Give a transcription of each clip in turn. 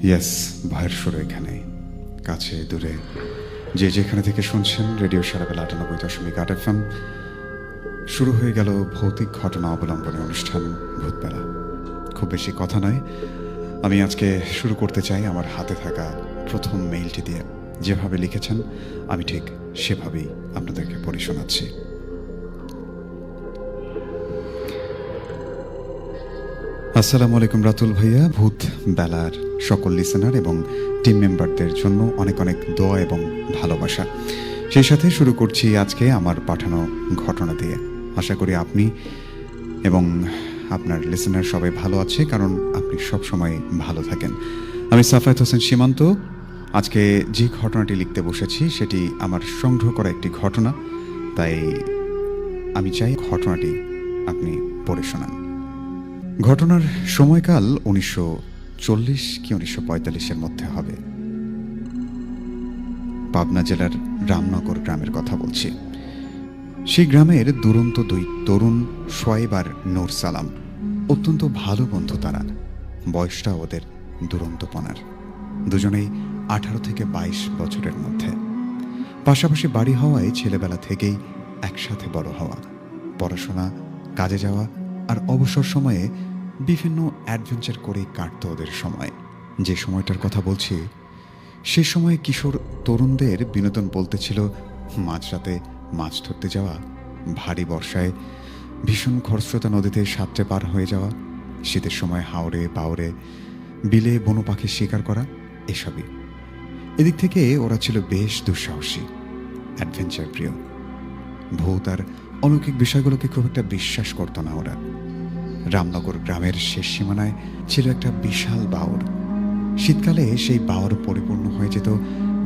Yes, ভয়ের শুরু এখানেই। কাছে দূরে যে যেখানে থেকে শুনছেন রেডিও সারাবেলা ৯৮.৮ FM শুরু হয়ে গেল ভৌতিক ঘটনা অবলম্বনে অনুষ্ঠান ভূতবেলা। খুব বেশি কথা নয়, আমি আজকে শুরু করতে চাই আমার হাতে থাকা প্রথম মেইলটি দিয়ে। যেভাবে লিখেছেন আমি ঠিক সেভাবেই আপনাদেরকে পড়ে শোনাচ্ছি। আসসালামু আলাইকুম রাতুল ভাইয়া। ভূত বেলার সকল লিসেনার এবং টিম মেম্বারদের জন্য অনেক অনেক দোয়া এবং ভালোবাসা। সেই সাথে শুরু করছি আজকে আমার পাঠানো ঘটনা দিয়ে। আশা করি আপনি এবং আপনার লিসেনার সবাই ভালো আছে, কারণ আপনি সবসময় ভালো থাকেন। আমি সাফায়েত হোসেন সীমান্ত। আজকে যে ঘটনাটি লিখতে বসেছি সেটি আমার সংগ্রহ করা একটি ঘটনা, তাই আমি চাই ঘটনাটি আপনি পড়ে শোনান। ঘটনার সময়কাল ১৯৪০ কি ১৯৪৫-এর মধ্যে হবে। পাবনা জেলার রামনগর গ্রামের কথা বলছি। সেই গ্রামের দুরন্ত দুই তরুণ শোয়েব আর নূর সালাম অত্যন্ত ভালো বন্ধু। তারা বয়সটা ওদের দুরন্তপনার। দুজনেই ১৮ থেকে ২২ বছরের মধ্যে। পাশাপাশি বাড়ি হওয়ায় ছেলেবেলা থেকেই একসাথে বড় হওয়া, পড়াশোনা, কাজে যাওয়া আর অবসর সময়ে বিভিন্ন অ্যাডভেঞ্চার করেই কাটত ওদের সময়। যে সময়টার কথা বলছি সে সময়ে কিশোর তরুণদের বিনোদন বলতে ছিল মাঝরাতে মাছ ধরতে যাওয়া, ভারী বর্ষায় ভীষণ খরস্রোতা নদীতে সাঁতরে পার হয়ে যাওয়া, শীতের সময় হাওড়ে পাওড়ে বিলে বনো পাখি শিকার করা, এসবই। এদিক থেকে ওরা ছিল বেশ দুঃসাহসী, অ্যাডভেঞ্চার প্রিয়। ভূত আর অলৌকিক বিষয়গুলোকে খুব একটা বিশ্বাস করতো না ওরা। রামনগর গ্রামের শেষ সীমানায় ছিল একটা বিশাল বাওর। শীতকালে সেই বাওর পরিপূর্ণ হয়ে যেত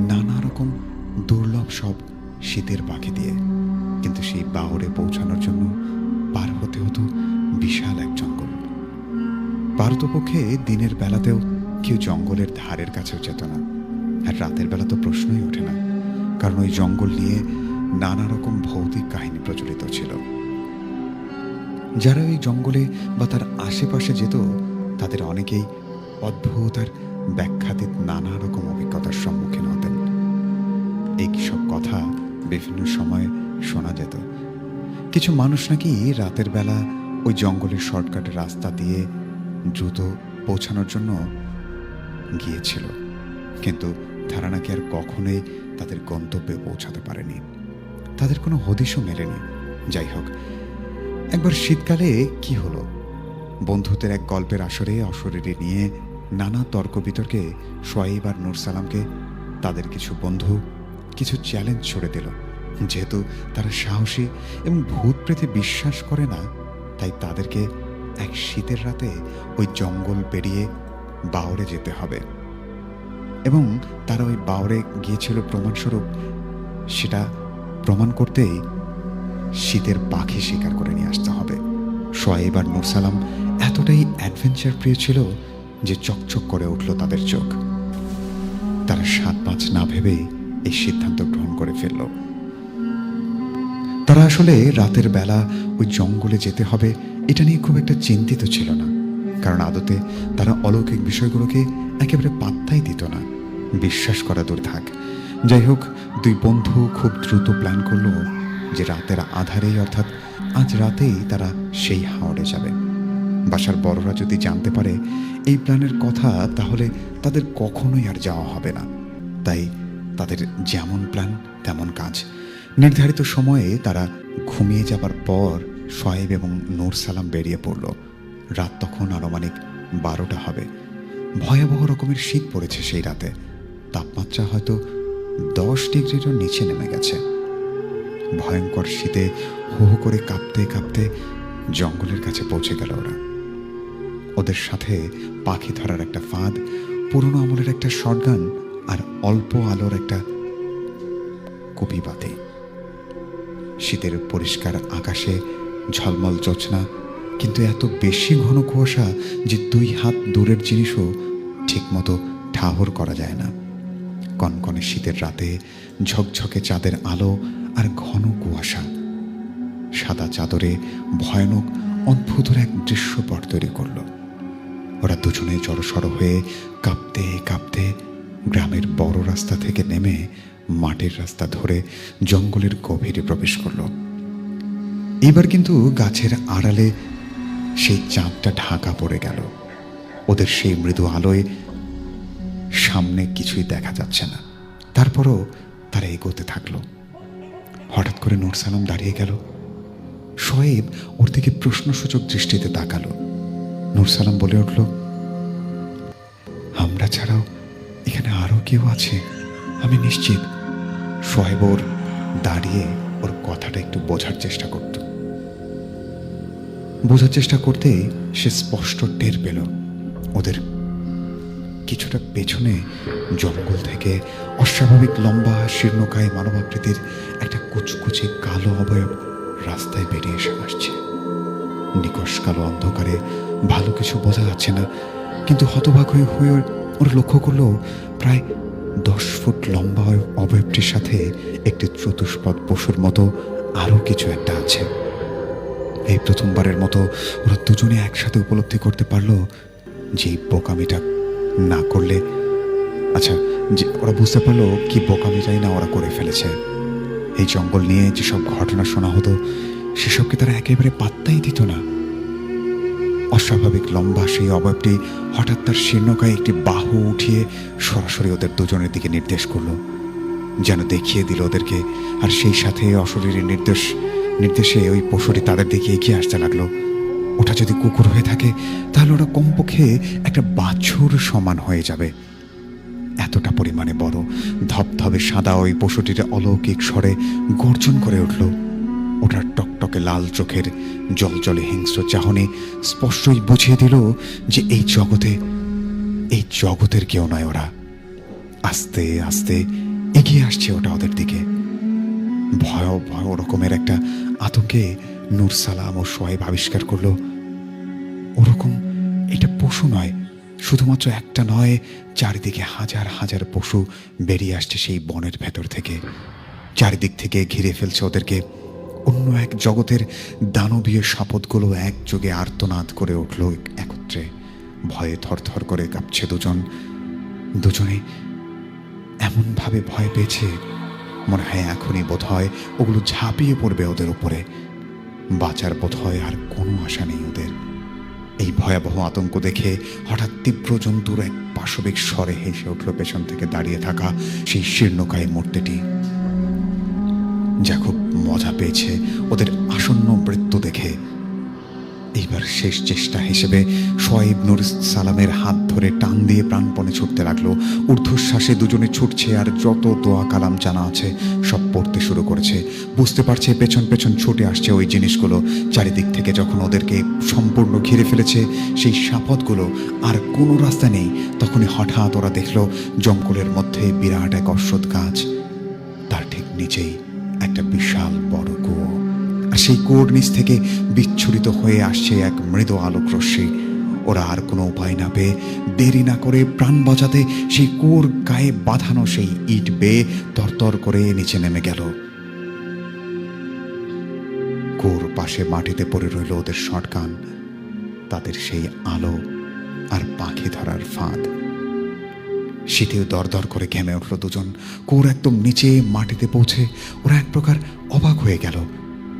নানা রকম দুর্লভ সব শীতের পাখি দিয়ে। কিন্তু সেই বাওরে পৌঁছানোর জন্য পার হতে হতো বিশাল এক জঙ্গল। পারতপক্ষে দিনের বেলাতেও কেউ জঙ্গলের ধারের কাছেও যেত না, আর রাতের বেলা তো প্রশ্নই ওঠে না, কারণ ওই জঙ্গল নিয়ে নানা রকম ভৌতিক কাহিনী প্রচলিত ছিল। যারা ওই জঙ্গলে বা তার আশেপাশে যেত তাদের অনেকেই অদ্ভুত আর ব্যাখ্যাতীত নানা রকম অভিজ্ঞতার সম্মুখীন হতেন। এই সব কথা বিভিন্ন সময়ে শোনা যেত। কিছু মানুষ নাকি রাতের বেলা ওই জঙ্গলের শর্টকাট রাস্তা দিয়ে দ্রুত পৌঁছানোর জন্য গিয়েছিল, কিন্তু তারা নাকি আর কখনোই তাদের গন্তব্যে পৌঁছাতে পারেনি। তাদের কোনো হদিশও মেলেনি। যাই হোক, একবার শীতকালে কি হলো, বন্ধুদের এক গল্পের আসরে অশরীরী নিয়ে নানা তর্ক বিতর্কে শোয়েব আর নূর সালামকে তাদের কিছু বন্ধু কিছু চ্যালেঞ্জ ছড়ে দিল। যেহেতু তারা সাহসী এবং ভূত প্রেতে বিশ্বাস করে না, তাই তাদেরকে এক শীতের রাতে ওই জঙ্গল পেরিয়ে বাওরে যেতে হবে এবং তারা ওই বাওরে গিয়েছিল প্রমাণস্বরূপ। সেটা প্রমাণ করতেই শীতের পাখি শিকার করে নিয়ে আসতে হবে। শোয়েব আর নূর সালাম এতটাই অ্যাডভেঞ্চার প্রিয় ছিল যে চকচক করে উঠল তাদের চোখ। তারা ৭-৫ না ভেবেই এই সিদ্ধান্ত গ্রহণ করে ফেলল। তারা আসলে রাতের বেলা ওই জঙ্গলে যেতে হবে এটা নিয়ে খুব একটা চিন্তিত ছিল না, কারণ আদতে তারা অলৌকিক বিষয়গুলোকে একেবারে পাত্তাই দিত না, বিশ্বাস করা দূর থাক। যাই হোক, দুই বন্ধু খুব দ্রুত প্ল্যান করলো যে রাতের আধারেই, অর্থাৎ আজ রাতেই তারা সেই হাওড়ে যাবে। বাসার বড়রা যদি জানতে পারে এই প্ল্যানের কথা, তাহলে তাদের কখনোই আর যাওয়া হবে না। তাই তাদের যেমন প্ল্যান তেমন কাজ। নির্ধারিত সময়ে তারা ঘুমিয়ে যাবার পর শোয়েব এবং নূর সালাম বেরিয়ে পড়ল। রাত তখন আনুমানিক ১২টা হবে। ভয়াবহ রকমের শীত পড়েছে সেই রাতে। তাপমাত্রা হয়তো ১০ ডিগ্রিরও নিচে নেমে গেছে। ভয়ঙ্কর শীতে হু হু করে কাঁপতে কাঁপতে জঙ্গলের কাছে পৌঁছে গেল ওরা। ওদের সাথে পাখি ধরার একটা ফাঁদ, পুরনো আমলের একটা শটগান আর অল্প আলোর একটা কুপিবাতি। শীতের পরিষ্কার আকাশে ঝলমল জ্যোৎস্না, কিন্তু এত বেশি ঘন কুয়াশা যে ২ হাত দূরের জিনিসও ঠিকমতো ঠাহর করা যায় না। কনকনে শীতের রাতে ঝকঝকে চাঁদের আলো আর ঘন কুয়াশা সাদা চাদরে ভয়ানক অদ্ভুত এক দৃশ্যপট তৈরি করল। ওরা দুজনে জড়সড় হয়ে কাঁপতে কাঁপতে গ্রামের বড় রাস্তা থেকে নেমে মাটির রাস্তা ধরে জঙ্গলের গভীরে প্রবেশ করল। এবার কিন্তু গাছের আড়ালে সেই চাঁদটা ঢাকা পড়ে গেল। ওদের সেই মৃদু আলোয় সামনে কিছুই দেখা যাচ্ছে না। তারপরও তারা এগোতে থাকলো। হঠাৎ করে নূর সালাম দাঁড়িয়ে গেল। শোয়েব ওর দিকে প্রশ্নসূচক দৃষ্টিতে তাকালো। নূর সালাম বলে উঠল, আমরা ছাড়াও এখানে আরো কেউ আছে, আমি নিশ্চিত। শোয়েব ওর দাঁড়িয়ে ওর কথাটা একটু বোঝার চেষ্টা করতে সে স্পষ্ট টের পেল ওদের কিছুটা পেছনে জঙ্গল থেকে অস্বাভাবিক লম্বা শীর্ণকায় মানবাকৃতির একটা কুচকুচে কালো অবয়ব রাস্তায় বেরিয়ে এসে আসছে। নিকষ কালো অন্ধকারে ভালো কিছু বোঝা যাচ্ছে না, কিন্তু হতবাক হয়ে ওরা লক্ষ্য করলো প্রায় 10 ফুট লম্বা অবয়বটির সাথে একটি চতুষ্পদ পশুর মতো আরও কিছু একটা আছে। এই প্রথমবারের মতো ওরা দুজনে একসাথে উপলব্ধি করতে পারলো যে এই বোকামিটা না করলে, যে ওরা বুঝতে পারলো কি বোকামিটাই না ওরা করে ফেলেছে। এই জঙ্গল নিয়ে যেসব ঘটনা শোনা হতো সেসবকে তারা একেবারে পাত্তাই দিত না। অস্বাভাবিক লম্বা সেই অবয়বটি হঠাৎ তার শীর্ণকায় একটি বাহু উঠিয়ে সরাসরি ওদের দুজনের দিকে নির্দেশ করলো, যেন দেখিয়ে দিল ওদেরকে। আর সেই সাথে অশরীরের নির্দেশে ওই পশুটি তাদের দিকে এগিয়ে আসতে লাগলো। ওটা যদি কুকুর হয়ে থাকে তাহলে ওটা কমপক্ষে একটা বাছুর সমান হয়ে যাবে, এতটা পরিমাণে বড়। ধবধবে সাদা ওই পশুটির অলৌকিক স্বরে গর্জন করে উঠল। ওটার টকটকে লাল চোখের জলজলে হিংস্র চাহনি স্পষ্টই বুঝিয়ে দিল যে এই জগতের কেউ নয় ওরা। আস্তে আস্তে এগিয়ে আসছে ওটা ওদের দিকে। ভয় রকমের একটা আতঙ্কে নূর সালাম ও শোয়েব আবিষ্কার করলো ওরকম এটা পশু নয়, শুধুমাত্র একটা নয়, চারিদিকে হাজার হাজার পশু বেরিয়ে আসছে সেই বনের ভেতর থেকে। চারিদিক থেকে ঘিরে ফেলছে ওদেরকে। অন্য এক জগতের দানবীয় শপথগুলো একযোগে আর্তনাদ করে উঠল একত্রে। ভয়ে থরথর করে কাঁপছে দুজনে এমনভাবে ভয় পেয়েছে মনে হয় এখনই বোধ হয় ওগুলো ঝাঁপিয়ে পড়বে ওদের উপরে। বাঁচার বোধ হয় আর কোনো আশা নেই ওদের। এই ভয়াবহ আতঙ্ক দেখে হঠাৎ তীব্র জন্তুর এক পাশবিক স্বরে হেসে উঠল পেছন থেকে দাঁড়িয়ে থাকা সেই শীর্ণকায় মূর্তিটি, যা খুব মজা পেয়েছে ওদের আসন্ন মৃত্যু দেখে। এইবার শেষ চেষ্টা হিসেবে শোয়েব নূর সালামের হাত ধরে টান দিয়ে প্রাণপণে ছুটতে লাগলো। ঊর্ধ্বশ্বাসে দুজনে ছুটছে আর যত দোয়া কালাম জানা আছে সব পড়তে শুরু করেছে। বুঝতে পারছে পেছন পেছন ছুটে আসছে ওই জিনিসগুলো। চারিদিক থেকে যখন ওদেরকে সম্পূর্ণ ঘিরে ফেলেছে সেই সাপদগুলো আর কোনো রাস্তা নেই, তখনই হঠাৎ ওরা দেখলো জঙ্গলের মধ্যে বিরাট এক অশ্বত্থ গাছ, তার ঠিক নিচেই একটা বিশাল বড় কুয়ো। আর সেই কুয়োর নিচ থেকে বিচ্ছুরিত হয়ে আসছে এক মৃদু আলোক রশ্মি। ওরা আর কোনো উপায় না পেয়ে দেরি না করে প্রাণ বাঁচাতে সেই কুয়োর গায়ে বাঁধানো সেই ইট বেয়ে তরতর করে নিচে নেমে গেল। কুয়োর পাশে মাটিতে পড়ে রইল ওদের শটগান, তাদের সেই আলো আর পাখি ধরার ফাঁদ। শীতেও দরদর করে ঘেমে উঠল দুজন। কুয়োর একদম নিচে মাটিতে পৌঁছে ওরা এক প্রকার অবাক হয়ে গেল।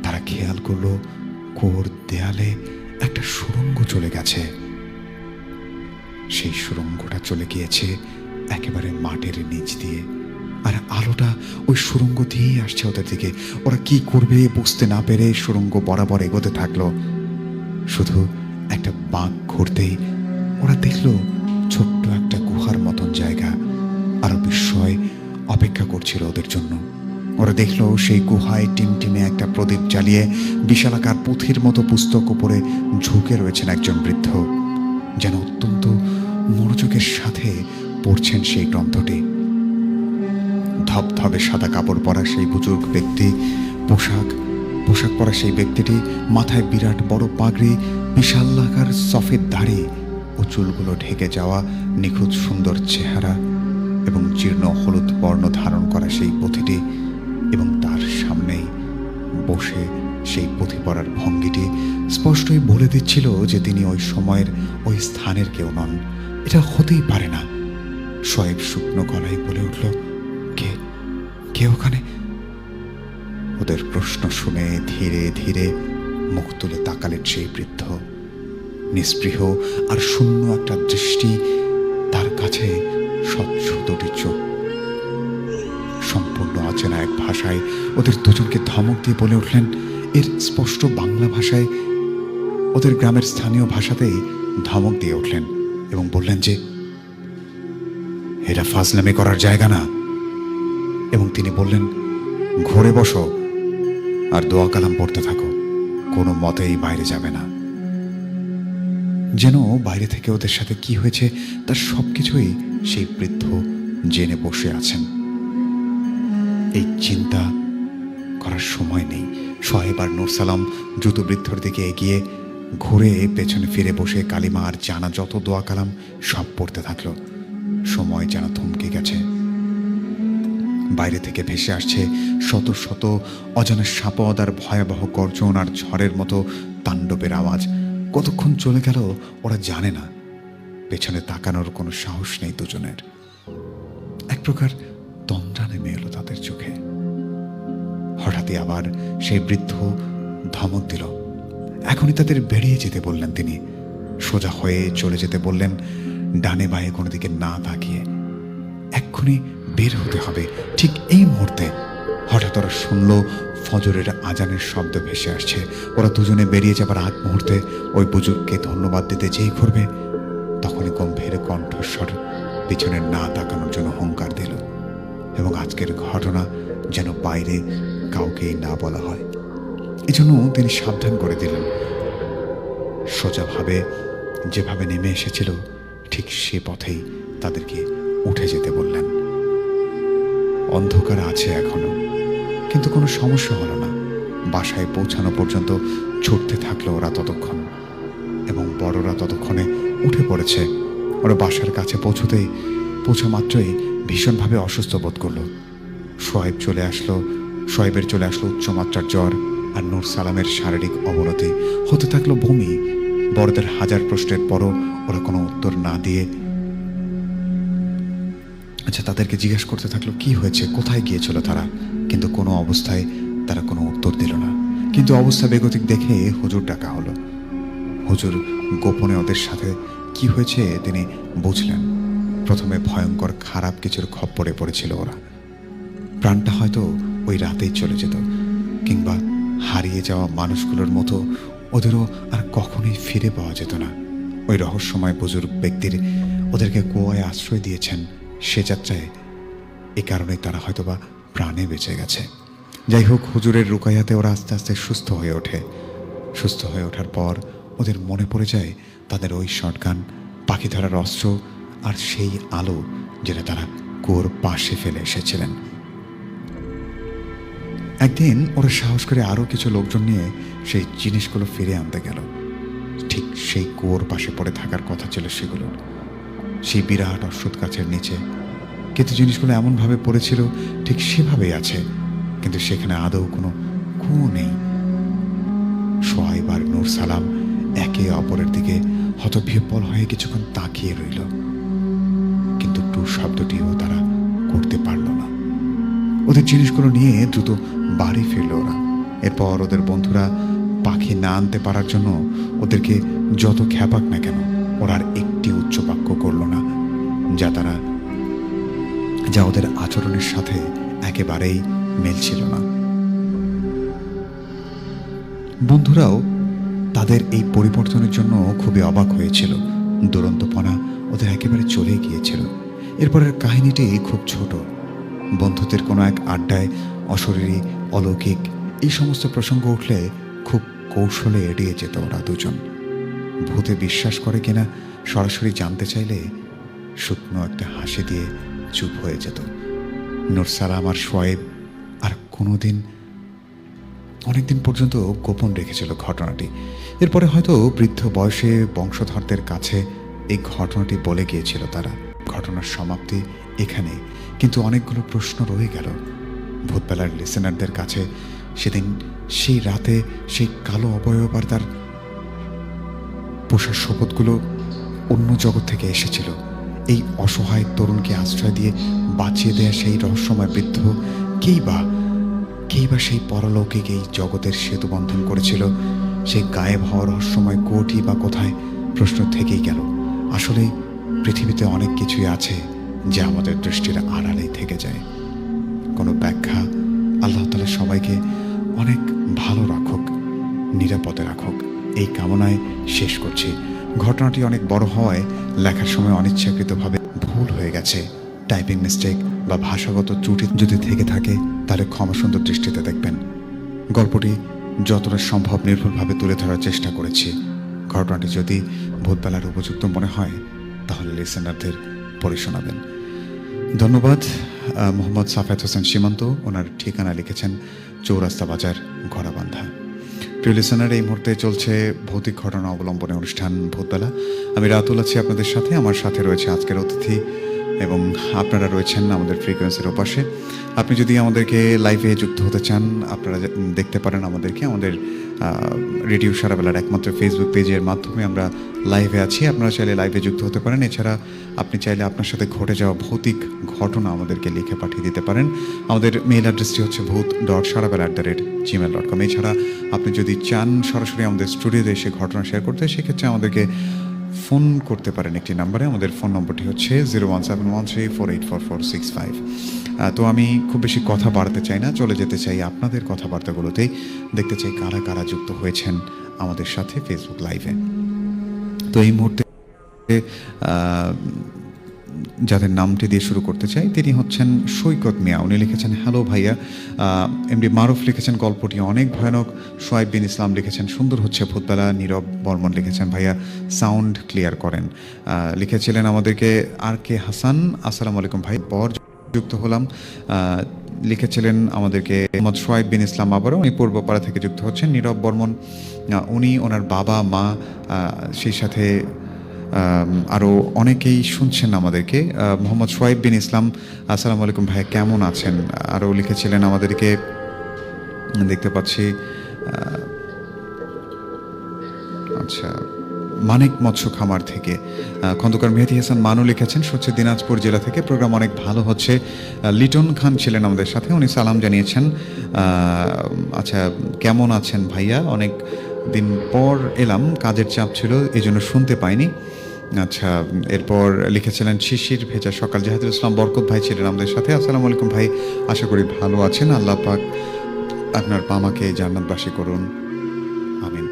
তারা খেয়াল করলো কুয়োর দেয়ালে একটা সুড়ঙ্গ চলে গেছে। সেই সুড়ঙ্গটা চলে গিয়েছে একেবারে মাটির নিচ দিয়ে, আর আলোটা ওই সুড়ঙ্গ দিয়েই আসছে ওদের দিকে। ওরা কি করবে বুঝতে না পেরে সুড়ঙ্গ বরাবর এগোতে থাকলো। শুধু একটা বাঁক ঘুরতেই ওরা দেখলো ছোট্ট একটা গুহার মতন জায়গা, আরো বিস্ময় অপেক্ষা করছিল ওদের জন্য। ওরা দেখলো সেই গুহায় টিমটিমে একটা প্রদীপ জ্বালিয়ে বিশালাকার পুঁথির মতো পুস্তক উপরে ঝুঁকে রয়েছেন একজন বৃদ্ধ, যেন অত্যন্ত মনোযোগের সাথে পড়ছেন সেই গ্রন্থটি। ধবধবে সাদা কাপড় পরা সেই বুজুর্গ ব্যক্তি, পোশাক পরা সেই ব্যক্তিটি মাথায় বিরাট বড় পাগড়ি, বিশালাকার সফেদ দাড়ি ও চুলগুলো ঢেকে যাওয়া নিখুঁত সুন্দর চেহারা এবং জীর্ণ হলুদ বর্ণ ধারণ করা সেই পুঁথিটি, এবং তার সামনেই বসে সেই পুঁথি পড়ার ভঙ্গিটি স্পষ্টই বলে দিচ্ছিল যে তিনি ওই সময়ের ওই স্থানের কেউ নন। এটা হতেই পারে না। শোয়েব শুকনো গলায় বলে উঠল, কে কে ওখানে? ওদের প্রশ্ন শুনে ধীরে ধীরে মুখ তুলে তাকালেন সেই বৃদ্ধ। নিস্পৃহ আর শূন্য একটা দৃষ্টি, তার কাছে স্বচ্ছ দুটি চোখ। সম্পূর্ণ অচেনা এক ভাষায় ওদের দুজনকে ধমক দিয়ে বলে উঠলেন, এর স্পষ্ট বাংলা ভাষায়, ওদের গ্রামের স্থানীয় ভাষাতেই ধমক দিয়ে উঠলেন এবং বললেন যে এটা ফাজলামি করার জায়গা না। এবং তিনি বললেন, ঘরে বসো আর দোয়া কালাম পড়তে থাকো, কোনো মতেই বাইরে যাবে না। যেন বাইরে থেকে ওদের সাথে কি হয়েছে তার সবকিছুই সেই বৃদ্ধ জেনে বসে আছেন। এই চিন্তা করার সময় নেই। শোয়েব আর নূর সালাম দ্রুত বৃদ্ধর দিকে এগিয়ে ঘুরে পেছনে ফিরে বসে কালিমা আর জানা যত দোয়া কালাম সব পড়তে থাকলো। সময় যেন থমকে গেছে। বাইরে থেকে ভেসে আসছে শত শত অজানা সাপদ আর ভয়াবহ গর্জন আর ঝড়ের মতো তাণ্ডবের আওয়াজ। কতক্ষণ চলে গেল ওরা জানে না। পেছনে তাকানোর কোনো সাহস নেই দুজনের। এক প্রকার তন্দ্রা নেমে এলো তাদের চোখে। হঠাৎই আবার সেই বৃদ্ধ ধমক দিল। এখনই তাদের বেরিয়ে যেতে বললেন তিনি। সোজা হয়ে চলে যেতে বললেন, ডানে বাঁয়ে কোনো দিকে না তাকিয়ে। এক্ষুনি বের হতে হবে, ঠিক এই মুহূর্তে। হঠাৎ ওরা শুনল ফজরের আজানের শব্দ ভেসে আসছে। ওরা দুজনে বেরিয়ে যাবার আগ মুহূর্তে ওই বুজুর্গকে ধন্যবাদ দিতে যেই করবে, তখনই গম্ভীর কণ্ঠস্বর পিছনে না তাকানোর জন্য হুঙ্কার দিল। এবং আজকের ঘটনা যেন বাইরে কাউকেই না বলা হয়, এজন্য তিনি সাবধান করে দিলেন। সোজাভাবে যেভাবে নেমে এসেছিল ঠিক সে পথেই তাদেরকে উঠে যেতে বললেন। অন্ধকার আছে এখনো, কিন্তু কোনো সমস্যা হলো না। বাসায় পৌঁছানো পর্যন্ত ছুটতে থাকলো ওরা ততক্ষণ, এবং বড়রা ততক্ষণে উঠে পড়েছে। ওরা বাসার কাছে পৌঁছা মাত্রই ভীষণভাবে অসুস্থ বোধ করলো। শোয়েবের চলে আসলো উচ্চমাত্রার জ্বর, আর নূর সালামের শারীরিক অবনতি। হতে থাকলো বমি। বড়দের হাজার প্রশ্নের পরও ওরা কোনো উত্তর না দিয়ে তাদেরকে জিজ্ঞেস করতে থাকলো কি হয়েছে, কোথায় গিয়েছিল তারা। কিন্তু কোনো অবস্থায় তারা কোনো উত্তর দিল না। কিন্তু অবস্থা বেগতিক দেখে হুজুর ডাকা হলো। হুজুর গোপনে ওদের সাথে কি হয়েছে তিনি বুঝলেন। প্রথমে ভয়ঙ্কর খারাপ কিছুর খপ্পরে পড়েছিল ওরা। প্রাণটা হয়তো ওই রাতেই চলে যেত, কিংবা হারিয়ে যাওয়া মানুষগুলোর মতো ওদেরও আর কখনোই ফিরে পাওয়া যেত না। ওই রহস্যময় বুজুর্গ ব্যক্তির ওদেরকে কুয়ায় আশ্রয় দিয়েছেন, সে যাত্রায় এ কারণেই তারা হয়তোবা প্রাণে বেঁচে গেছে। যাই হোক, হুজুরের রুকাইয়াতে ওরা আস্তে আস্তে সুস্থ হয়ে ওঠে। সুস্থ হয়ে ওঠার পর ওদের মনে পড়ে যায় তাদের ওই শটগান, পাখি ধরার অস্ত্র আর সেই আলো যেটা তারা কুয়োর পাশে ফেলে এসেছিলেন। একদিন ওরা সাহস করে আরও কিছু লোকজন নিয়ে সেই জিনিসগুলো ফিরে আনতে গেল। ঠিক সেই কুয়োর পাশে পড়ে থাকার কথা ছিল সেগুলোর, সেই বিরাট অশ্বত্থ গাছের নিচে। কিন্তু জিনিসগুলো এমনভাবে পড়েছিল ঠিক সেভাবেই আছে, কিন্তু সেখানে আদৌ কোনো কুয়ো নেই। শোয়েব আর নূর সালাম একে অপরের দিকে হতবিহ্বল হয়ে কিছুক্ষণ তাকিয়ে রইল, কিন্তু টু শব্দটিও তারা করতে পারল না। ওদের জিনিসগুলো নিয়ে দ্রুত বাড়ি ফিরল ওরা। এরপর ওদের বন্ধুরা পাখি না আনতে পারার জন্য ওদেরকে যত খ্যাপাক না কেন, ওরা আর একটি উচ্চ বাক্য করল না, যা ওদের আচরণের সাথে একেবারেই মেলছিল না। বন্ধুরাও তাদের এই পরিবর্তনের জন্য খুবই অবাক হয়েছিল। দুরন্তপনা ওদের একেবারে চলে গিয়েছিল। এরপরের কাহিনীটি খুব ছোট। বন্ধুদের কোনো এক আড্ডায় অশরীরী, অলৌকিক এই সমস্ত প্রসঙ্গ উঠলে খুব কৌশলে এড়িয়ে যেত ওরা দুজন। ভূতে বিশ্বাস করে কিনা সরাসরি জানতে চাইলে শুকনো একটা হাসি দিয়ে চুপ হয়ে যেত। নূর সালাম আর শোয়েব আর অনেকদিন পর্যন্ত গোপন রেখেছিল ঘটনাটি। এরপরে হয়তো বৃদ্ধ বয়সে বংশধরদের কাছে এই ঘটনাটি বলে গিয়েছিল তারা। ঘটনার সমাপ্তি এখানে, কিন্তু অনেকগুলো প্রশ্ন রয়ে গেল। ভূতবেলার লিসেনারদের কাছে সেদিন সেই রাতে সেই কালো অবয়ব আর তার পোষার শপথগুলো অন্য জগৎ থেকে এসেছিল। এই অসহায় তরুণকে আশ্রয় দিয়ে বাঁচিয়ে দেয়া সেই রহস্যময় বৃদ্ধ কেই বা সেই পরলৌকিক এই জগতের সেতু বন্ধন করেছিল। সেই গায়েব হওয়া রহস্যময় কোটি বা কোথায় প্রশ্ন থেকেই গেল। আসলে পৃথিবীতে অনেক কিছুই আছে যা আমাদের দৃষ্টির আড়ালেই থেকে যায়। কোনো ব্যাখ্যা আল্লাহ তাআলা সবাইকে অনেক ভালো রাখুক, নিরাপদে রাখুক, এই কামনায় শেষ করছি। ঘটনাটি অনেক বড় হওয়ায় লেখার সময় অনিচ্ছাকৃতভাবে ভুল হয়ে গেছে। টাইপিং মিস্টেক বা ভাষাগত ত্রুটি যদি থেকে থাকে তাহলে ক্ষমাসুন্দর দৃষ্টিতে দেখবেন। গল্পটি যতটা সম্ভব নির্ভুলভাবে তুলে ধরার চেষ্টা করেছি। ঘটনাটি যদি ভূতবেলার উপযুক্ত মনে হয় তাহলে লিসেনারদের পড়ে শোনাবেন। ধন্যবাদ। মোহাম্মদ সাফায়েত হোসেন সীমান্ত, ওনার ঠিকানা লিখেছেন চৌরাস্তা বাজার, ঘোড়াবান্ধা। প্রিয় লিসেনার, এই মুহূর্তে চলছে ভৌতিক ঘটনা অবলম্বনে অনুষ্ঠান ভূতবেলা। আমি রাতুল আছি আপনাদের সাথে। আমার সাথে রয়েছে আজকের অতিথি এবং আপনারা রয়েছেন আমাদের ফ্রিকোয়েন্সির ওপাশে। আপনি যদি আমাদেরকে লাইভে যুক্ত হতে চান, আপনারা দেখতে পারেন আমাদেরকে আমাদের রেডিও সারাবেলার একমাত্র ফেসবুক পেজের মাধ্যমে আমরা লাইভে আছি। আপনারা চাইলে লাইভে যুক্ত হতে পারেন। এছাড়া আপনি চাইলে আপনার সাথে ঘটে যাওয়া ভৌতিক ঘটনা আমাদেরকে লিখে পাঠিয়ে দিতে পারেন। আমাদের মেইল অ্যাড্রেসটি হচ্ছে ভূত.সারাবেলা@gmail.com। এছাড়া আপনি যদি চান সরাসরি আমাদের স্টুডিওতে এসে ঘটনা শেয়ার করতে, সেক্ষেত্রে আমাদেরকে ফোন করতে পারেন একটি নাম্বারে। আমাদের ফোন নম্বরটি হচ্ছে 01713484465। তো আমি খুব বেশি কথা বাড়াতে চাই না, চলে যেতে চাই আপনাদের কথাবার্তাগুলোতেই। দেখতে চাই কারা কারা যুক্ত হয়েছেন আমাদের সাথে ফেসবুক লাইভে। তো এই মুহূর্তে যাদের নামটি দিয়ে শুরু করতে চাই তিনি হচ্ছেন সৈকত মিয়া। উনি লিখেছেন, হ্যালো ভাইয়া। এমডি মারুফ লিখেছেন, গল্পটি অনেক ভয়ানক। সোয়াইব বিন ইসলাম লিখেছেন, সুন্দর হচ্ছে ভূতবেলা। নীরব বর্মন লিখেছেন, ভাইয়া সাউন্ড ক্লিয়ার করেন। লিখেছিলেন আমাদেরকে আর কে হাসান, আসসালামু আলাইকুম ভাই, পর যুক্ত হলাম। লিখেছিলেন আমাদেরকে মোহাম্মদ সোয়াইব বিন ইসলাম, আবারও উনি পূর্বপাড়া থেকে যুক্ত হচ্ছেন। নীরব বর্মন, উনি ওনার বাবা মা, সেই সাথে আরও অনেকেই শুনছেন আমাদেরকে। মোহাম্মদ সোয়াইব বিন ইসলাম, আসসালামু আলাইকুম ভাইয়া, কেমন আছেন? আরও লিখেছিলেন আমাদেরকে, দেখতে পাচ্ছি, আচ্ছা, মানিক মৎস্য খামার থেকে খন্দকার মেহেদী হাসান মানু লিখেছেন, হচ্ছে দিনাজপুর জেলা থেকে, প্রোগ্রাম অনেক ভালো হচ্ছে। লিটন খান ছিলেন আমাদের সাথে, উনি সালাম জানিয়েছেন। আচ্ছা, কেমন আছেন ভাইয়া? অনেক দিন পর এলাম, কাজের চাপ ছিল এই জন্য শুনতে পাইনি। আচ্ছা, এরপর লিখেছিলেন শিশির ভেজা সকাল, জাহিদুল ইসলাম বরকত ভাই ছিলেন আমাদের সাথে। আসসালামু আলাইকুম ভাই, আশা করি ভালো আছেন। আল্লাহ পাক আপনার পামাকে জান্নাতবাসী করুন, আমিন।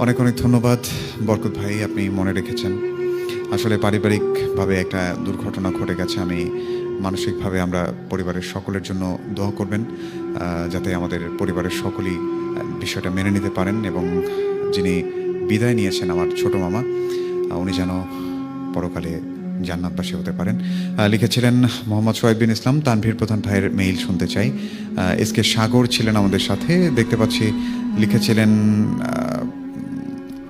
অনেক অনেক ধন্যবাদ বরকত ভাই, আপনি মনে রেখেছেন। আসলে পারিবারিকভাবে একটা দুর্ঘটনা ঘটে গেছে। আমি মানসিকভাবে আমরা পরিবারের সকলের জন্য দোয়া করবেন, যাতে আমাদের পরিবারের সকলেই বিষয়টা মেনে নিতে পারেন এবং যিনি বিদায় নিয়েছেন আমার ছোট মামা, উনি যেন পরকালে জান্নাতবাসী হতে পারেন। লিখেছিলেন মোহাম্মদ সোয়াইব বিন ইসলাম, তানভীর প্রধান ভাইয়ের মেইল শুনতে চাই। এস কে সাগর ছিলেন আমাদের সাথে, দেখতে পাচ্ছি। লিখেছিলেন,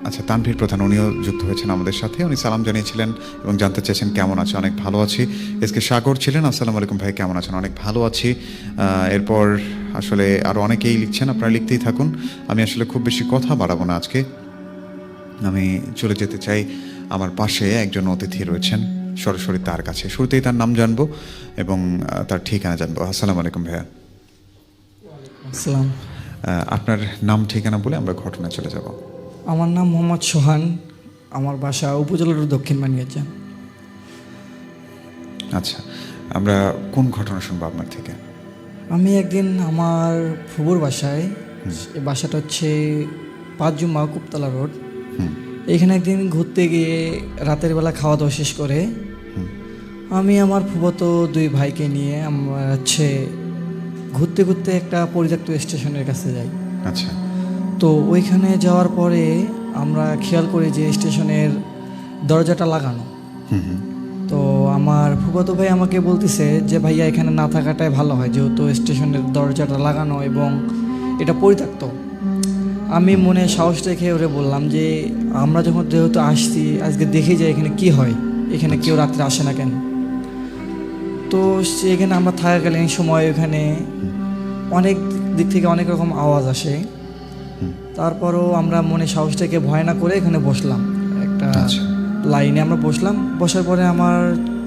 আচ্ছা, তানভীর প্রধান, উনিও যুক্ত হয়েছেন আমাদের সাথে। উনি সালাম জানিয়েছিলেন এবং জানতে চেয়েছেন কেমন আছে। অনেক ভালো আছি। এস কে সাগর ছিলেন, আসসালামু আলাইকুম ভাই, কেমন আছেন? অনেক ভালো আছি। এরপর আসলে আরও অনেকেই লিখছেন, আপনারা লিখতেই থাকুন। আমি আসলে খুব বেশি কথা বাড়াবো না আজকে, আমি চলে যেতে চাই। আমার পাশে একজন অতিথি রয়েছেন, সরাসরি তার কাছে শুরুতেই তার নাম জানবো এবং তার ঠিকানা জানবো। আসসালামু আলাইকুম ভাইয়া। আসসালাম। আপনার নাম ঠিকানা বলে আমরা ঘটনা চলে যাব। আমার নাম মোহাম্মদ সোহান, আমার বাসা উপজেলার দক্ষিণ বানিয়াচা। আচ্ছা, আমরা কোন ঘটনা শুনবো আপনার থেকে? আমি একদিন আমার ফুবুর বাসায়, এই বাসাটা হচ্ছে 5 জুম্মা কুপতলা রোড, এখানে একদিন ঘুরতে গিয়ে রাতের বেলা খাওয়া দাওয়া শেষ করে আমি আমার ফুফাতো 2 ভাইকে নিয়ে আমরা হচ্ছে ঘুরতে ঘুরতে একটা পরিত্যক্ত স্টেশনের কাছে যাই। আচ্ছা, তো ওইখানে যাওয়ার পরে আমরা খেয়াল করি যে স্টেশনের দরজাটা লাগানো। তো আমার ফুফাতো ভাই আমাকে বলতেছে যে ভাইয়া এখানে না থাকাটাই ভালো হয়, যেহেতু স্টেশনের দরজাটা লাগানো এবং এটা পরিত্যক্ত। আমি মনে সাহস রেখে ওরে বললাম যে আমরা যখন যেহেতু আসছি, আজকে দেখে যাই এখানে কি হয়, এখানে কেউ রাত্রে আসে না কেন। তো সেখানে আমরা থাকাকালীন সময় ওখানে অনেক দিক থেকে অনেক রকম আওয়াজ আসে। তারপরও আমরা মনে সাহসটাকে ভয় না করে এখানে বসলাম একটা আচ্ছা। লাইনে আমরা বসলাম। বসার পরে আমার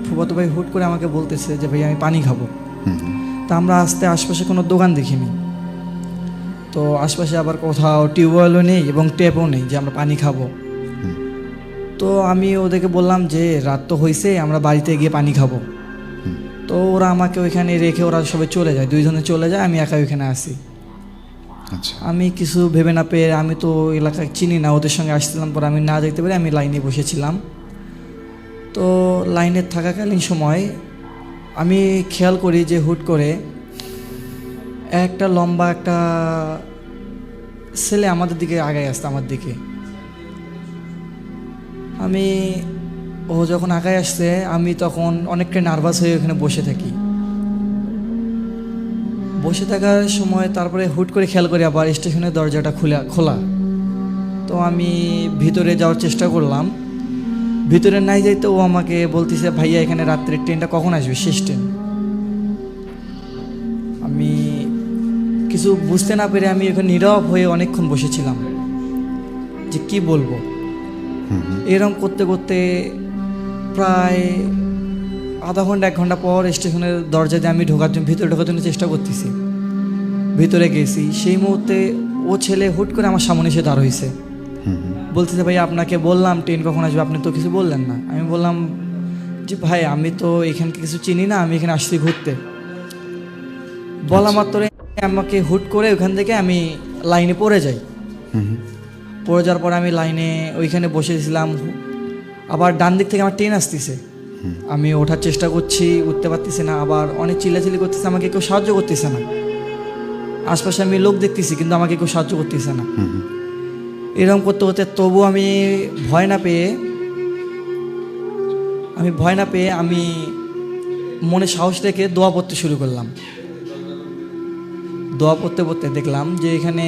ফুফাতো ভাই হুট করে আমাকে বলতেছে যে ভাই আমি পানি খাবো। হুম হুম। তা আমরা আসতে আশপাশে কোনো দোকান দেখিনি, তো আশপাশে আবার কোথাও টিউবওয়েলও নেই এবং ট্যাপও নেই যে আমরা পানি খাবো। হুম। তো আমি ওদেরকে বললাম যে রাত তো হয়েছে, আমরা বাড়িতে গিয়ে পানি খাবো। হুম। তো ওরা আমাকে ওইখানে রেখে ওরা সবাই চলে যায়, দুইজনে চলে যায়, আমি একা ওইখানে আসি। আচ্ছা। আমি কিছু ভেবে না পেয়ে, আমি তো এলাকায় চিনি না, ওদের সঙ্গে আসছিলাম, পরে আমি না যেতে পারি আমি লাইনে বসেছিলাম। তো লাইনে থাকাকালীন সময় আমি খেয়াল করি যে হুট করে একটা লম্বা একটা ছেলে আমাদের দিকে আগায় আসছে, আমার দিকে। আমি ও যখন আগায় আসছে আমি তখন অনেকটা নার্ভাস হয়ে ওখানে বসে থাকি। বসে থাকার সময় তারপরে হুট করে খেয়াল করি আবার স্টেশনের দরজাটা খোলা। তো আমি ভিতরে যাওয়ার চেষ্টা করলাম, ভিতরে নাই যাইতে ও আমাকে বলতেছে ভাইয়া এখানে রাত্রের ট্রেনটা কখন আসবে, শেষ ট্রেন। আমি কিছু বুঝতে না পেরে আমি ওখানে নীরব হয়ে অনেকক্ষণ বসেছিলাম যে কি বলবো। হুম হুম। এরকম করতে করতে প্রায় আধা ঘন্টা 1 ঘন্টা পর স্টেশনের দরজা দিয়ে আমি ভিতরে ঢোকার জন্য চেষ্টা করতেছি। ভিতরে গেছি, সেই মুহূর্তে ও ছেলে হুট করে আমার সামনে এসে দাঁড় হয়েছে। হুম হুম। বলতেছে ভাই আপনাকে বললাম ট্রেন কখন আসবে, আপনি তো কিছু বললেন না। আমি বললাম যে ভাই আমি তো এখানকে কিছু চিনি না, আমি এখানে আসছি ঘুরতে। বলা মাত্রই আমাকে হুট করে ওখান থেকে আমি লাইনে পড়ে যাই। হুম হুম। পড়ে যাওয়ার পর আমি লাইনে ওইখানে বসেছিলাম। আবার ডান দিক থেকে আমার ট্রেন আসতেছে, আমি ওঠার চেষ্টা করছি, উঠতে পারতেছি না। আবার অনেক চিল্লাচিল্লি করতেছে, আমাকে কেউ সাহায্য করতেছে না। আশপাশে আমি লোক দেখতেছি কিন্তু আমাকে কেউ সাহায্য করতেছে না। হুম হুম। এরকম করতে করতে তবু আমি ভয় না পেয়ে আমি মনে সাহস রেখে দোয়া পড়তে শুরু করলাম। দোয়া পড়তে পড়তে দেখলাম যে এখানে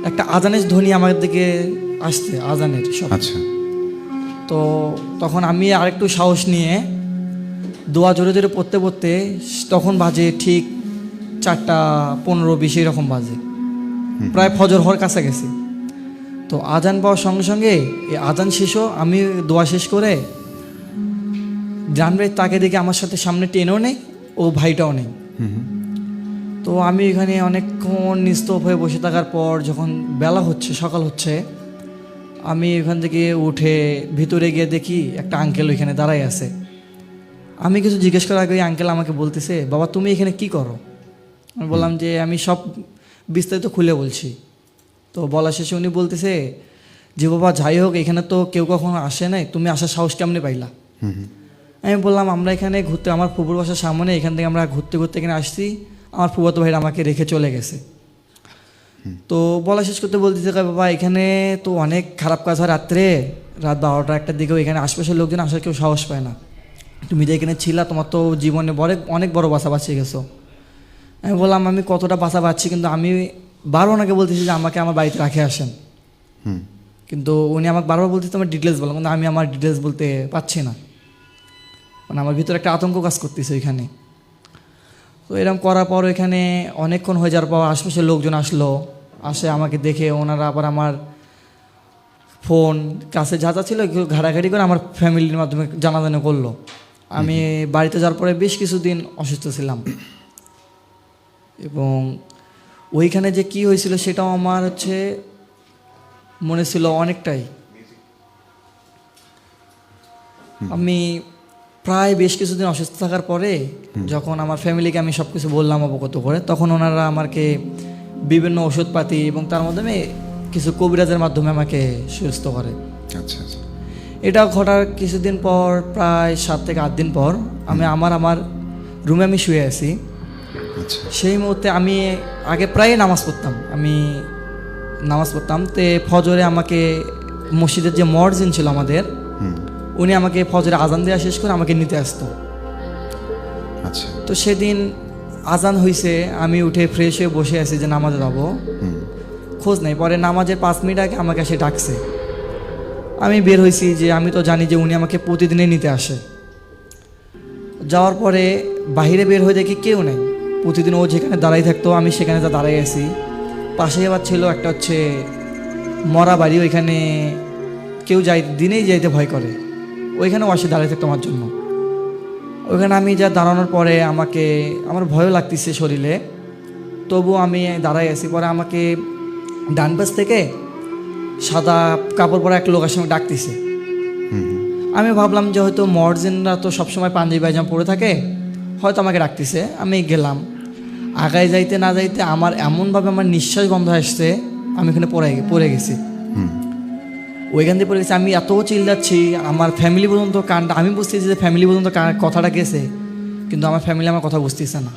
একটা আজানের ধ্বনি আমার দিকে আসছে, আজানের সব। আচ্ছা। তো তখন আমি আরেকটু সাহস নিয়ে দোয়া জোরে জোরে পড়তে পড়তে তখন বাজে ঠিক 4:15-20 এরকম বাজে, প্রায় ফজর হওয়ার কাছাকাছি। তো আজান পাওয়ার সঙ্গে সঙ্গে এই আজান শেষও আমি দোয়া শেষ করে জানবে তাকে দেখে আমার সাথে সামনে ট্রেনও নেই, ও ভাইটাও নেই। হুম হুম। তো আমি এখানে অনেকক্ষণ নিস্তব্ধ হয়ে বসে থাকার পর যখন বেলা হচ্ছে, সকাল হচ্ছে, আমি এখান থেকে উঠে ভিতরে গিয়ে দেখি একটা আঙ্কেল ওইখানে দাঁড়াই আছে। আমি কিছু জিজ্ঞেস করার আগে আঙ্কেল আমাকে বলতেছে বাবা তুমি এখানে কি করো। আমি বললাম যে আমি সব বিস্তারিত খুলে বলছি। তো বলা শেষে উনি বলতেছে যে বাবা যাই হোক এখানে তো কেউ কখনো আসে নাই, তুমি আসার সাহস কেমনে পাইলা। হুম হুম। আমি বললাম আমরা এখানে ঘুরতে, আমার ফুপুর বাসার সামনে, এখান থেকে আমরা ঘুরতে ঘুরতে এখানে আসছি, আমার ফুফাতো ভাইরা আমাকে রেখে চলে গেছে। তো বলা শেষ করতে বলতেছে বাবা এখানে তো অনেক খারাপ কাজ হয় রাত্রে, রাত 12টা 1টার দিকেও এখানে আশপাশের লোকজন আসার কেউ সাহস পায় না। তুমি যে এখানে ছিলা তোমার তো জীবনে অনেক বড় বাসা বাঁচিয়ে গেছো। আমি বললাম আমি কতটা বাসা পাচ্ছি, কিন্তু আমি বারবার ওনাকে বলতেছি যে আমাকে আমার বাড়িতে রাখে আসেন। হুম। কিন্তু উনি আমাকে বারবার বলতেছে আমার ডিটেলস বলো, কিন্তু আমি আমার ডিটেলস বলতে পারছি না, মানে আমার ভিতরে একটা আতঙ্ক কাজ করতেছে ওইখানে। তো এরকম করার পর এখানে অনেকক্ষণ হয়ে যাওয়ার পর আশপাশের লোকজন আসে আমাকে দেখে, ওনারা আবার আমার ফোন কাছে যা যা ছিল একটু ঘাটাঘাটি করে আমার ফ্যামিলির মাধ্যমে জানাজানি করলো। আমি বাড়িতে যাওয়ার পরে বেশ কিছুদিন অসুস্থ ছিলাম, এবং ওইখানে যে কি হয়েছিল সেটাও আমার মনে ছিল অনেকটাই। আমি প্রায় বেশ কিছুদিন অসুস্থ থাকার পরে যখন আমার ফ্যামিলিকে আমি সব কিছু বললাম অবগত করে, তখন ওনারা আমাকে বিভিন্ন ওষুধপাতি এবং তার মাধ্যমে কিছু কবিরাজের মাধ্যমে আমাকে সুস্থ করে। আচ্ছা আচ্ছা। এটা ঘটার কিছুদিন পর, প্রায় 7 থেকে 8 দিন পর, আমি আমার রুমে আমি শুয়ে আছি। আচ্ছা। সেই মুহূর্তে আমি আগে প্রায় নামাজ পড়তাম। তে ফজরে আমাকে মসজিদের যে মর্জিন ছিল আমাদের, উনি আমাকে ফজরে আজান দেওয়া শেষ করে আমাকে নিতে আসতো। আচ্ছা। তো সেদিন আজান হয়েছে, আমি উঠে ফ্রেশ হয়ে বসে আছি যে নামাজে যাবো, খোঁজ নেই। পরে নামাজের 5 মিনিট আগে আমাকে এসে ডাকছে। আমি বের হয়েছি যে আমি তো জানি যে উনি আমাকে প্রতিদিনই নিতে আসে। যাওয়ার পরে বাইরে বের হয়ে দেখি কেউ নেই। প্রতিদিন ও যেখানে দাঁড়াই থাকতো আমি সেখানে যা দাঁড়াই আছি। পাশে আবার ছিল একটা মরা বাড়ি, ওইখানে কেউ দিনেই যাইতে ভয় করে, ওইখানেও আসে দাঁড়িয়ে থাকতো আমার জন্য। ওইখানে আমি যা দাঁড়ানোর পরে আমার ভয়ও লাগতেছে শরীরে, তবু আমি দাঁড়াই আছি। পরে আমাকে ডান পাশ থেকে সাদা কাপড় পরা এক লোক আসে আমাকে ডাকতেছে। আমি ভাবলাম যে হয়তো মর্জিনরা তো সবসময় পাঞ্জাবি পায়জামা পরে থাকে, হয়তো আমাকে ডাকতেছে। আমি গেলাম, আগায় যাইতে না যাইতে আমার এমনভাবে আমার নিঃশ্বাস বন্ধ আসছে, আমি ওখানে পড়ে গেছি। ওইখান থেকে পড়ে গেছি, আমি এত চিল্লাচ্ছি, আমার ফ্যামিলি পর্যন্ত কানটা, আমি বুঝতেছি যে ফ্যামিলি পর্যন্ত কথাটা গেছে, কিন্তু আমার ফ্যামিলি আমার কথা বুঝতেছে না।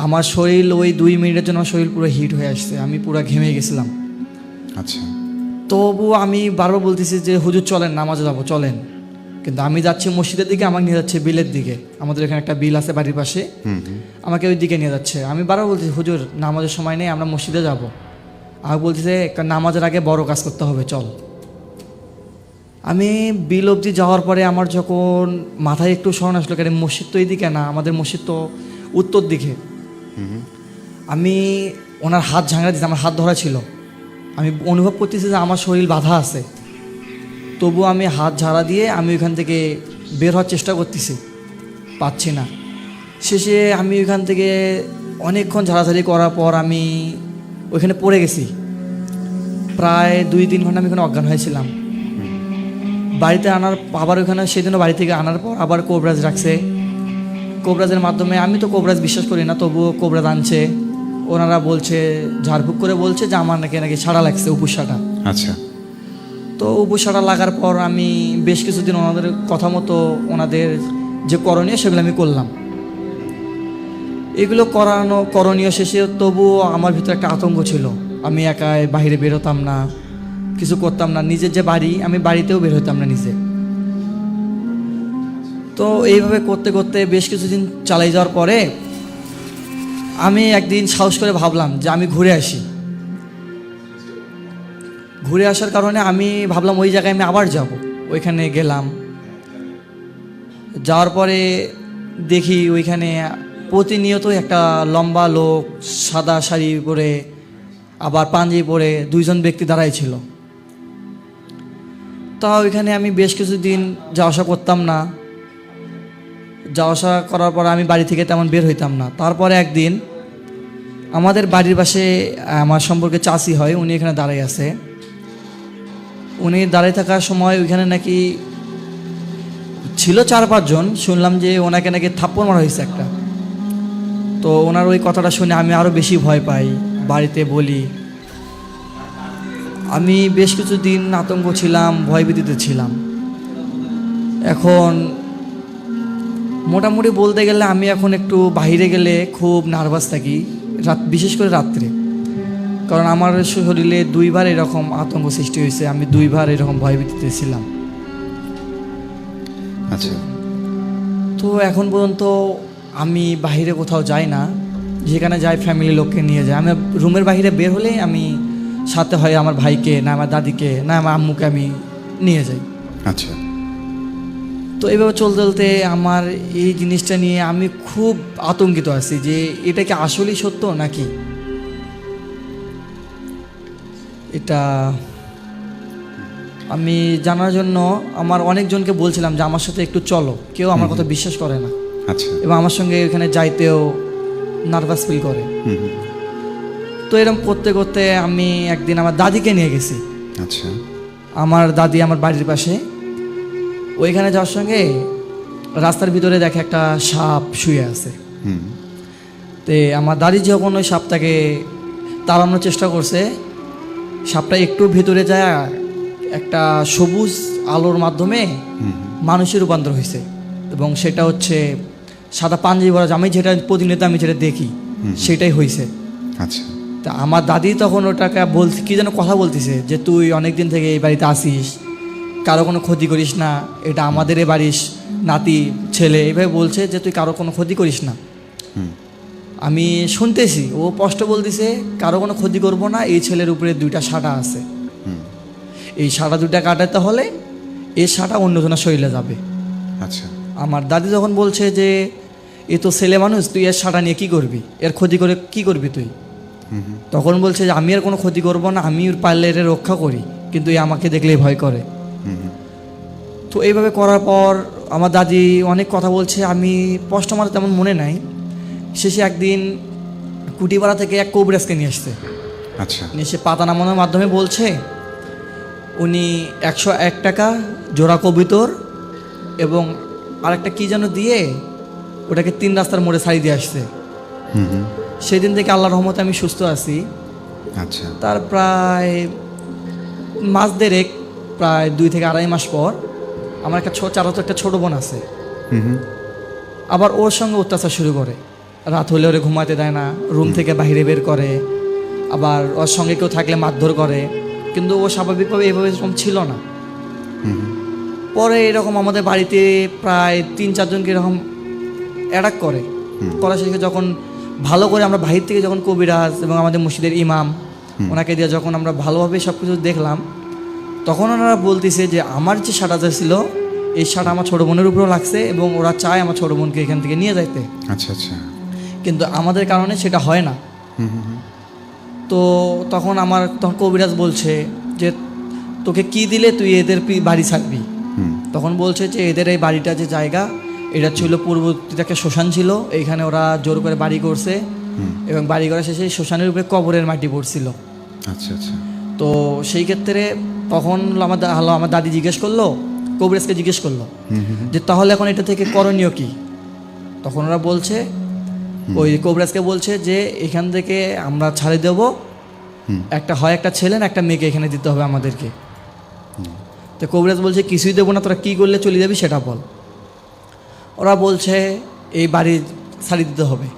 আমার শরীর ওই 2 মিনিটের জন্য আমার শরীর পুরো হিট হয়ে আসছে, আমি পুরো ঘেমে গেছিলাম। আচ্ছা, তবু আমি বারবার বলতেছি যে হুজুর চলেন, নামাজে যাবো, চলেন। কিন্তু আমি যাচ্ছি মসজিদের দিকে, আমাকে নিয়ে যাচ্ছে বিলের দিকে। আমাদের এখানে একটা বিল আছে বাড়ির পাশে, আমাকে ওই দিকে নিয়ে যাচ্ছে। আমি বারবার বলতেছি হুজুর নামাজের সময় নেই, আমরা মসজিদে যাব। আমাকে বলতেছে নামাজের আগে বড় কাজ করতে হবে, চল। আমি বিল অবধি যাওয়ার পরে আমার যখন মাথায় একটু স্মরণ আসলো, কারণ মসজিদ তো এইদিকে না, আমাদের মসজিদ তো উত্তর দিকে। আমি ওনার হাত ঝাঁকড়া দিতে, আমার হাত ধরা ছিল, আমি অনুভব করতেছি যে আমার শরীর বাধা আছে। তবু আমি হাত ঝাড়া দিয়ে আমি ওইখান থেকে বের হওয়ার চেষ্টা করতেছি, পাচ্ছি না। শেষে আমি ওইখান থেকে অনেকক্ষণ ঝাড়াঝাড়ি করার পর আমি ওইখানে পড়ে গেছি। প্রায় 2-3 ঘন্টা আমি ওখানে অজ্ঞান হয়েছিলাম। বাড়িতে আনার আবার ওইখানে সেদিনও বাড়ি থেকে আনার পর আবার কোবরাজ রাখছে। কোবরাজের মাধ্যমে, আমি তো কোবরাজ বিশ্বাস করি না, তবুও কোবরাজ আনছে। ওনারা বলছে, ঝাড়ফুঁক করে বলছে যে আমার নাকি ছাড়া লাগছে, উপসাটা। আচ্ছা। তো উপসাটা লাগার পর আমি বেশ কিছুদিন ওনাদের কথা মতো ওনাদের যে করণীয় সেগুলো আমি করলাম। এগুলো করণীয় শেষে তবুও আমার ভিতরে একটা আতঙ্ক ছিল। আমি একাই বাইরে বেরোতাম না, কিছু করতাম না। নিজের যে বাড়ি, আমি বাড়িতেও বের হতাম না নিজে। তো এইভাবে করতে করতে বেশ কিছুদিন চালাই যাওয়ার পরে আমি একদিন সাহস করে ভাবলাম যে আমি ঘুরে আসি। ঘুরে আসার কারণে আমি ভাবলাম ওই জায়গায় আমি আবার যাব। ওইখানে গেলাম, যাওয়ার পরে দেখি ওইখানে প্রতিনিয়ত একটা লম্বা লোক সাদা শাড়ি পরে আবার পাঞ্জাবি পরে 2জন ব্যক্তি দাঁড়াই ছিল। তা ওইখানে আমি বেশ কিছুদিন যাওয়া আসা করতাম না। যাওয়া আসা করার পর আমি বাড়ি থেকে তেমন বের হইতাম না। তারপরে একদিন আমাদের বাড়ির পাশে আমার সম্পর্কে চাচি হয়, উনি এখানে দাঁড়াই আছে। উনি দাঁড়িয়ে থাকার সময় ওইখানে নাকি ছিল 4-5 জন, শুনলাম যে ওনাকে নাকি থাপ্পড় মারা হয়েছে একটা। তো ওনার ওই কথাটা শুনে আমি আরও বেশি ভয় পাই, বাড়িতে বলি। আমি বেশ কিছুদিন আতঙ্ক ছিলাম, ভয়ভীতিতে ছিলাম। এখন মোটামুটি বলতে গেলে আমি এখন একটু বাইরে গেলে খুব নার্ভাস থাকি, বিশেষ করে রাত্রে। কারণ আমার শরীরে 2বার এরকম আতঙ্ক সৃষ্টি হয়েছে, আমি 2বার এরকম ভয়ভীতিতে ছিলাম। আচ্ছা। তো এখন পর্যন্ত আমি বাইরে কোথাও যাই না, যেখানে যাই ফ্যামিলি লোককে নিয়ে যাই। আমি রুমের বাইরে বের হলে আমি সাথে হয় আমার ভাইকে, না আমার দাদিকে, না আমার আম্মুকে আমি নিয়ে যাই। আচ্ছা। তো এইভাবে চলতে চলতে আমার এই জিনিসটা নিয়ে আমি খুব আতঙ্কিত আছি যে এটা কি আসলেই সত্য নাকি। এটা আমি জানার জন্য আমার অনেকজনকে বলছিলাম যে আমার সাথে একটু চলো, কেউ আমার কথা বিশ্বাস করে না। আচ্ছা। এবং আমার সঙ্গে এখানে যাইতেও নার্ভাস ফিল করে। তো এরকম করতে করতে আমি একদিন আমার দাদিকে নিয়ে গেছি। আচ্ছা। আমার দাদি আমার বাড়ির পাশে, ওইখানে যাওয়ার সঙ্গে রাস্তার ভিতরে দেখে একটা সাপ শুয়ে আছে। তো আমার দাদি যখন ওই সাপটাকে তাড়ানোর চেষ্টা করছে, সাপটা একটু ভিতরে যায় একটা সবুজ আলোর মাধ্যমে মানুষের রূপান্তর হয়েছে। এবং সেটা হচ্ছে সাদা পাঞ্জাবি পরা, আমি যেটা প্রতিনিয়ত আমি যেটা দেখি সেটাই হয়েছে। আচ্ছা। তা আমার দাদি তখন ওটাকে বলছে, কি যেন কথা বলতেছে যে তুই অনেক দিন থেকে এই বাড়িতে আসিস, কারো কোনো ক্ষতি করিস না, এটা আমাদের এ বাড়ির নাতি ছেলে, এইভাবে বলছে যে তুই কারো কোনো ক্ষতি করিস না। আমি শুনতেছি ও স্পষ্ট বলতেছে কারো কোনো ক্ষতি করব না, এই ছেলের উপরে 2টা সাটা আছে, এই সাটা 2টা কাটাতে হলে এই সাটা অন্যজনের শরীরে যাবে। আচ্ছা। আমার দাদি যখন বলছে যে এ তো ছেলে মানুষ, তুই এর সাটা নিয়ে কী করবি, এর ক্ষতি করে কী করবি তুই, তখন বলছে যে আমি আর কোনো ক্ষতি করব না, আমি পারলে এর রক্ষা করি, কিন্তু এ আমাকে দেখলেই ভয় করে। তো এইভাবে করার পর আমার দাদি অনেক কথা বলছে, আমি স্পষ্ট আমার তেমন মনে নাই। শেষে একদিন কুটিপাড়া থেকে এক কবিরাজকে নিয়ে আসছে। আচ্ছা। নিয়ে সে পাতা নামানোর মাধ্যমে বলছে উনি 101 টাকা জোড়া কবিতর এবং আরেকটা কি যেন দিয়ে ওটাকে 3 রাস্তার মোড়ে ছাড়িয়ে দিয়ে আসছে। সেই দিন থেকে আল্লাহর রহমতে আমি সুস্থ আছি। আচ্ছা। তার প্রায় মাস দেড়েক, প্রায় 2 থেকে আড়াই মাস পর আমার একটা চাচাতো একটা ছোট বোন আছে, আবার ওর সঙ্গে অত্যাচার শুরু করে। রাত হলে ওরে ঘুমাতে দেয় না, রুম থেকে বাইরে বের করে, আবার ওর সঙ্গে কেউ থাকলে মারধর করে। কিন্তু ও স্বাভাবিকভাবে এভাবে এরকম ছিল না। পরে এরকম আমাদের বাড়িতে প্রায় 3-4 জনকে এরকম অ্যাটাক করে। করা শেষে যখন ভালো করে আমরা বাহির থেকে যখন কবিরাজ এবং আমাদের মসজিদের ইমাম ওনাকে দিয়ে যখন আমরা ভালোভাবে সব কিছু দেখলাম, তখন ওনারা বলতেছে যে আমার যে শাটাটা ছিল এই শাটা আমার ছোটো বোনের উপরেও লাগছে এবং ওরা চায় আমার ছোটো বোনকে এখান থেকে নিয়ে যাইতে। আচ্ছা আচ্ছা। কিন্তু আমাদের কারণে সেটা হয় না। তো তখন কবিরাজ বলছে যে তোকে কি দিলে তুই এদের বাড়ি ছাড়বি? তখন বলছে যে এদের এই বাড়িটা যে জায়গা, এটা ছিল পূর্ববর্তীতে একটা শ্মশান ছিল, এইখানে ওরা জোর করে বাড়ি করছে এবং বাড়ি করা শেষে শ্মশানের উপরে কবরের মাটি পড়ছিল। আচ্ছা আচ্ছা। তো সেই ক্ষেত্রে তখন আমার দাদি জিজ্ঞেস করলো, কবিরাজকে জিজ্ঞেস করলো যে তাহলে এখন এটা থেকে করণীয় কি? তখন ওরা বলছে, ওই কবিরাজকে বলছে যে এখান থেকে আমরা ছাড়ে দেবো, একটা ছেলে না একটা মেয়েকে এখানে দিতে হবে আমাদেরকে। তো কবিরাজ বলছে কিছুই দেবো না, তোরা কী করলে চলে যাবি সেটা বল। ওরা বলছে এই বাড়ি ছাড়ি দিতে হবে,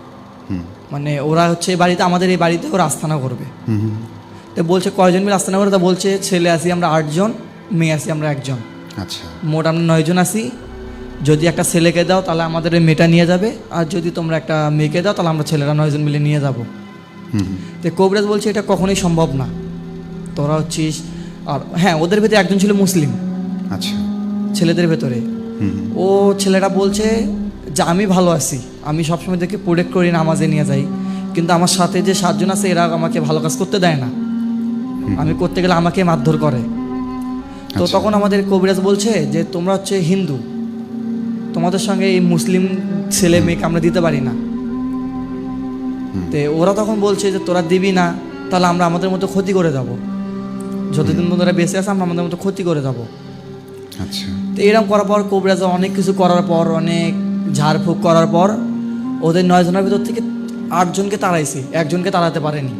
মানে ওরা হচ্ছে বাড়িতে আমাদের এই বাড়িতে ওরা আস্থানা করবে। তো বলছে কয়জন মিলে আস্থানা করে? তা বলছে ছেলে আছি আমরা 8 জন, মেয়ে আছি আমরা 1 জন। আচ্ছা। মোট আমরা 9 জন আছি। যদি একটা ছেলেকে দাও তাহলে আমাদের ওই মেয়েটা নিয়ে যাবে, আর যদি তোমরা একটা মেয়েকে দাও তাহলে আমরা ছেলেরা 9 জন মিলে নিয়ে যাব। তো কবিরাজ বলছে এটা কখনোই সম্ভব না, তোরা হচ্ছিস। আর হ্যাঁ, ওদের ভেতরে একজন ছিল মুসলিম। আচ্ছা। ছেলেদের ভেতরে ও ছেলেটা বলছে যে আমি ভালো আছি, আমি সবসময় দেখে প্রোটেক্ট করি, নামাজে নিয়ে যাই, কিন্তু আমার সাথে যে 7 জন আছে এরা আমাকে ভালো কাজ করতে দেয় না, আমি করতে গেলে আমাকে মারধর করে। তো তখন আমাদের কবিরাজ বলছে যে তোমরা হচ্ছে হিন্দু, তোমাদের সঙ্গে এই মুসলিম ছেলে মেয়েকে আমরা দিতে পারি না। তো ওরা তখন বলছে যে তোরা দিবি না তাহলে আমরা আমাদের মতো ক্ষতি করে যাব, যতদিন তোরা বেঁচে আছে আমরা আমাদের মতো ক্ষতি করে যাব। আচ্ছা। তো এরকম করার পর কবিরাজ অনেক কিছু করার পর, অনেক ঝাড়ফুঁক করার পর ওদের 9 জনের ভিতর থেকে 8 জনকে তাড়াইছে, 1 জনকে তাড়াতে পারেনি।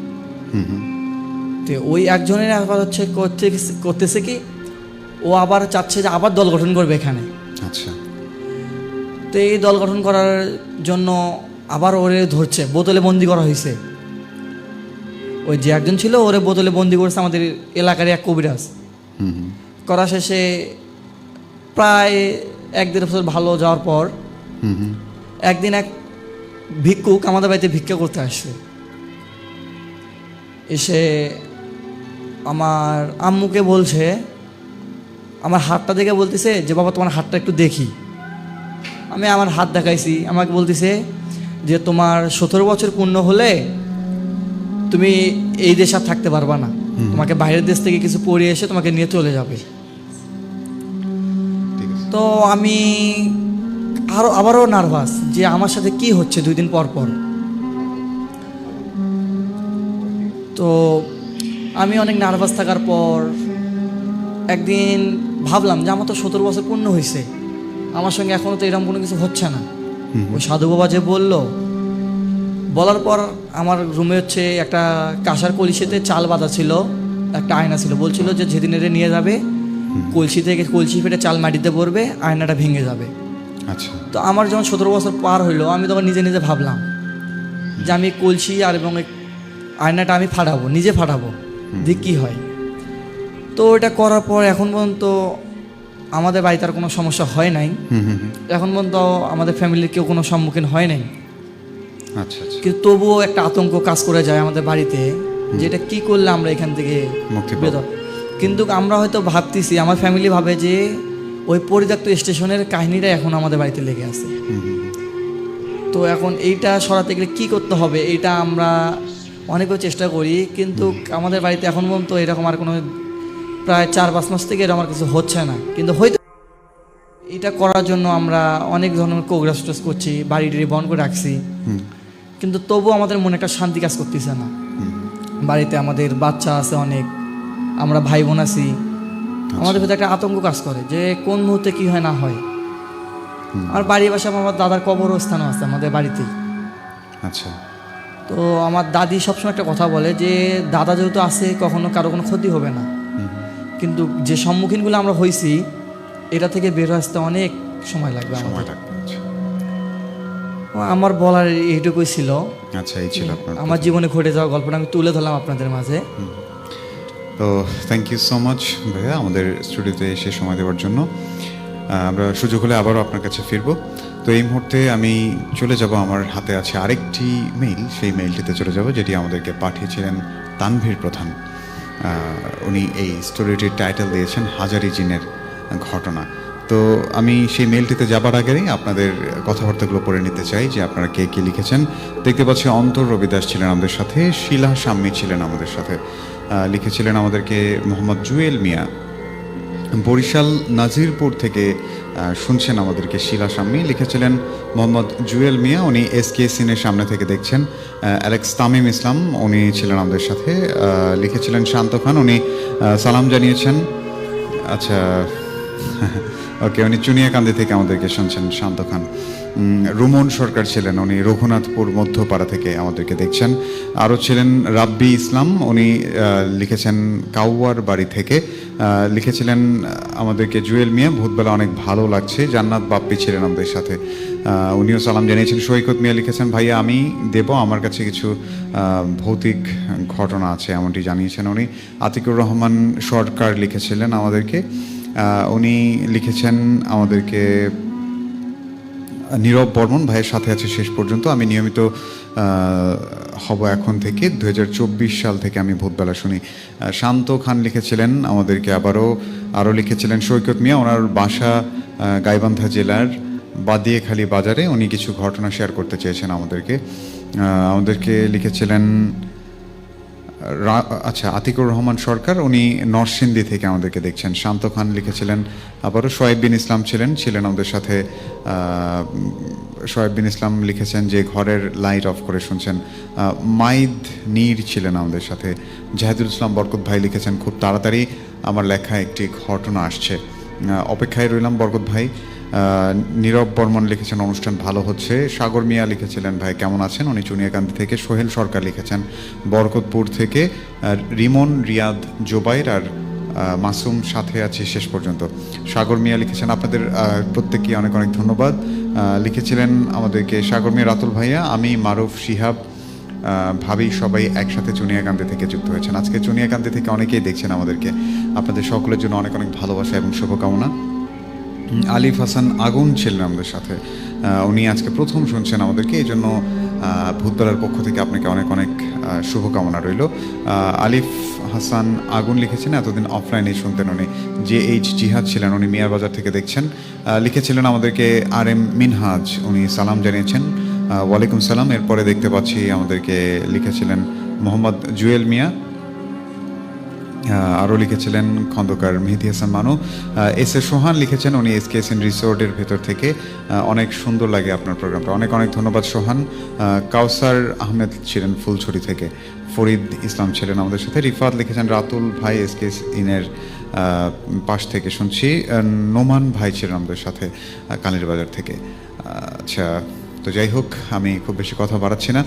তো ওই 1 জনের আবার হচ্ছে করতেছে কি, ও আবার চাচ্ছে যে আবার দল গঠন করবে এখানে। আচ্ছা। তো এই দল গঠন করার জন্য আবার ওরে ধরছে, বোতলে বন্দি করা হয়েছে। ওই যে 1 জন ছিল ওরে বোতলে বন্দি করেছে আমাদের এলাকার এক কবিরাজ। করা শেষে প্রায় 1-1.5 বছর ভালো যাওয়ার পর একদিন এক ভিক্ষুক আমাদের বাড়িতে ভিক্ষা করতে আসছে। এসে আমার আম্মুকে বলছে, আমার হাতটা দেখে বলতেছে যে বাবা তোমার হাতটা একটু দেখি। আমি আমার হাত দেখাইছি, আমাকে বলতেছে যে তোমার 17 বছর পূর্ণ হলে তুমি এই দেশে আর থাকতে পারবা না, তোমাকে বাইরের দেশ থেকে কিছু পড়িয়ে এসে তোমাকে নিয়ে চলে যাবে। তো আমি আবারও নার্ভাস যে আমার সাথে কি হচ্ছে 2 দিন পর পর। তো আমি অনেক নার্ভাস থাকার পর একদিন ভাবলাম যে আমার তো 17 বছর পূর্ণ হয়েছে, আমার সঙ্গে এখনও তো এরকম কোনো কিছু হচ্ছে না। ওই সাধু বাবা যে বলার পর আমার রুমে হচ্ছে একটা কাঁসার কলসিতে চাল বাঁধা ছিল, একটা আয়না ছিল, বলছিল যে যেদিন এটা নিয়ে যাবে কলসি থেকে কলসি ফেটে চাল মাটিতে পড়বে, আয়নাটা ভেঙে যাবে। আচ্ছা। তো আমার যখন 17 বছর পার হইলো আমি তখন নিজে নিজে ভাবলাম যে আমি কলসি আর এবং আয়নাটা আমি ফাটাবো, নিজে ফাটাবো, যে কী হয়। তো এটা করার পর এখন পর্যন্ত আমাদের বাড়িতে আর কোনো সমস্যা হয় নাই, এখন পর্যন্ত আমাদের ফ্যামিলির কেউ কোনো সম্মুখীন হয় নাই। আচ্ছা আচ্ছা। কিন্তু তবুও একটা আতঙ্ক কাজ করে যায় আমাদের বাড়িতে, যে এটা কী করলে আমরা এখান থেকে বেরো। কিন্তু আমরা হয়তো ভাবতেছি, আমার ফ্যামিলি ভাবে যে ওই পরিত্যক্ত স্টেশনের কাহিনীটা এখন আমাদের বাড়িতে লেগে আছে। তো এখন এইটা সরাতে গেলে কী করতে হবে, এইটা আমরা অনেকেও চেষ্টা করি, কিন্তু আমাদের বাড়িতে এখন পর্যন্ত এরকম আর কোনো প্রায় 4-5 মাস থেকে এটা আমার কিছু হচ্ছে না, কিন্তু হয়তো এটা করার জন্য আমরা অনেক ধরনের কোগ্রাস করছি, বাড়িটি বন্ধ করে রাখছি, কিন্তু তবুও আমাদের মনে একটা শান্তি কাজ করতেছে না। বাড়িতে আমাদের বাচ্চা আছে অনেক, আমরা ভাই বোন আছি, আমাদের ভিতরে একটা আতঙ্ক কাজ করে যে কোন মুহূর্তে কি হয় না হয়। আর বাড়ির পাশে আমার দাদার কবরস্থানও আছে আমাদের বাড়িতেই। আচ্ছা, তো আমার দাদি সবসময় একটা কথা বলে যে দাদা যেহেতু আছে কখনো কারো কোনো ক্ষতি হবে না, কিন্তু যে সম্মুখীনগুলো আমরা হয়েছি এটা থেকে বের আসতে অনেক সময় লাগবে আমাদের। আমার বলার এইটুকুই ছিল। আচ্ছা, এই ছিল আপনার আমার জীবনে ঘটে যাওয়া গল্পটা আমি তুলে ধরলাম আপনাদের মাঝে। তো থ্যাংক ইউ সো মাচ ভাইয়া আমাদের স্টুডিওতে এসে সময় দেওয়ার জন্য। আমরা সুযোগ হলে আবারও আপনার কাছে ফিরবো। তো এই মুহূর্তে আমি চলে যাব, আমার হাতে আছে আরেকটি মেইল, সেই মেইলটিতে চলে যাব যেটি আমাদেরকে পাঠিয়েছিলেন তানভীর প্রধান। উনি এই স্টোরিটির টাইটেল দিয়েছেন হাজারি জিনের ঘটনা। তো আমি সেই মেইলটিতে যাবার আগেই আপনাদের কথাবার্তাগুলো পড়ে নিতে চাই যে আপনারা কে কে লিখেছেন। দেখতে পাচ্ছি অন্তর রবিদাস ছিলেন আমাদের সাথে, শিলা শাম্মী ছিলেন আমাদের সাথে, লিখেছিলেন আমাদেরকে মোহাম্মদ জুয়েল মিয়া। বরিশাল নাজিরপুর থেকে শুনছেন আমাদেরকে শিলা শাম্মী, লিখেছিলেন মোহাম্মদ জুয়েল মিয়া, উনি এসকে সিনের সামনে থেকে দেখছেন। অ্যালেক্স তামিম ইসলাম উনি ছিলেন আমাদের সাথে, লিখেছিলেন শান্ত খান, উনি সালাম জানিয়েছেন। আচ্ছা ওকে, উনি চুনিয়াকান্দি থেকে আমাদেরকে শুনছেন শান্ত খান। রুমন সরকার ছিলেন, উনি রঘুনাথপুর মধ্যপাড়া থেকে আমাদেরকে দেখছেন। আরও ছিলেন রাব্বি ইসলাম, উনি লিখেছেন কাউয়ার বাড়ি থেকে, লিখেছিলেন আমাদেরকে জুয়েল মিয়া ভূতবেলা অনেক ভালো লাগছে। জান্নাত বাপ্পি ছিলেন আমাদের সাথে, উনিও সালাম জানিয়েছেন। সৈকত মিয়া লিখেছেন ভাইয়া আমি দেব, আমার কাছে কিছু ভৌতিক ঘটনা আছে এমনটি জানিয়েছেন উনি। আতিকুর রহমান সরকার লিখেছিলেন আমাদেরকে, উনি লিখেছেন আমাদেরকে নীরব বর্মন ভাইয়ের সাথে আছে শেষ পর্যন্ত, আমি নিয়মিত হব এখন থেকে, 2024 সাল থেকে আমি ভূতবেলা শুনি। শান্ত খান লিখেছিলেন আমাদেরকে আরও লিখেছিলেন সৈকত মিয়া, ওনার বাসা গাইবান্ধা জেলার বাদিয়েখালী বাজারে, উনি কিছু ঘটনা শেয়ার করতে চেয়েছেন আমাদেরকে লিখেছিলেন। আচ্ছা, আতিকুর রহমান সরকার উনি নরসিংদী থেকে আমাদেরকে দেখছেন। শান্ত খান লিখেছিলেন আবারও। সোয়েব বিন ইসলাম ছিলেন আমাদের সাথে। সোয়েব বিন ইসলাম লিখেছেন যে ঘরের লাইট অফ করে শুনছেন। মাইদ নীর ছিলেন আমাদের সাথে। জাহিদুল ইসলাম বরকত ভাই লিখেছেন খুব তাড়াতাড়ি আমার লেখা একটি ঘটনা আসছে, অপেক্ষায় রইলাম বরকত ভাই। নীরব বর্মন লিখেছেন অনুষ্ঠান ভালো হচ্ছে। সাগর মিয়া লিখেছিলেন ভাই কেমন আছেন, উনি চুনিয়াকান্দি থেকে। সোহেল সরকার লিখেছেন বরকতপুর থেকে। রিমন, রিয়াদ, জোবাইর আর মাসুম সাথে আছি শেষ পর্যন্ত। সাগর মিয়া লিখেছেন আপনাদের প্রত্যেককে অনেক অনেক ধন্যবাদ। লিখেছিলেন আমাদেরকে সাগর মিয়া রাতুল ভাইয়া, আমি মারুফ শিহাব ভাবি সবাই একসাথে চুনিয়াকান্দি থেকে যুক্ত হয়েছেন। আজকে চুনিয়াকান্দি থেকে অনেকেই দেখছেন আমাদেরকে, আপনাদের সকলের জন্য অনেক অনেক ভালোবাসা এবং শুভকামনা। আলিফ হাসান আগুন ছিলেন আমাদের সাথে, উনি আজকে প্রথম শুনছেন আমাদেরকে, এই জন্য ভূতবেলার পক্ষ থেকে আপনাকে অনেক অনেক শুভকামনা রইল। আলিফ হাসান আগুন লিখেছেন এতদিন অফলাইনে শুনতেন উনি। JH জিহাদ ছিলেন, উনি মিয়ার বাজার থেকে দেখছেন। লিখেছিলেন আমাদেরকে RM মিনহাজ, উনি সালাম জানিয়েছেন। ওয়ালাইকুম সালাম। এরপরে দেখতে পাচ্ছি আমাদেরকে লিখেছিলেন মোহাম্মদ জুয়েল মিয়া, আরও লিখেছিলেন খন্দকার মেহেদি হাসান মানু। এস এ সোহান লিখেছেন, উনি SKSN রিসোর্টের ভেতর থেকে, অনেক সুন্দর লাগে আপনার প্রোগ্রামটা, অনেক অনেক ধন্যবাদ সোহান। কাউসার আহমেদ ছিলেন ফুলছড়ি থেকে। ফরিদ ইসলাম ছিলেন আমাদের সাথে। রিফাত লিখেছেন রাতুল ভাই SKSN পাশ থেকে শুনছি। নোমান ভাই ছিলেন আমাদের সাথে কালীর বাজার থেকে। আচ্ছা, তো যাই হোক আমি খুব বেশি কথা বাড়াচ্ছি না।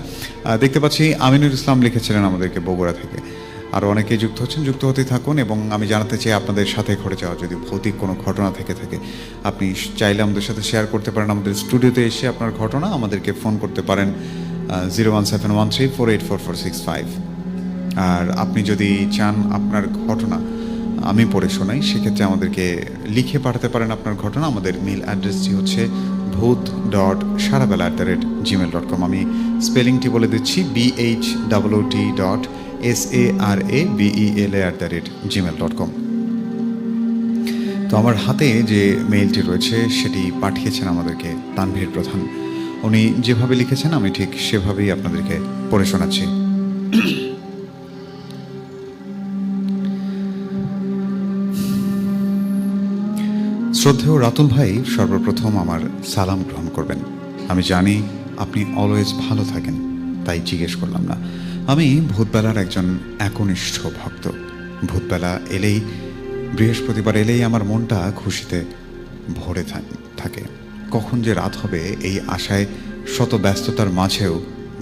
দেখতে পাচ্ছি আমিনুল ইসলাম লিখেছিলেন আমাদেরকে বগুড়া থেকে। আরও অনেকেই যুক্ত হতেই থাকুন। এবং আমি জানাতে চাই আপনাদের সাথে ঘটে যাওয়া যদি ভৌতিক কোনো ঘটনা থেকে থাকে, আপনি চাইলে আমাদের সাথে শেয়ার করতে পারেন। আমাদের স্টুডিওতে এসে আপনার ঘটনা আমাদেরকে ফোন করতে পারেন 01713484465। আর আপনি যদি চান আপনার ঘটনা আমি পড়ে শোনাই, সেক্ষেত্রে আমাদেরকে লিখে পাঠাতে পারেন আপনার ঘটনা। আমাদের মেইল অ্যাড্রেসটি হচ্ছে bhoot.sarabela@gmail.com। আমি স্পেলিংটি বলে দিচ্ছি, BHOOT.SARABELA@gmail.com। তো আমার হাতে যে মেইলটি রয়েছে সেটি পাঠিয়েছেন আমাদেরকে তানভীর প্রধান। উনি যেভাবে লিখেছেন আমি ঠিক সেভাবেই আপনাদেরকে পড়ে শোনাচ্ছি। শ্রদ্ধেয় রাতুল ভাই সর্বপ্রথম আমার সালাম গ্রহণ করবেন। আমি জানি আপনি অলওয়েজ ভালো থাকেন, তাই জিজ্ঞেস করলাম না। আমি ভূতবেলার একজন একনিষ্ঠ ভক্ত। ভূতবেলা এলেই, বৃহস্পতিবার এলেই আমার মনটা খুশিতে ভরে থাকে। কখন যে রাত হবে এই আশায় শত ব্যস্ততার মাঝেও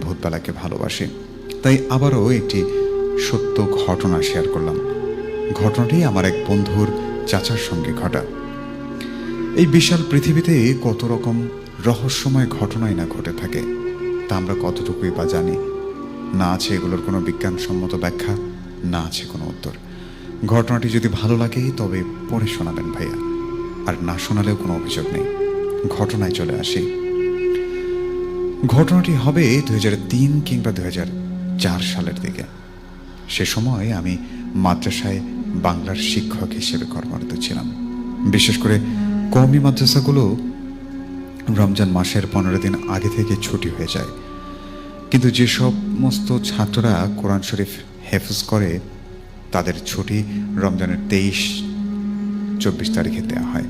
ভূতবেলাকে ভালোবাসি। তাই আবারও একটি সত্য ঘটনা শেয়ার করলাম। ঘটনাটি আমার এক বন্ধুর চাচার সঙ্গে ঘটা। এই বিশাল পৃথিবীতে কত রকম রহস্যময় ঘটনাই না ঘটে থাকে, তা আমরা কতটুকুই বা জানি। না আছে এগুলোর কোনো বিজ্ঞানসম্মত ব্যাখ্যা, না আছে কোনো উত্তর। ঘটনাটি যদি ভালো লাগে তবে পড়ে শোনাবেন ভাইয়া, আর না শোনালেও কোনো অভিযোগ নেই। ঘটনায় চলে আসি। ঘটনাটি হবে 2003 কিংবা 2004 সালের দিকে। সে সময় আমি মাদ্রাসায় বাংলার শিক্ষক হিসেবে কর্মরত ছিলাম। বিশেষ করে কওমি মাদ্রাসাগুলো রমজান মাসের 15 দিন আগে থেকে ছুটি হয়ে যায়, কিন্তু যে সমস্ত ছাত্ররা কোরআন শরীফ হেফজ করে তাদের ছুটি রমজানের 23-24 তারিখে দেওয়া হয়।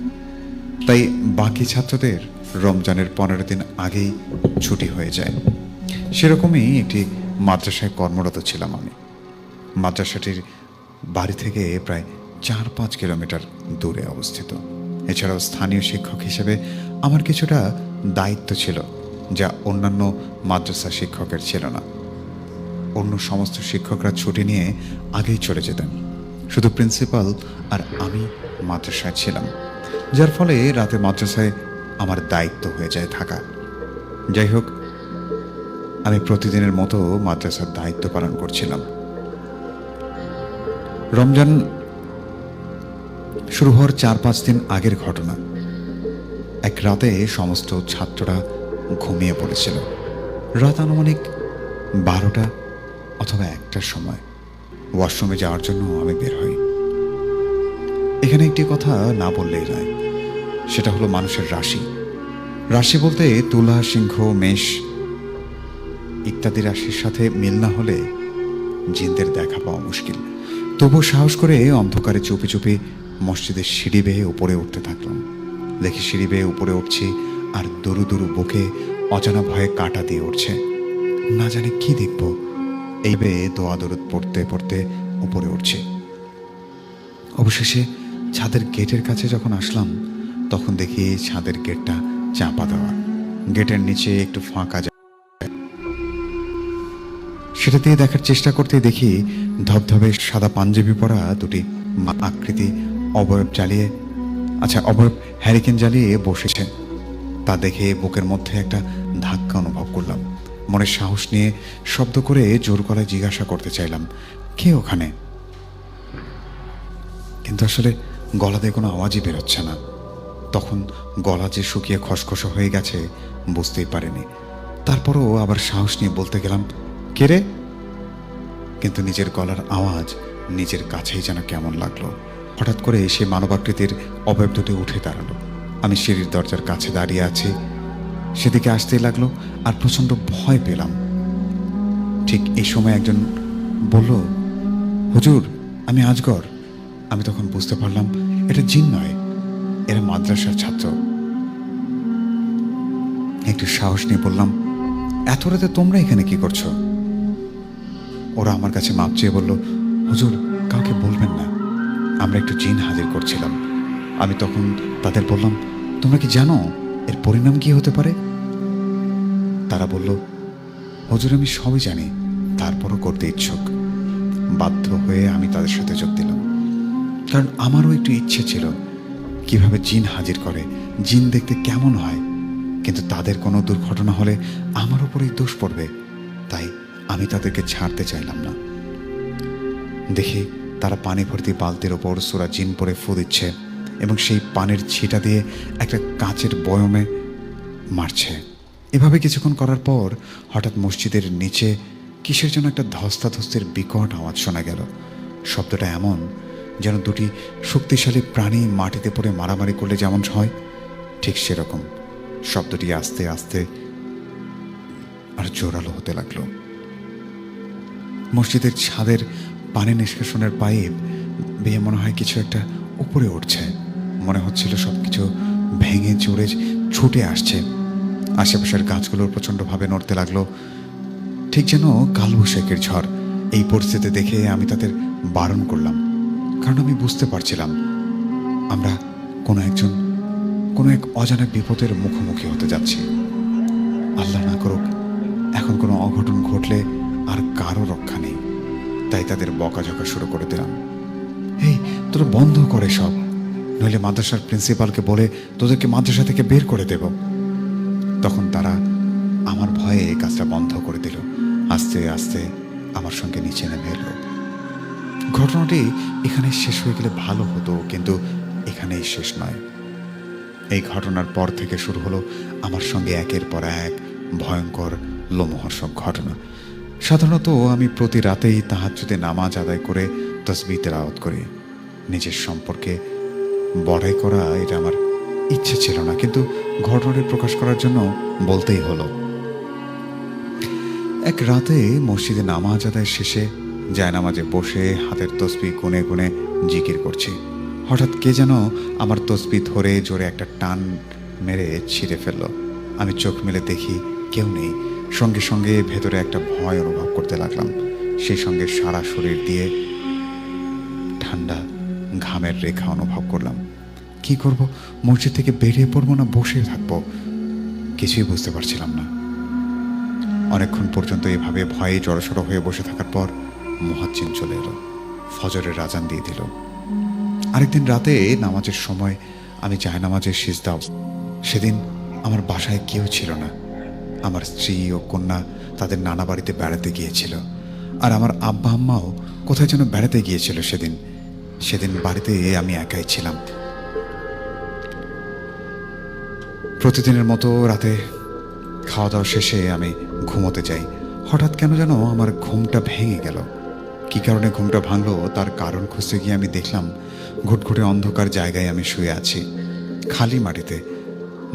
তাই বাকি ছাত্রদের রমজানের 15 দিন আগেই ছুটি হয়ে যায়। সেরকমই একটি মাদ্রাসায় কর্মরত ছিলাম আমি। মাদ্রাসাটির বাড়ি থেকে প্রায় 4-5 কিলোমিটার দূরে অবস্থিত। এছাড়াও স্থানীয় শিক্ষক হিসেবে আমার কিছুটা দায়িত্ব ছিল, যা অন্যান্য মাদ্রাসা শিক্ষকের ছিল না। অন্য সমস্ত শিক্ষকরা ছুটি নিয়ে আগেই চলে যেতেন, শুধু প্রিন্সিপাল আর আমি মাদ্রাসায় ছিলাম, যার ফলে রাতে মাদ্রাসায় আমার দায়িত্ব হয়ে যায় থাকা। যাই হোক, আমি প্রতিদিনের মতো মাদ্রাসার দায়িত্ব পালন করছিলাম। রমজান শুরু হওয়ার 4-5 দিন আগের ঘটনা। এক রাতে সমস্ত ছাত্ররা ঘুমিয়ে পড়েছিল। রাত আনুমানিক 12টা অথবা 1টার সময় ওয়াশরুমে যাওয়ার জন্য আমি বের হই। এখানে একটি কথা না বললেই নয়, সেটা হলো মানুষের রাশি। রাশি বলতে তুলা, সিংহ, মেষ ইত্যাদি রাশির সাথে মিল না হলে জিনদের দেখা পাওয়া মুশকিল। তবুও সাহস করে অন্ধকারে চুপি চুপি মসজিদের সিঁড়ি বেয়ে উপরে উঠতে থাকলাম। দেখি সিঁড়ি বেয়ে উপরে উঠছি, আর দুরু দুরু বুকে অজানা ভয়ে কাঁটা দিয়ে উঠছে। না জানি কি দেখব, এই বেয়ে দোয়া দরুদ পড়তে পড়তে উপরে উঠছে। অবশেষে ছাদের গেটের কাছে যখন আসলাম, তখন দেখি ছাদের গেটটা চাপা দেওয়া। গেটের নিচে একটু ফাঁকা জায়গা। সেটা দিয়ে দেখার চেষ্টা করতে দেখি ধবধবে সাদা পাঞ্জাবি পরা দুটি আকৃতি অবয়ব হ্যারিকেন জ্বালিয়ে বসেছে। তা দেখে বুকের মধ্যে একটা ধাক্কা অনুভব করলাম। মনে সাহস নিয়ে শব্দ করে জোর গলায় জিজ্ঞাসা করতে চাইলাম, কে ওখানে? কিন্তু আসলে গলা দিয়ে কোনো আওয়াজই বেরোচ্ছে না। তখন গলা যে শুকিয়ে খসখসে হয়ে গেছে বুঝতেই পারিনি। তারপরও আবার সাহস নিয়ে বলতে গেলাম, কে রে? কিন্তু নিজের গলার আওয়াজ নিজের কাছেই যেন কেমন লাগলো। হঠাৎ করে সে মানবাকৃতির অবয়ব দুটি উঠে দাঁড়ালো। আমি সিঁড়ির দরজার কাছে দাঁড়িয়ে আছি, সেদিকে আসতেই লাগলো, আর প্রচণ্ড ভয় পেলাম। ঠিক এই সময় একজন বলল, হুজুর, আমি আজগর। আমি তখন বুঝতে পারলাম এটা জিন নয়, এরা মাদ্রাসার ছাত্র। একটু সাহস নিয়ে বললাম, এত রাতে তোমরা এখানে কি করছো? ওরা আমার কাছে মাপ চেয়ে বলল, হুজুর, কাউকে বলবেন না, আমরা একটু জিন হাজির করছিলাম। আমি তখন তাদের বললাম, তোমরা কি জানো এর পরিণাম কি হতে পারে? তারা বলল, হুজুর, আমি সবই জানি, তারপরও করতে ইচ্ছুক। বাধ্য হয়ে আমি তাদের সাথে যোগ দিলাম, কারণ আমারও একটু ইচ্ছে ছিল কিভাবে জিন হাজির করে, জিন দেখতে কেমন হয়। কিন্তু তাদের কোনো দুর্ঘটনা হলে আমার উপরেই দোষ পড়বে, তাই আমি তাদেরকে ছাড়তে চাইলাম না। দেখি তারা পানি ভর্তি বালতির ওপর সূরা জিন পরে ফু দিচ্ছে এবং সেই পানির ছিটা দিয়ে একটা কাচের বয়মে মারছে। এভাবে কিছুক্ষণ করার পর হঠাৎ মসজিদের নিচে কিসের জন্য একটা ধস্তাধস্তির বিকট আওয়াজ শোনা গেল। শব্দটা এমন যেন দুটি শক্তিশালী প্রাণী মাটিতে পড়ে মারামারি করলে যেমন হয়, ঠিক সেরকম শব্দটি আস্তে আস্তে আর জোরালো হতে লাগলো। মসজিদের ছাদের পানি নিষ্কাশনের পাইপ বেয়ে মনে হয় কিছু একটা উপরে উঠছে। মনে হচ্ছিল সব কিছু ভেঙে চুরে ছুটে আসছে। আশেপাশের গাছগুলোর প্রচণ্ডভাবে নড়তে লাগলো, ঠিক যেন কালবৈশাখীর ঝড়। এই পরিস্থিতি দেখে আমি তাদের বারণ করলাম, কারণ আমি বুঝতে পারছিলাম আমরা কোনো এক অজানা বিপদের মুখোমুখি হতে যাচ্ছি। আল্লাহ না করুক এখন কোনো অঘটন ঘটলে আর কারো রক্ষা নেই। তাই তাদের বকাঝকা শুরু করে দিলাম, এই তোরা বন্ধ করে সব, নইলে মাদ্রাসার প্রিন্সিপালকে বলে তোদেরকে মাদ্রাসা থেকে বের করে দেব। তখন তারা আমার ভয়ে এই কাজটা বন্ধ করে দিল। আস্তে আস্তে আমার সঙ্গে নিচে নেমে এলো। ঘটনাটি এখানে শেষ হয়ে গেলে ভালো হতো, কিন্তু এখানেই শেষ নয়। এই ঘটনার পর থেকে শুরু হলো আমার সঙ্গে একের পর এক ভয়ঙ্কর লোমহর্ষক ঘটনা। সাধারণত আমি প্রতি রাতেই তাহাজ্জুদে নামাজ আদায় করে তাসবিহ তেলাওয়াত করি। নিজের সম্পর্কে বড়াই করা এটা আমার ইচ্ছে ছিল না, কিন্তু ঘটনাটি প্রকাশ করার জন্য বলতেই হলো। এক রাতে মসজিদে নামাজ আদায় শেষে জায়নামাজে বসে হাতের তসবিহ গুনে গুনে জিকির করছি। হঠাৎ কে যেন আমার তসবিহ ধরে জোরে একটা টান মেরে ছিঁড়ে ফেলল। আমি চোখ মেলে দেখি কেউ নেই। সঙ্গে সঙ্গে ভেতরে একটা ভয় অনুভব করতে লাগলাম। সেই সঙ্গে সারা শরীর দিয়ে ঠান্ডা ঘামের রেখা অনুভব করলাম। কি করব, মসজিদ থেকে বেরিয়ে পড়বো না বসে থাকবো, কিছুই বুঝতে পারছিলাম না। অনেকক্ষণ পর্যন্ত এভাবে ভয়ে জড়সড় হয়ে বসে থাকার পর মুয়াজ্জিন চলে এলো, ফজরের আজান দিয়ে দিল। আরেকদিন রাতে নামাজের সময় আমি জায়নামাজে সিজদা। সেদিন আমার বাসায় কেউ ছিল না। আমার স্ত্রী ও কন্যা তাদের নানা বাড়িতে বেড়াতে গিয়েছিল, আর আমার আব্বা আম্মাও কোথায় যেন বেড়াতে গিয়েছিল। সেদিন বাড়িতে আমি একাই ছিলাম। প্রতিদিনের মতো রাতে খাওয়া দাওয়া শেষে আমি ঘুমোতে যাই। হঠাৎ কেন যেন আমার ঘুমটা ভেঙে গেল। কী কারণে ঘুমটা ভাঙলো তার কারণ খুঁজতে গিয়ে আমি দেখলাম ঘুটঘুটে অন্ধকার জায়গায় আমি শুয়ে আছি, খালি মাটিতে।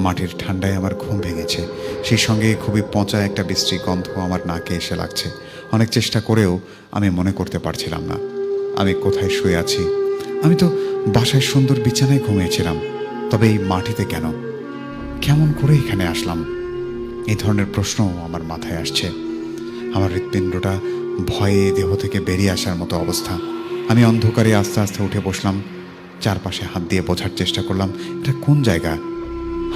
মাটির ঠান্ডায় আমার ঘুম ভেঙেছে। সেই সঙ্গে খুবই পচা একটা বিশ্রী গন্ধ আমার নাকে এসে লাগছে। অনেক চেষ্টা করেও আমি মনে করতে পারছিলাম না আমি কোথায় শুয়ে আছি। আমি তো বাসায় সুন্দর বিছানায় ঘুমিয়েছিলাম, তবে এই মাটিতে কেন, কেমন করে এখানে আসলাম? এই ধরনের প্রশ্ন আমার মাথায় আসছে। আমার হৃৎপিণ্ডটা ভয়ে দেহ থেকে বেরিয়ে আসার মতো অবস্থা। আমি অন্ধকারে আস্তে আস্তে উঠে বসলাম, চারপাশে হাত দিয়ে বোঝার চেষ্টা করলাম এটা কোন জায়গা।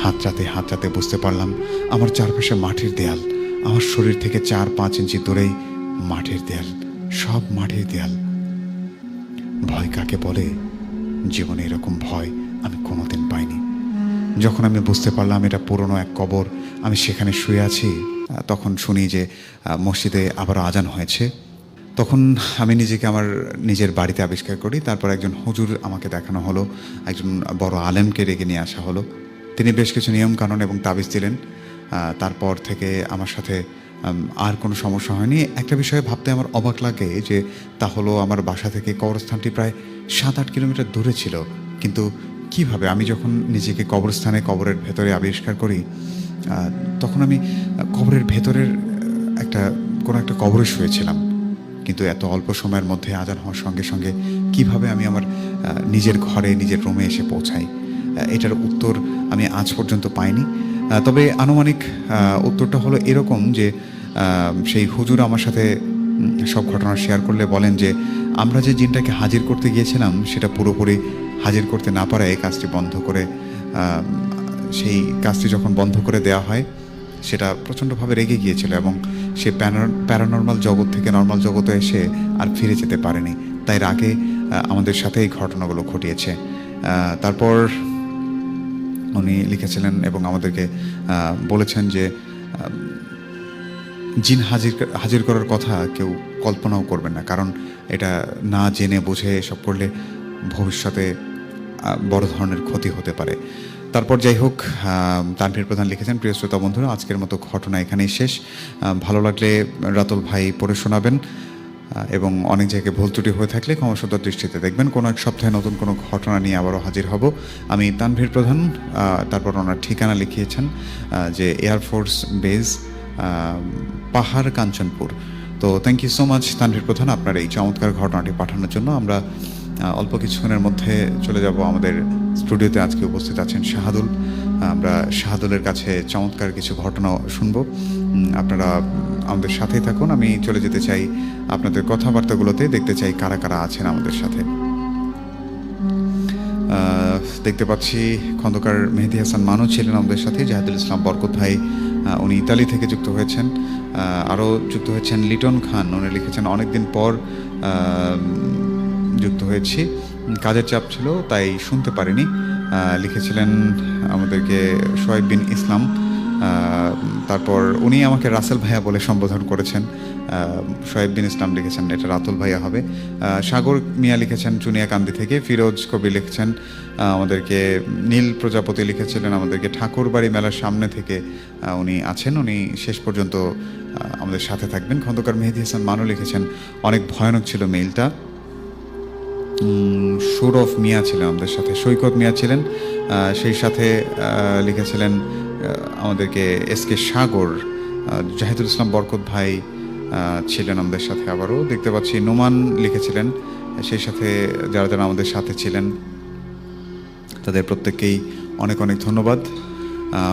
হাতটাতে বুঝতে পারলাম আমার চারপাশে মাটির দেয়াল। আমার শরীর থেকে 4-5 ইঞ্চি দূরেই মাটির দেয়াল, সব মাটির দেয়াল। ভয় কাকে বলে, জীবনে এরকম ভয় আমি কোনোদিন পাইনি। যখন আমি বুঝতে পারলাম এটা পুরনো এক কবর, আমি সেখানে শুয়ে আছি, তখন শুনি যে মসজিদে আবার আজান হয়েছে। তখন আমি নিজেকে আমার নিজের বাড়িতে আবিষ্কার করি। তারপর একজন হুজুর আমাকে দেখানো হলো, একজন বড় আলেমকে ডেকে নিয়ে আসা হলো। তিনি বেশ কিছু নিয়মকানুন এবং তাবিজ দিলেন। তারপর থেকে আমার সাথে আর কোনো সমস্যা হয়নি। একটা বিষয়ে ভাবতে আমার অবাক লাগে যে তা হলো আমার বাসা থেকে কবরস্থানটি প্রায় 7-8 কিলোমিটার দূরে ছিল, কিন্তু কিভাবে আমি যখন নিজেকে কবরের ভেতরে আবিষ্কার করি, তখন আমি কবরের ভেতরের কোনো একটা কবরে শুয়েছিলাম। কিন্তু এত অল্প সময়ের মধ্যে আজান হওয়ার সঙ্গে সঙ্গে কিভাবে আমি আমার নিজের ঘরে নিজের রুমে এসে পৌঁছাই, এটার উত্তর আমি আজ পর্যন্ত পাইনি। তবে আনুমানিক উত্তরটা হলো এরকম যে সেই হুজুর আমার সাথে সব ঘটনা শেয়ার করলে বলেন যে আমরা যে জিনটাকে হাজির করতে গিয়েছিলাম সেটা পুরোপুরি হাজির করতে না পারায় কাজটি বন্ধ করে, সেই কাজটি যখন বন্ধ করে দেওয়া হয় সেটা প্রচণ্ডভাবে রেগে গিয়েছিল এবং সে প্যারানর্মাল জগৎ থেকে নর্মাল জগতে এসে আর ফিরে যেতে পারেনি। তাই রাগে আমাদের সাথে এই ঘটনাগুলো ঘটিয়েছে। তারপর উনি লিখেছিলেন এবং আমাদেরকে বলেছেন যে জিন হাজির করার কথা কেউ কল্পনাও করবেন না, কারণ এটা না জেনে বুঝে এসব করলে ভবিষ্যতে বড় ধরনের ক্ষতি হতে পারে। তারপর যাই হোক, তানভীর প্রধান লিখেছেন, প্রিয় শ্রোতা বন্ধুরা, আজকের মতো ঘটনা এখানেই শেষ। ভালো লাগলে রাতুল ভাই পড়ে শোনাবেন এবং অনেক জায়গায় ভুল ত্রুটি হয়ে থাকলে ক্ষমাসুন্দর দৃষ্টিতে দেখবেন। কোনো এক সপ্তাহে নতুন কোনো ঘটনা নিয়ে আবারও হাজির হব। আমি তানভীর প্রধান। তারপর ওনার ঠিকানা লিখিয়েছেন যে এয়ারফোর্স বেজ, পাহাড়, কাঞ্চনপুর। তো thank you so much Tanvir Pradhan আপনার এই চমৎকার ঘটনাটি পাঠানোর জন্য। আমরা অল্প কিছুক্ষণের মধ্যে চলে যাব আমাদের স্টুডিওতে আজকে উপস্থিত আছেন শাহাদুল। আমরা শাহাদুলের কাছে চমৎকার কিছু ঘটনা শুনবো। আপনারা আমাদের সাথেই থাকুন। আমি চলে যেতে চাই আপনাদের কথাবার্তাগুলোতে, দেখতে চাই কারা কারা আছেন আমাদের সাথে। দেখতে পাচ্ছি খন্দকার মেহেদী হাসান মানু ছিলেন আমাদের সাথে, জাহিদুল ইসলাম বরকত ভাই উনি ইতালি থেকে যুক্ত হয়েছেন। আরও যুক্ত হয়েছেন লিটন খান, উনি লিখেছেন অনেকদিন পর যুক্ত হয়েছি, কাজের চাপ ছিল তাই শুনতে পারিনি। লিখেছিলেন আমাদেরকে শোয়েব বিন ইসলাম। তারপর উনি আমাকে রাসেল ভাইয়া বলে সম্বোধন করেছেন। শোয়েব বিন ইসলাম লিখেছেন এটা রাতুল ভাইয়া হবে। সাগর মিয়া লিখেছেন চুনিয়াকান্দি থেকে। ফিরোজ কবি লিখেছেন আমাদেরকে। নীল প্রজাপতি লিখেছিলেন আমাদেরকে ঠাকুরবাড়ি মেলার সামনে থেকে উনি আছেন, উনি শেষ পর্যন্ত আমাদের সাথে থাকবেন। খন্দকার মেহেদী হাসান মানু লিখেছেন অনেক ভয়ানক ছিল মেইলটা। সৌরভ মিয়া ছিলেন আমাদের সাথে, সৈকত মিয়া ছিলেন সেই সাথে। লিখেছিলেন আমাদেরকে এসকে সাগর। জাহিদুল ইসলাম বরকত ভাই ছিলেন আমাদের সাথে। আবারও দেখতে পাচ্ছি নোমান লিখেছিলেন, সেই সাথে যারা যারা আমাদের সাথে ছিলেন তাদের প্রত্যেককেই অনেক অনেক ধন্যবাদ।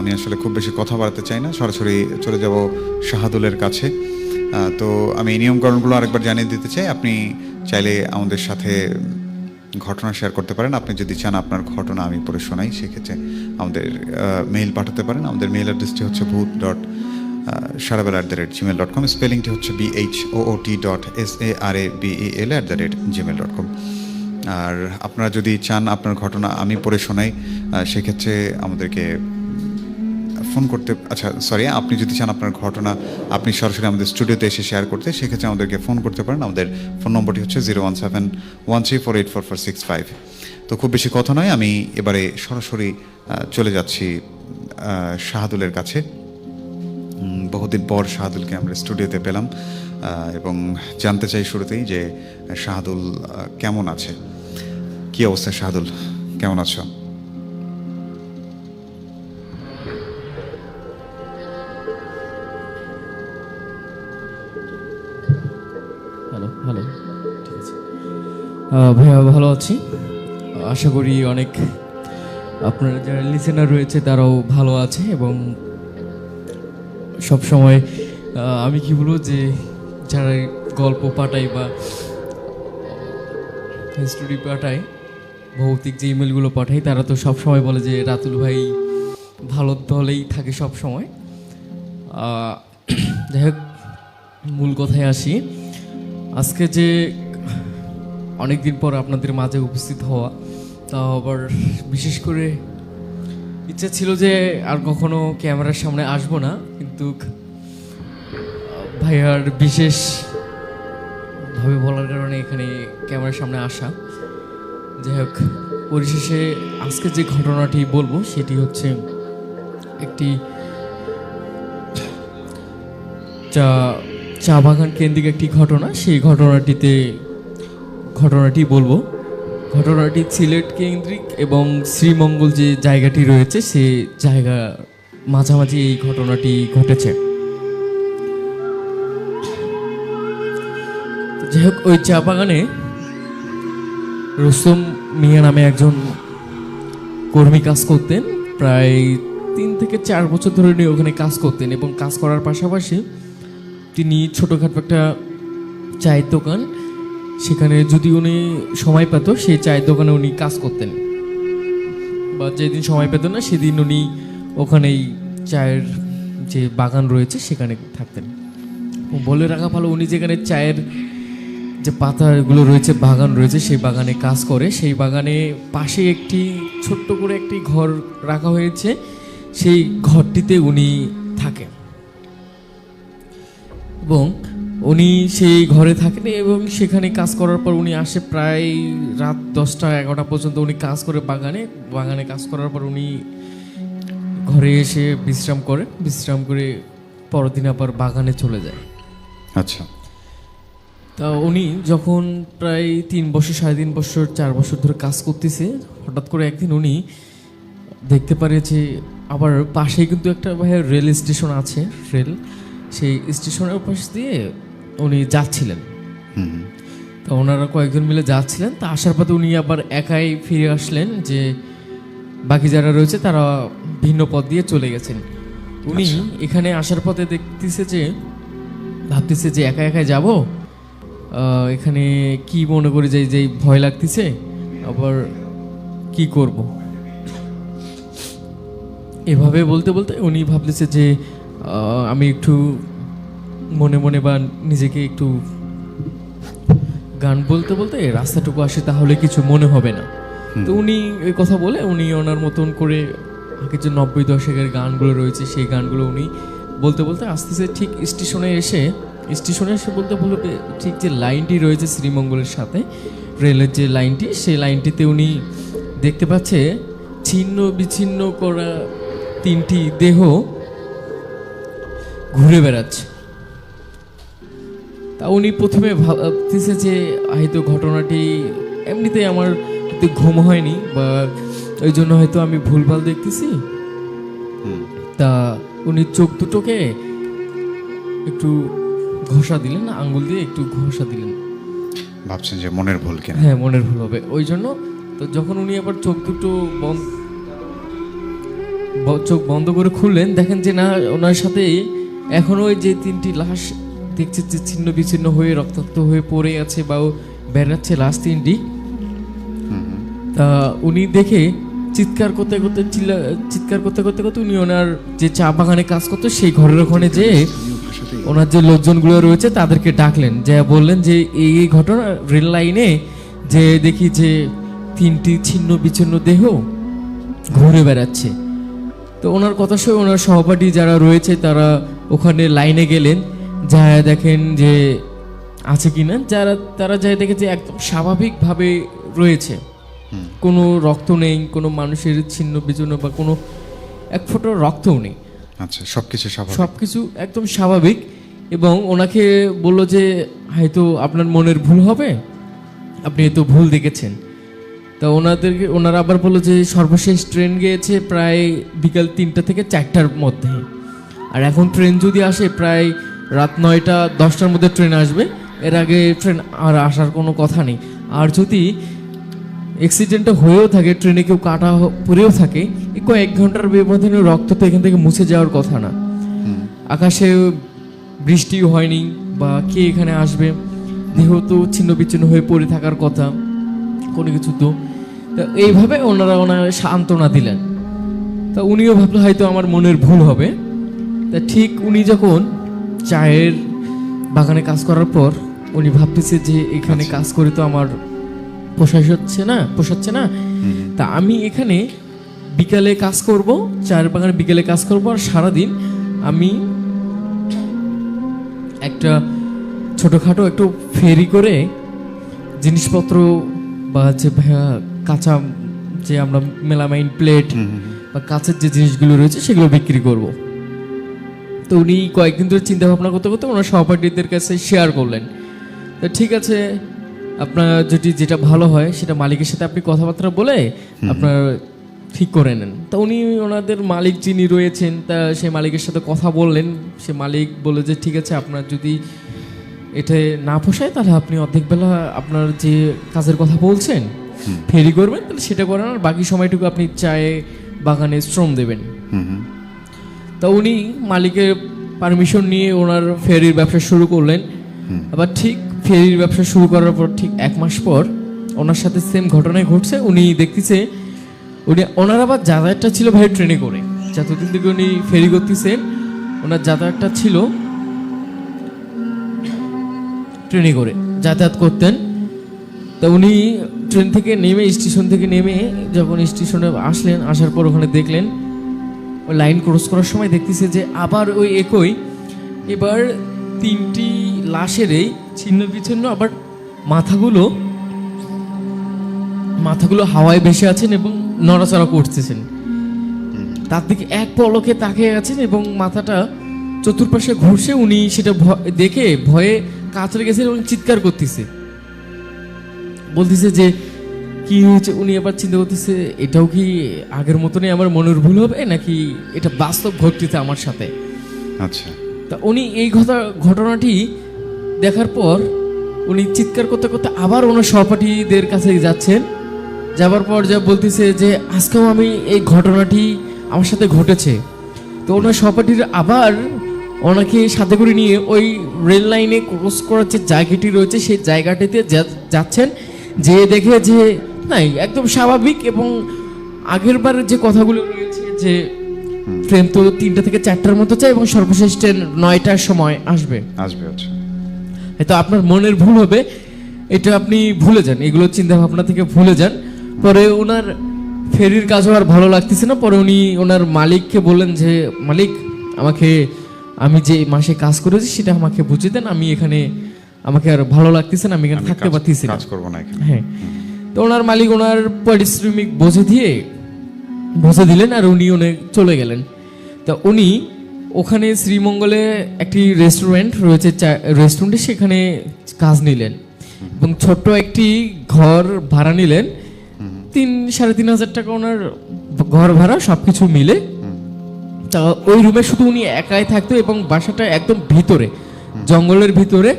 আমি আসলে খুব বেশি কথা বাড়াতে চাই না, সরাসরি চলে যাব শাহাদুলের কাছে। তো আমি এই নিয়মকানুনগুলো আরেকবার জানিয়ে দিতে চাই। আপনি চাইলে আমাদের সাথে ঘটনা শেয়ার করতে পারেন। আপনি যদি চান আপনার ঘটনা আমি পড়ে শোনাই, সেক্ষেত্রে আমাদের মেইল পাঠাতে পারেন। আমাদের মেইল অ্যাড্রেসটি হচ্ছে bhoot.sarabel@gmail.com, স্পেলিংটি হচ্ছে BHOOT.SARABEL@gmail.com। আর আপনারা যদি চান আপনার ঘটনা আমি পড়ে শোনাই, সেক্ষেত্রে আমাদেরকে ফোন করতে, আপনি যদি চান আপনার ঘটনা আপনি সরাসরি আমাদের স্টুডিওতে এসে শেয়ার করতে, সেক্ষেত্রে আমাদেরকে ফোন করতে পারেন। আমাদের ফোন নম্বরটি হচ্ছে 01713484465। তো খুব বেশি কথা নয়, আমি এবারে সরাসরি চলে যাচ্ছি শাহাদুলের কাছে। বহুদিন পর শাহাদুলকে আমরা স্টুডিওতে পেলাম এবং জানতে চাই শুরুতেই যে শাহাদুল কেমন আছে, কি অবস্থা? শাহাদুল কেমন আছো? হ্যালো হ্যালো, ঠিক আছে ভাইয়া, ভালো আছি। আশা করি অনেক আপনারা যারা লিসেনার রয়েছে তারাও ভালো আছে। এবং সব সময় আমি কি বলবো যে যারা গল্প পাঠাই বা স্টোরি পাঠাই, ভৌতিক যে ইমেলগুলো পাঠাই, তারা তো সব সময় বলে যে রাতুল ভাই ভালো দলেই থাকে সব সময়। যাই হোক, মূল কথায় আসি। আজকে যে অনেক দিন পর আপনাদের মাঝে উপস্থিত হওয়া, তা আবার বিশেষ করে ইচ্ছা ছিল যে আর কখনো ক্যামেরার সামনে আসবো না, কিন্তু ভাইয়ার বিশেষভাবে বলার কারণে এখানে ক্যামেরার সামনে আসা। যাই হোক, পরিশেষে আজকে যে ঘটনাটি বলবো সেটি হচ্ছে একটি চা বাগান কেন্দ্রিক একটি ঘটনা। সেই ঘটনাটি বলবো। ঘটনাটি সিলেট কেন্দ্রিক এবং শ্রীমঙ্গল যে জায়গাটি রয়েছে সে জায়গা মাঝামাঝি এই ঘটনাটি ঘটেছে। যাই হোক, ওই চা বাগানে রুস্তম মিয়া নামে একজন কর্মী কাজ করতেন। প্রায় 3 থেকে 4 বছর ধরে উনি ওখানে কাজ করতেন এবং কাজ করার পাশাপাশি তিনি ছোটোখাটো একটা চায়ের দোকান, সেখানে যদি উনি সময় পেত সেই চায়ের দোকানে উনি কাজ করতেন, বা যেদিন সময় পেত না সেদিন উনি ওখানেই চায়ের যে বাগান রয়েছে সেখানে থাকতেন। বলে রাখা ভালো, উনি যেখানে চায়ের যে পাতাগুলো রয়েছে বাগান রয়েছে সেই বাগানে কাজ করে। সেই বাগানে পাশে একটি ছোট্ট করে একটি ঘর রাখা হয়েছে, সেই ঘরটিতে উনি থাকেন এবং উনি সেই ঘরে থাকেন এবং সেখানে কাজ করার পর উনি আসে প্রায় রাত 10টা-11টা পর্যন্ত উনি কাজ করে বাগানে কাজ করার পর উনি ঘরে এসে বিশ্রাম করে পরের দিন আবার বাগানে চলে যায়। আচ্ছা। তা উনি যখন প্রায় 3 বছর, 3.5 বছর, 4 বছর ধরে কাজ করতেছে, হঠাৎ করে একদিন উনি দেখতে পারে যে আবার পাশেই কিন্তু একটা রেল স্টেশন আছে, সেই স্টেশনের পাশ দিয়ে উনি যাচ্ছিলেন। তো ওনারা কয়েকজন মিলে যাচ্ছিলেন। তা আসার পথে উনি আবার একাই ফিরে আসলেন যে বাকি যারা রয়েছে তারা ভিন্ন পথ দিয়ে চলে গেছেন। উনি এখানে আসার পথে দেখতেছে যে ভাবতেছে যে একা একা যাব, এখানে কি মনে করি যে ভয় লাগতেছে, আবার কি করব। এভাবে বলতে বলতে উনি ভাবতেছে যে আমি একটু মনে মনে বা নিজেকে একটু গান বলতে বলতে রাস্তাটুকু আসে, তাহলে কিছু মনে হবে না। তো উনি এই কথা বলে উনি ওনার মতন করে আগে যে 90 দশকের গানগুলো রয়েছে সেই গানগুলো উনি বলতে বলতে আসতেছে। ঠিক স্টেশনে এসে বলতে বলতে ঠিক যে লাইনটি রয়েছে শ্রীমঙ্গলের সাথে রেলের যে লাইনটি, সেই লাইনটিতে উনি দেখতে পাচ্ছে ছিন্ন বিচ্ছিন্ন করা 3টি দেহ ঘুরে বেড়াচ্ছে। তা উনি প্রথমে ভাবতেছে যে হয়তো ঘটনাটি এমনিতেই আমার ঘুম হয়নি বা ওই জন্য হয়তো আমি ভুলভাল দেখতেছি। তা উনি চোখ দুটোকে একটু ঘষা দিলেন, আঙ্গুল দিয়ে একটু ঘষা দিলেন, ভাবছেন যে মনের ভুল কেন? হ্যাঁ, মনের ভুল হবে ওই জন্য। তো যখন উনি আবার চোখ দুটো চোখ বন্ধ করে খুললেন, দেখেন যে না, ওনার সাথে এখনো ওই যে 3টি লাশ দেখছে যে ছিন্ন বিচ্ছিন্ন হয়ে রক্তাক্ত হয়ে পড়ে আছে বা বেড়াচ্ছে লাশ 3টি। তা উনি দেখে চিৎকার করতে করতে উনি ওনার যে চা বাগানে কাজ করতো সেই ঘরের ওখানে যে ওনার যে লোকজনগুলো রয়েছে তাদেরকে ডাকলেন, যে বললেন যে এই ঘটনা রেল লাইনে যে দেখি যে 3টি ছিন্ন বিচ্ছিন্ন দেহ ঘুরে বেড়াচ্ছে। তো ওনার কথা শুনে ওনার সহপাঠী যারা রয়েছে তারা ওখানে লাইনে গেলেন, যা দেখেন যে আছে কিনা, তারা যাই দেখে যে একদম স্বাভাবিকভাবে রয়েছে, কোনো রক্ত নেই, কোনো মানুষের ছিন্ন বিচ্ছিন্ন বা কোনো এক ফোঁটা রক্তও নেই। আচ্ছা, সবকিছু একদম স্বাভাবিক। এবং ওনাকে বলল যে হয়তো আপনার মনের ভুল হবে, আপনি তো ভুল দেখেছেন। তা ওনারা আবার বললো যে সর্বশেষ ট্রেন গিয়েছে প্রায় বিকাল 3টা থেকে 4টার মধ্যে, আর এখন ট্রেন যদি আসে প্রায় রাত 9টা 10টার মধ্যে ট্রেন আসবে, এর আগে ট্রেন আর আসার কোনো কথা নেই। আর যদি অ্যাক্সিডেন্টটা হয়েও থাকে, ট্রেনে কেউ কাটা পড়েও থাকে, কয়েক ঘন্টার ব্যবধানে রক্ত তো এখান থেকে মুছে যাওয়ার কথা না। আকাশে বৃষ্টিও হয়নি বা কে এখানে আসবে, দেহ তো ছিন্ন বিচ্ছিন্ন হয়ে পড়ে থাকার কথা, কোনো কিছু তো। এইভাবে ওনারা সান্ত্বনা দিলেন। তা উনিও ভাবলো হয়তো আমার মনের ভুল হবে। তা ঠিক উনি যখন চায়ের বাগানে কাজ করার পর উনি ভাবতেছে যে এখানে কাজ করে তো আমার পোষাচ্ছে না, তা আমি এখানে বিকালে কাজ করব, চায়ের বাগানে বিকেলে কাজ করব, আর সারাদিন আমি একটা ছোটখাটো একটু ফেরি করে জিনিসপত্র বা যে কাঁচা যে আমরা মেলামাইন প্লেট বা কাঁচের যে জিনিসগুলো রয়েছে সেগুলো বিক্রি করব। তো উনি কয়েকদিন ধরে চিন্তা ভাবনা করতে করতে ওনার সহপাঠীদের কাছে শেয়ার করলেন। তো ঠিক আছে, আপনার যেটা ভালো হয় সেটা মালিকের সাথে আপনি কথাবার্তা বলে আপনার ঠিক করে নেন। তা উনি ওনাদের মালিক যিনি রয়েছেন তা সেই মালিকের সাথে কথা বললেন। সে মালিক বলে যে ঠিক আছে, আপনার যদি এটা না পোষায় তাহলে আপনি অর্ধেক বেলা আপনার যে কাজের কথা বলছেন ফেরি করবেন, তাহলে সেটা করেন, আর বাকি সময়টুকু আপনি চায়ে বাগানে শ্রম দেবেন। তা উনি মালিকের পারমিশন নিয়ে ওনার ফেরির ব্যবসা শুরু করলেন। আবার ঠিক ফেরির ব্যবসা শুরু করার পর ঠিক 1 মাস পর ওনার সাথে সেম ঘটনাই ঘটছে। উনি দেখতেছে ওনার আবার যাতায়াতটা ছিল ভাই ট্রেনে করে, যতদিন থেকে উনি ফেরি করতেছেন ওনার যাতায়াতটা ছিল ট্রেনে করে যাতায়াত করতেন। তা উনি ট্রেন থেকে নেমে স্টেশন থেকে নেমে যখন স্টেশনে আসলেন, আসার পর ওখানে দেখলেন ওই লাইন ক্রস করার সময় দেখতেছে যে আবার ওই একই, এবার 3টি লাশেরই ছিন্ন বিচ্ছিন্ন, আবার মাথাগুলো হাওয়ায় ভেসে আছেন এবং নড়াচড়া করতেছেন। তার দিকে এক পলকে তাকিয়ে আছেন এবং মাথাটা চতুর্পাশে ঘুরছে। উনি সেটা দেখে ভয়ে কাতরে গেছেন এবং চিৎকার করতেছে, বলতেছে যে কি হয়েছে। উনি আবার চিন্তা করতেছে এটাও কি আগের মতনই আমার মনের ভুল হবে নাকি এটা বাস্তব ঘটতেছে আমার সাথে। আচ্ছা, তা উনি এই ঘটনাটি দেখার পর উনি চিৎকার করতে করতে আবার ওনার সহপাঠীদের কাছে যাচ্ছেন, যাবার পর যা বলতেছে যে আজকেও আমি এই ঘটনাটি আমার সাথে ঘটেছে। তো ওনার সহপাঠীর আবার ওনাকে সাথে করে নিয়ে ওই রেল লাইনে ক্রস করার যে জায়গাটি রয়েছে সেই জায়গাটিতে যাচ্ছেন, যে দেখে যে নাই একদম স্বাভাবিক এবং আগের বারের যে কথাগুলো রয়েছে যে ট্রেন তো 3টা থেকে 4টার মতো চাই এবং সর্বশেষ ট্রেন 9টার সময় আসবে। আচ্ছা। হয়তো আপনার মনের ভুল হবে, এটা আপনি ভুলে যান, এগুলো চিন্তা ভাবনা থেকে ভুলে যান। পরে ওনার ফেরির কাজও আর ভালো লাগতেছে না। পরে উনি ওনার মালিককে বললেন যে মালিক, আমি যে মাসে কাজ করেছি সেটা আমাকে বুঝিয়ে দেন, আমাকে আর ভালো লাগতেছে না, আমি এখানে থাকতে পারতেছি না, কাজ করব না এখানে। হ্যাঁ। তো ওনার মালিক ওনার পারিশ্রমিক বুঝে দিলেন আর উনি চলে গেলেন। তা উনি ওখানে শ্রীমঙ্গলে একটি রেস্টুরেন্ট রয়েছে, রেস্টুরেন্টে সেখানে কাজ নিলেন এবং ছোট্ট একটি ঘর ভাড়া নিলেন। 3,500 টাকা ওনার ঘর ভাড়া, সবকিছু মিলে। তা ওই রুমে শুধু উনি একাই থাকতো এবং বাসাটা একদম ভিতরে, জঙ্গলের ভিতরে।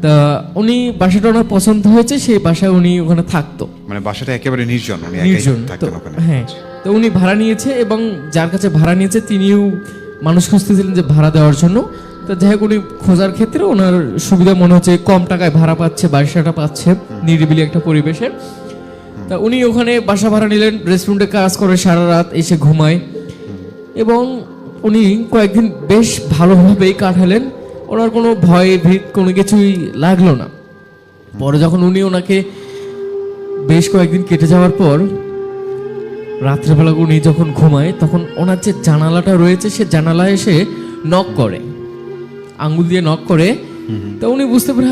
তা উনি বাসাটা ওনার পছন্দ হয়েছে, সেই বাসায় উনি ওখানে থাকতো। মানে বাসাটা একেবারে নির্জন, উনি একাই নির্জন। থাকতেন ওখানে। হ্যাঁ, তো উনি ভাড়া নিয়েছে এবং যার কাছে ভাড়া নিয়েছে তিনিও মানুষ খুঁজতেছিলেন যে ভাড়া দেওয়ার জন্য। তো যাই হোক, উনি খোঁজার ক্ষেত্রে ওনার সুবিধা মনে হচ্ছে, কম টাকায় ভাড়া পাচ্ছে, বাসাটা পাচ্ছে নিরিবিলি একটা পরিবেশে। তা উনি ওখানে বাসা ভাড়া নিলেন, রেস্টুরেন্টে কাজ করে সারা রাত, এসে ঘুমায় এবং উনি কয়েকদিন বেশ ভালোভাবেই কাটালেন। ওনার কোনো ভয় ভীত কোনো কিছুই লাগলো না। পরে যখন ওনাকে বেশ কয়েকদিন কেটে যাওয়ার পর রাত্রেবেলা উনি যখন ঘুমায়, তখন ওনার যে জানালাটা রয়েছে সে জানালায় এসে নক করে, আঙ্গুল দিয়ে নক করে। তো উনি বুঝতে পারে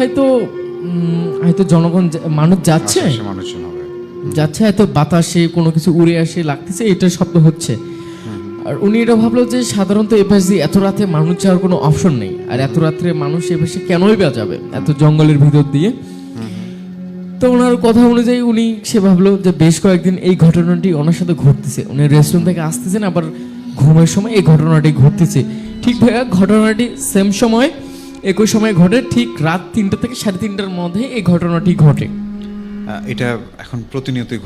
হয়তো জনগণ মানুষ যাচ্ছে, মানুষজন হবে, হয়তো বাতাসে কোনো কিছু উড়ে আসে লাগতেছে, এটা শব্দ হচ্ছে। আর উনি এটা ভাবলো যে সাধারণত এ পাশ দিয়ে এত রাতে মানুষ যাওয়ার কোনো অপশন নেই, আর এত রাত্রে মানুষ এ পাশে কেনই বা যাবে এত জঙ্গলের ভিতর দিয়ে। তো ওনার কথা অনুযায়ী সে ভাবলো যে বেশ কয়েকদিন এই ঘটনাটি ওনার সাথে ঘটতেছে, উনি রেস্টুরেন্ট থেকে আসতেছেন, আবার ঘুমের সময় এই ঘটনাটি ঘটতেছে। ঠিক ভাইয়া ঘটনাটি সেম সময় একই সময় ঘটে, ঠিক রাত 3টা থেকে 3:30টার মধ্যে এই ঘটনাটি ঘটে। এটা এখন প্রতিনিয়তই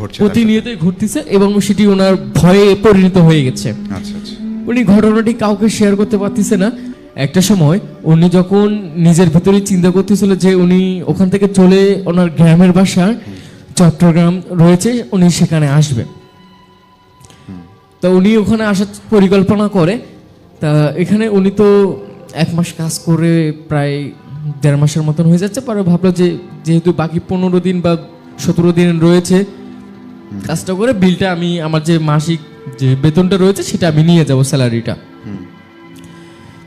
ঘটতেছে এবং সেটি ওনার ভয়ে পরিণত হয়ে গেছে। আচ্ছা। উনি ঘটনাটি কাউকে শেয়ার করতে পারতেছে না। একটা সময় উনি যখন নিজের ভিতরে চিন্তা করতেছিল যে উনি ওখান থেকে চলে ওনার গ্রামের বাসা চট্টগ্রাম রয়েছে, উনি সেখানে আসবেন। তো উনি ওখানে আসার পরিকল্পনা করে। তা এখানে উনি তো 1 মাস কাজ করে প্রায় 1.5 মাসের মতন হয়ে যাচ্ছে। পরে ভাবলো যে যেহেতু বাকি 15 দিন বা 17 দিন রয়েছে, কাজটা করে বিলটা আমার যে মাসিক যে বেতনটা রয়েছে সেটা আমি নিয়ে যাব, স্যালারিটা।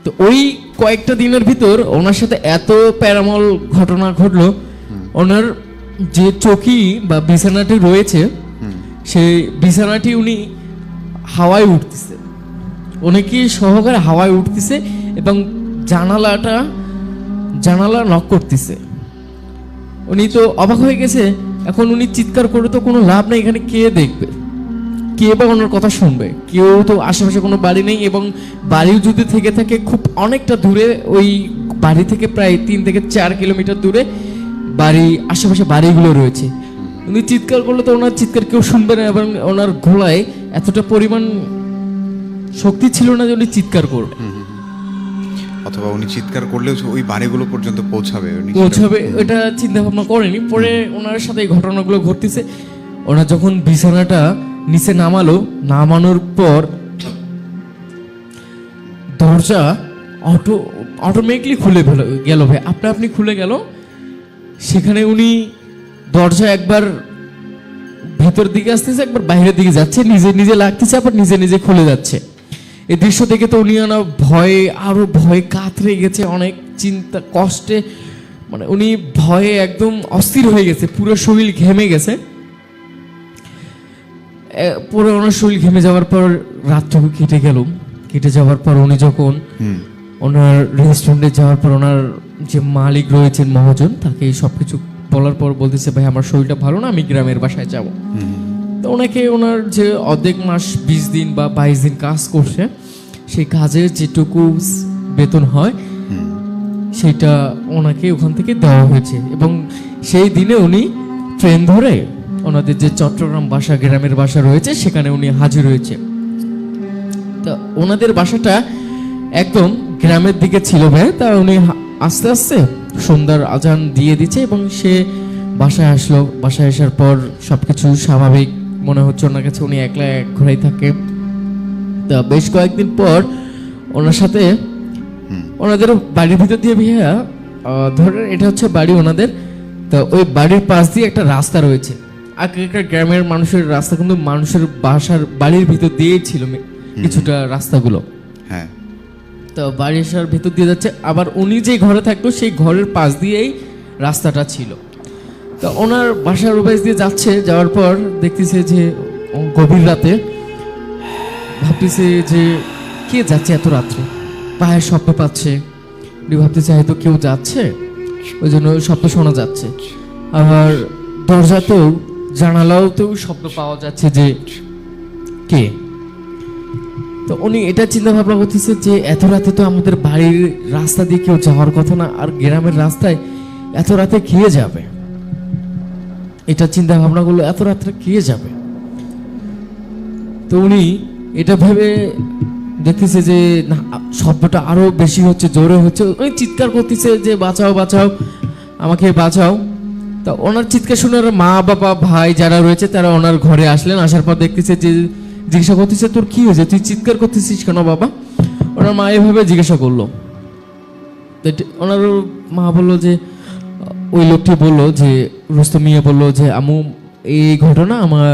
তো ওই কয়েকটা দিনের ভিতর ওনার সাথে এত প্যারামল ঘটনা ঘটলো, ওনার যে চৌকি বা বিছানাটি রয়েছে সেই বিছানাটি উনি হাওয়ায় উঠতেছে, অনেকে সহকারে হাওয়ায় উঠতেছে এবং জানালা নক করতেছে। উনি তো অবাক হয়ে গেছে। এখন উনি চিৎকার করে তো কোনো লাভ নেই, এখানে কে দেখবে, কে বা ওনার কথা শুনবে? কেউ তো আশেপাশে কোনো বাড়ি নেই এবং বাড়িও যদি থেকে থাকে খুব অনেকটা দূরে, ওই বাড়ি থেকে প্রায় 3 থেকে 4 কিলোমিটার দূরে আশেপাশে বাড়িগুলো রয়েছে। উনি চিৎকার করলে তো ওনার চিৎকার কেউ শুনবে না এবং ওনার গলায় এতটা পরিমাণ শক্তি ছিল না যে উনি চিৎকার করবে, অথবা উনি চিৎকার করলেও ওই বাড়িগুলো পর্যন্ত পৌঁছাবে এটা চিন্তা ভাবনা করেনি। পরে ওনার সাথে এই ঘটনাগুলো ঘটতেছে। ওনার যখন বিছানাটা নিচে নামানোর পর দরজা অটোমেটিকলি খুলে গেল, ভাই আপনি খুলে গেল। সেখানে উনি দরজা একবার ভেতর দিকে আসতেছে, একবার বাইরের দিকে যাচ্ছে, নিজে লাগতেছে, আবার নিজে খুলে যাচ্ছে। এই দৃশ্য দেখে তো উনি আরো ভয়ে কাতরে গেছে, অনেক চিন্তা কষ্টে, মানে উনি ভয়ে একদম অস্থির হয়ে গেছে, পুরো শরীর ঘেমে গেছে। পরে ওনার শরীর ঘেমে যাওয়ার পর রাতটুকু কেটে যাওয়ার পর উনি যখন ওনার রেস্টুরেন্টে যাওয়ার পর ওনার যে মালিক রয়েছেন মহাজন, তাকে সবকিছু বলার পর বলতেছে ভাই আমার শরীরটা ভালো না, আমি গ্রামের বাসায় যাব। তো ওনাকে ওনার যে অর্ধেক মাস 20 দিন বা 22 দিন কাজ করছে, সেই কাজের যেটুকু বেতন হয় সেটা ওনাকে ওখান থেকে দেওয়া হয়েছে এবং সেই দিনে উনি ট্রেন ধরে ওনাদের যে চট্টগ্রাম বাসা, গ্রামের বাসা রয়েছে, সেখানে উনি হাজির হয়েছে। তা ওনাদের বাসাটা একদম গ্রামের দিকে ছিল ভাই। তা উনি আস্তে আস্তে সন্ধ্যার আজান দিয়ে দিচ্ছে এবং সে বাসায় আসলো। বাসায় আসার পর সবকিছু স্বাভাবিক মনে হচ্ছে ওনার কাছে, উনি একলা এক ঘরেই থাকে। তা বেশ কয়েকদিন পর ওনার সাথে ওনাদের বাড়ির ভিতর দিয়ে ভাইয়া ধরেন এটা হচ্ছে বাড়ি ওনাদের। তো ওই বাড়ির পাশ দিয়ে একটা রাস্তা রয়েছে। আগেকার গ্রামের মানুষের রাস্তা কিন্তু মানুষের বাসার বাড়ির ভিতর দিয়েই ছিল কিছুটা রাস্তাগুলো। হ্যাঁ, তো বাড়ির ভিতর দিয়ে যাচ্ছে, আবার উনি যে ঘরে থাকতো সেই ঘরের পাশ দিয়েই রাস্তাটা ছিল। তো ওনার বাসার পাশ দিয়ে যাচ্ছে, যাওয়ার পর দেখতেছে যে গভীর রাতে ভাবতেছে যে কে যাচ্ছে এত রাত্রে, পায়ের শব্দ পাচ্ছে। উনি ভাবতেছে হয়তো কেউ যাচ্ছে, ওই জন্য শব্দ শোনা যাচ্ছে। আবার দরজাতেও জানালাতেও শব্দ পাওয়া যাচ্ছে যে কে। তো উনি এটা চিন্তা ভাবনা করতেছে যে এত রাতে তো আমাদের বাড়ির রাস্তা দিয়ে কেউ যাওয়ার কথা না, আর গ্রামের রাস্তায় এত রাতে কে যাবে। এটা চিন্তা ভাবনা করলো এত রাত্রে কে যাবে। তো উনি এটা ভেবে দেখতেছে যে না, শব্দটা আরো বেশি হচ্ছে, জোরে হচ্ছে। উনি চিৎকার করতেছে যে বাঁচাও বাঁচাও, আমাকে বাঁচাও। তা ওনার চিৎকার শুনে ওর মা বাবা ভাই যারা রয়েছে তারা ওনার ঘরে আসলেন। আসার পর দেখতেছে যে জিজ্ঞাসা করতেছে তোর কি হয়েছে, তুই চিৎকার করতেছিস কেন বাবা। ওনার মা এভাবে জিজ্ঞাসা করলো। ওনার মা বললো যে ওই লোকটি বললো যে রুস্তম মিয়া বললো যে আমু এই ঘটনা, আমার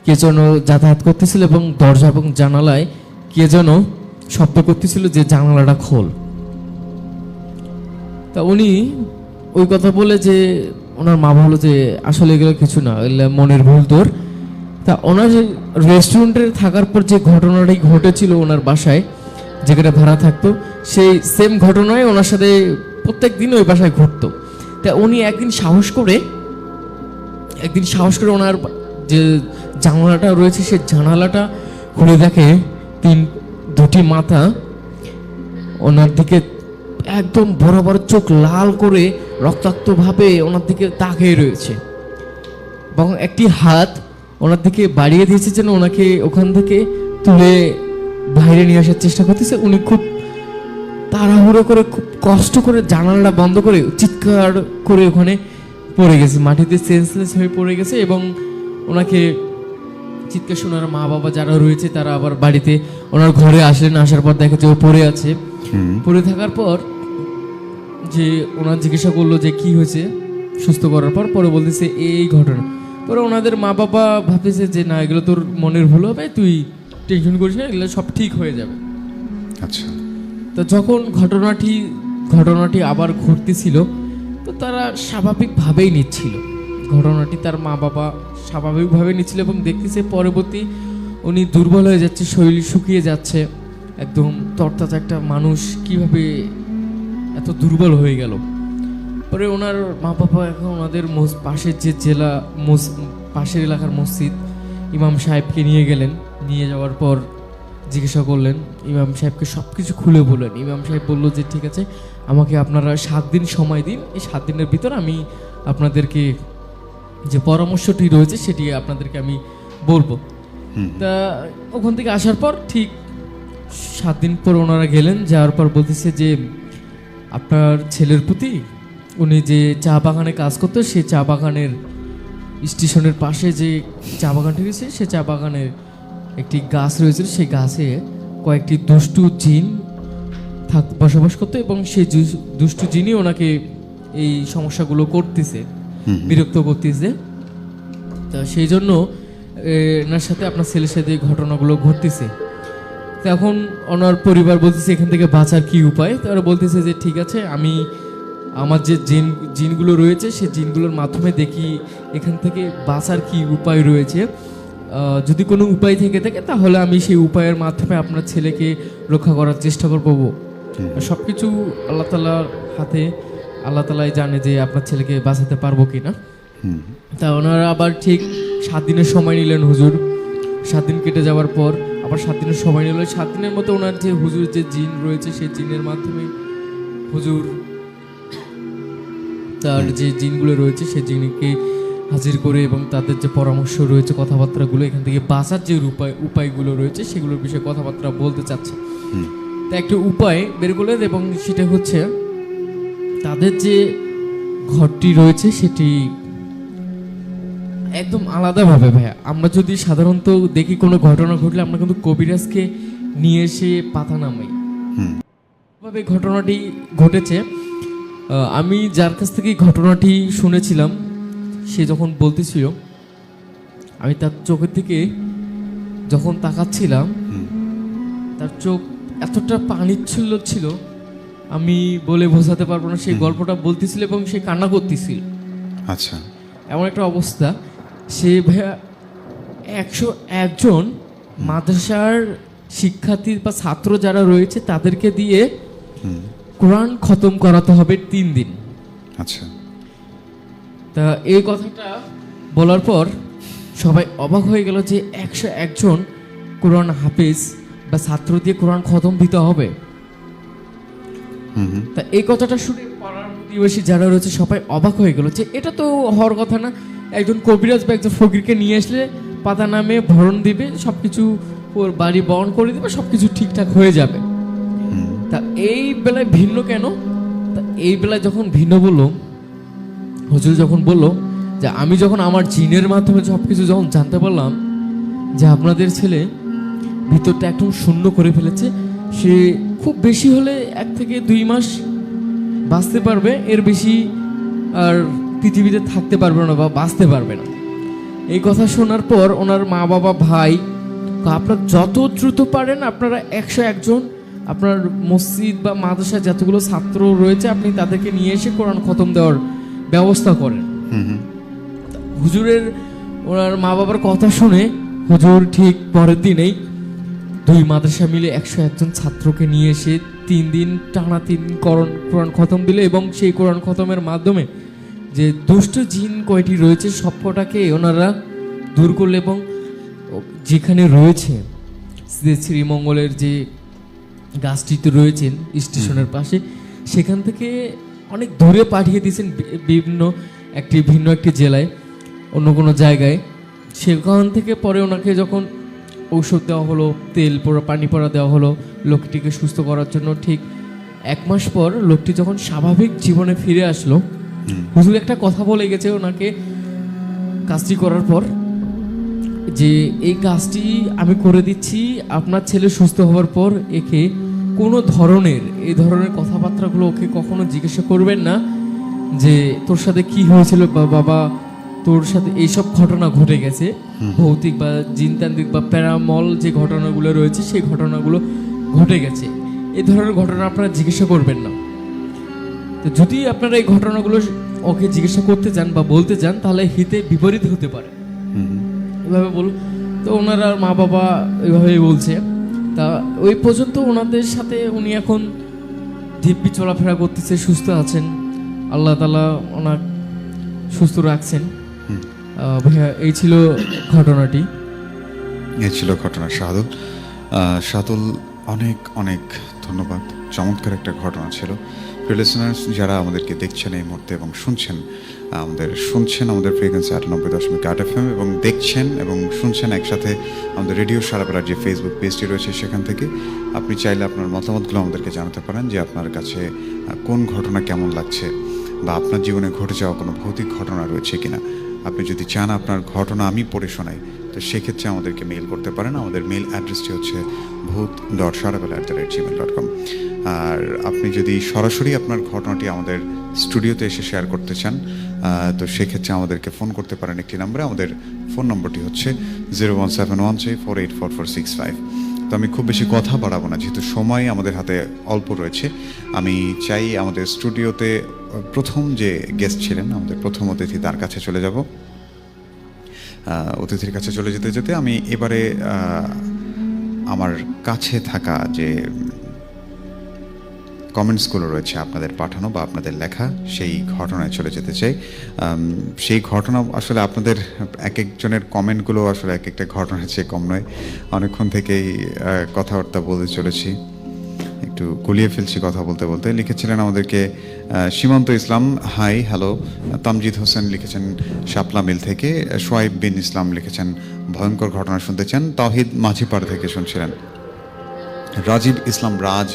কে যেন যাতায়াত করতেছিল এবং দরজা এবং জানালায় কে যেন শব্দ করতেছিল যে জানালাটা খোল। তা উনি ওই কথা বলে যে ওনার মা বললো যে আসলে এগুলো কিছু না, এগুলো মনের ভুল তোর। তা ওনার রেস্টুরেন্টে থাকার পর যে ঘটনাটি ঘটেছিল ওনার বাসায় যেখানে ভাড়া থাকতো, সেই সেম ঘটনায় ওনার সাথে প্রত্যেক দিন ওই বাসায় ঘটতো। তা উনি একদিন সাহস করে ওনার যে জানালাটা রয়েছে সেই জানালাটা খুলে দেখে দুটি মাথা ওনার দিকে একদম বড় বড় চোখ লাল করে রক্তাক্ত ভাবে ওনার দিকে তাকিয়ে রয়েছে, এবং একটি হাত ওনার দিকে বাড়িয়ে দিয়েছে যেন ওনাকে ওখান থেকে তুলে বাইরে নিয়ে আসার চেষ্টা করতেছে। উনি খুব তাড়াহুড়ো করে খুব কষ্ট করে জানালাটা বন্ধ করে চিৎকার করে ওখানে পড়ে গেছে, মাটিতে সেন্সলেস হয়ে পড়ে গেছে। এবং ওনাকে চিৎকার শুনে ওনার মা বাবা যারা রয়েছে তারা আবার বাড়িতে ওনার ঘরে আসলেন। আসার পর দেখে যে ও পড়ে আছে। পড়ে থাকার পর যে ওনার জিজ্ঞাসা করলো যে কি হয়েছে, সুস্থ করার পর পরে বলতেছে এই ঘটনা। পরে ওনাদের মা বাবা ভাবতেছে যে না, এগুলো তোর মনের ভুল হবে, তুই টেনশন করিস না, এগুলো সব ঠিক হয়ে যাবে। আচ্ছা। তো যখন ঘটনাটি আবার ঘটতেছিল, তো তারা স্বাভাবিকভাবেই নিচ্ছিল ঘটনাটি, তার মা বাবা স্বাভাবিকভাবে নিচ্ছিল এবং দেখতেছে পরবর্তী উনি দুর্বল হয়ে যাচ্ছে, শরীর শুকিয়ে যাচ্ছে। একদম তরতাজা একটা মানুষ কিভাবে এত দুর্বল হয়ে গেল। পরে ওনার মা বাবা এখন ওনাদের পাশের যে পাশের এলাকার মসজিদ ইমাম সাহেবকে নিয়ে গেলেন। নিয়ে যাওয়ার পর জিজ্ঞাসা করলেন, ইমাম সাহেবকে সব কিছু খুলে বললেন। ইমাম সাহেব বলল যে ঠিক আছে, আমাকে আপনারা 7 দিন সময় দিন, এই 7 দিনের ভিতর আমি আপনাদেরকে যে পরামর্শটি রয়েছে সেটি আপনাদেরকে আমি বলবো। তা ওখান থেকে আসার পর ঠিক 7 দিন পর ওনারা গেলেন। যাওয়ার পর বলতেছে যে আপনার ছেলের প্রতি, উনি যে চা বাগানে কাজ করতো সেই চা বাগানের স্টেশনের পাশে যে চা বাগানটি রয়েছে সেই চা বাগানের একটি গাছ রয়েছিল, সেই গাছে কয়েকটি দুষ্টু জিন বসবাস করতো এবং সেই দুষ্টু জিনই ওনাকে এই সমস্যাগুলো করতেছে, বিরক্ত করতেছে। তা সেই জন্য এনার সাথে আপনার ছেলের সাথে এই ঘটনাগুলো ঘটতেছে। তখন ওনার পরিবার বলতেছে এখান থেকে বাঁচার কি উপায়। তারা বলতেছে যে ঠিক আছে, আমি আমার যে জিনগুলো রয়েছে সেই জিনগুলোর মাধ্যমে দেখি এখান থেকে বাঁচার কি উপায় রয়েছে। যদি কোনো উপায় থেকে থাকে তাহলে আমি সেই উপায়ের মাধ্যমে আপনার ছেলেকে রক্ষা করার চেষ্টা করবো। সব কিছু আল্লাহ তাআলার হাতে, আল্লাহ তাআলাই জানে যে আপনার ছেলেকে বাঁচাতে পারবো কিনা। তা ওনারা আবার ঠিক 7 দিনের সময় নিলেন হুজুর। 7 দিন কেটে যাওয়ার পর আবার 7 দিনের সময় নিল। 7 দিনের মতো ওনার যে হুজুর যে জিন রয়েছে সেই জিনের মাধ্যমে হুজুর তার যে জিনগুলো রয়েছে সেই জিনকে হাজির করে এবং তাদের যে পরামর্শ রয়েছে, কথাবার্তাগুলো, এখান থেকে বাঁচার যে উপায়গুলো রয়েছে সেগুলোর বিষয়ে কথাবার্তা বলতে চাচ্ছে। তা একটা উপায় বের করলেন এবং সেটা হচ্ছে তাদের যে ঘরটি রয়েছে সেটি একদম আলাদাভাবে। ভাইয়া, আমরা যদি সাধারণত দেখি কোনো ঘটনা ঘটলে আমরা কিন্তু কবিরাজকে নিয়ে এসে পাতা নামাই। ভাবে ঘটনাটি ঘটেছে, আমি যার কাছ থেকে ঘটনাটি শুনেছিলাম সে যখন বলতেছিল, আমি তার চোখের দিকে যখন তাকাচ্ছিলাম তার চোখ এতটা পানিচ্ছন্ন ছিল আমি বলে বোঝাতে পারবো না। সেই গল্পটা বলতেছিল এবং সে কান্না করতেছিল। আচ্ছা, এমন একটা অবস্থা, সে ভাইয়া 101 জন মাদ্রাসার শিক্ষার্থী বা ছাত্র যারা রয়েছে তাদেরকে দিয়ে কোরআন খতম করাতে হবে 3 দিন। আচ্ছা, তা এই কথাটা বলার পর সবাই অবাক হয়ে গেল যে 101 জন কোরআন হাফেজ বা ছাত্র দিয়ে কোরআন খতম দিতে হবে। তা এই কথাটা শুনে পাড়ার প্রতিবেশী যারা রয়েছে সবাই অবাক হয়ে গেল যে এটা তো হওয়ার কথা না, একজন কবিরাজ বা একজন ফকিরকে নিয়ে আসলে পাতা নামে ভরণ দিবে, সবকিছু ওর বাড়ি বহন করে দিবে, সবকিছু ঠিকঠাক হয়ে যাবে। তা এই বেলায় ভিন্ন কেন? তা এই বেলায় যখন ভিন্ন বললো, হুজুর যখন বলল যে আমি যখন আমার জিনের মাধ্যমে সবকিছু যখন জানতে পারলাম যে আপনাদের ছেলে ভিতরটা একদম শূন্য করে ফেলেছে, সে খুব বেশি হলে 1 থেকে 2 মাস বাঁচতে পারবে, এর বেশি আর পৃথিবীতে থাকতে পারবে না বা বাঁচতে পারবে না। এই কথা শোনার পর ওনার মা বাবা ভাই, আপনারা যত দ্রুত পারেন আপনারা 101 জন আপনার মসজিদ বা মাদ্রাসায় যতগুলো ছাত্র রয়েছে আপনি তাদেরকে নিয়ে এসে কোরআন খতম দেওয়ার ব্যবস্থা করেন। হুজুরের ওনার মা বাবার কথা শুনে হুজুর ঠিক পরের দিনেই 2 মাদ্রাসা মিলে 101 জন ছাত্রকে নিয়ে এসে 3 দিন টানা 3 দিন কোরআন খতম দিলে এবং সেই কোরআন খতমের মাধ্যমে যে দুষ্ট জিন কয়টি রয়েছে সবকটাকে ওনারা দূর করলে এবং যেখানে রয়েছে শ্রীমঙ্গলের যে গাছটিতে রয়েছেন স্টেশনের পাশে, সেখান থেকে অনেক দূরে পাঠিয়ে দিয়েছেন ভিন্ন একটি জেলায়, অন্য কোনো জায়গায়। সেখান থেকে পরে ওনাকে যখন ঔষধ দেওয়া হলো, তেল পোড়া পানি পড়া দেওয়া হলো লোকটিকে সুস্থ করার জন্য, ঠিক 1 মাস পর লোকটি যখন স্বাভাবিক জীবনে ফিরে আসলো, হুজুর একটা কথা বলে গেছে ওনাকে কাজটি করার পর যে এই কাজটি আমি করে দিচ্ছি, আপনার ছেলে সুস্থ হওয়ার পর একে কোনো ধরনের এই ধরনের কথাবার্তাগুলো ওকে কখনো জিজ্ঞাসা করবেন না যে তোর সাথে কি হয়েছিল বা বাবা তোর সাথে এইসব ঘটনা ঘটে গেছে, ভৌতিক বা জিনতান্ত্রিক বা প্যারামল যে ঘটনাগুলো রয়েছে সেই ঘটনাগুলো ঘটে গেছে, এই ধরনের ঘটনা আপনারা জিজ্ঞাসা করবেন না। তো যদি আপনারা এই ঘটনাগুলো ওকে জিজ্ঞাসা করতে চান বা বলতে চান তাহলে হিতে বিপরীত হতে পারে, এভাবে বলুন। তো ওনারা মা বাবা এভাবেই বলছে। তা ওই পর্যন্ত ওনাদের সাথে উনি এখন দিব্যি চলাফেরা করতেছে, সুস্থ আছেন, আল্লাহ তাআলা ওনার সুস্থ রাখছেন। ভাইয়া এই ছিল ঘটনাটি। এই ছিল ঘটনা। শাহাদুল অনেক অনেক ধন্যবাদ, চমৎকার একটা ঘটনা ছিল। লিসেনার্স যারা আমাদেরকে দেখছেন এই মুহূর্তে এবং শুনছেন আমাদের ফ্রিকোয়েন্সি 98.8 FM এবং দেখছেন এবং শুনছেন একসাথে আমাদের রেডিও সারাবেলার যে ফেসবুক পেজটি রয়েছে, সেখান থেকে আপনি চাইলে আপনার মতামতগুলো আমাদেরকে জানাতে পারেন যে আপনার কাছে কোন ঘটনা কেমন লাগছে বা আপনার জীবনে ঘটে যাওয়া কোনো ভৌতিক ঘটনা রয়েছে কিনা। আপনি যদি চান আপনার ঘটনা আমি পড়ে শোনাই তো সেক্ষেত্রে আমাদেরকে মেইল করতে পারেন। আমাদের মেইল অ্যাড্রেসটি হচ্ছে bhoot.sharabela@gmail.com। আর আপনি যদি সরাসরি আপনার ঘটনাটি আমাদের স্টুডিওতে এসে শেয়ার করতে চান তো সেক্ষেত্রে আমাদেরকে ফোন করতে পারেন একটি নাম্বারে। আমাদের ফোন নম্বরটি হচ্ছে 01713484465। তো আমি খুব বেশি কথা বাড়াবো না, যেহেতু সময় আমাদের হাতে অল্প রয়েছে। আমি চাই আমাদের স্টুডিওতে প্রথম যে গেস্ট ছিলেন, আমাদের প্রথম অতিথি, তার কাছে চলে যাব। অতিথির কাছে চলে যেতে যেতে আমি এবারে আমার কাছে থাকা যে কমেন্টসগুলো রয়েছে আপনাদের পাঠানো বা আপনাদের লেখা, সেই ঘটনায় চলে যেতে চাই। সেই ঘটনা আসলে আপনাদের এক একজনের কমেন্টগুলো আসলে এক একটা ঘটনার চেয়ে কম নয়। অনেকক্ষণ থেকেই কথাবার্তা বলতে চলেছি, একটু একটু গুলিয়ে ফেলছি কথা বলতে বলতে। লিখেছিলেন আমাদেরকে সীমান্ত ইসলাম, হাই হ্যালো। তামজিদ হোসেন লিখেছেন শাপলা মিল থেকে। সোয়াইব বিন ইসলাম লিখেছেন ভয়ঙ্কর ঘটনা শুনতে চান। তাওহিদ মাঝিপাড় থেকে শুনছিলেন। রাজীব ইসলাম রাজ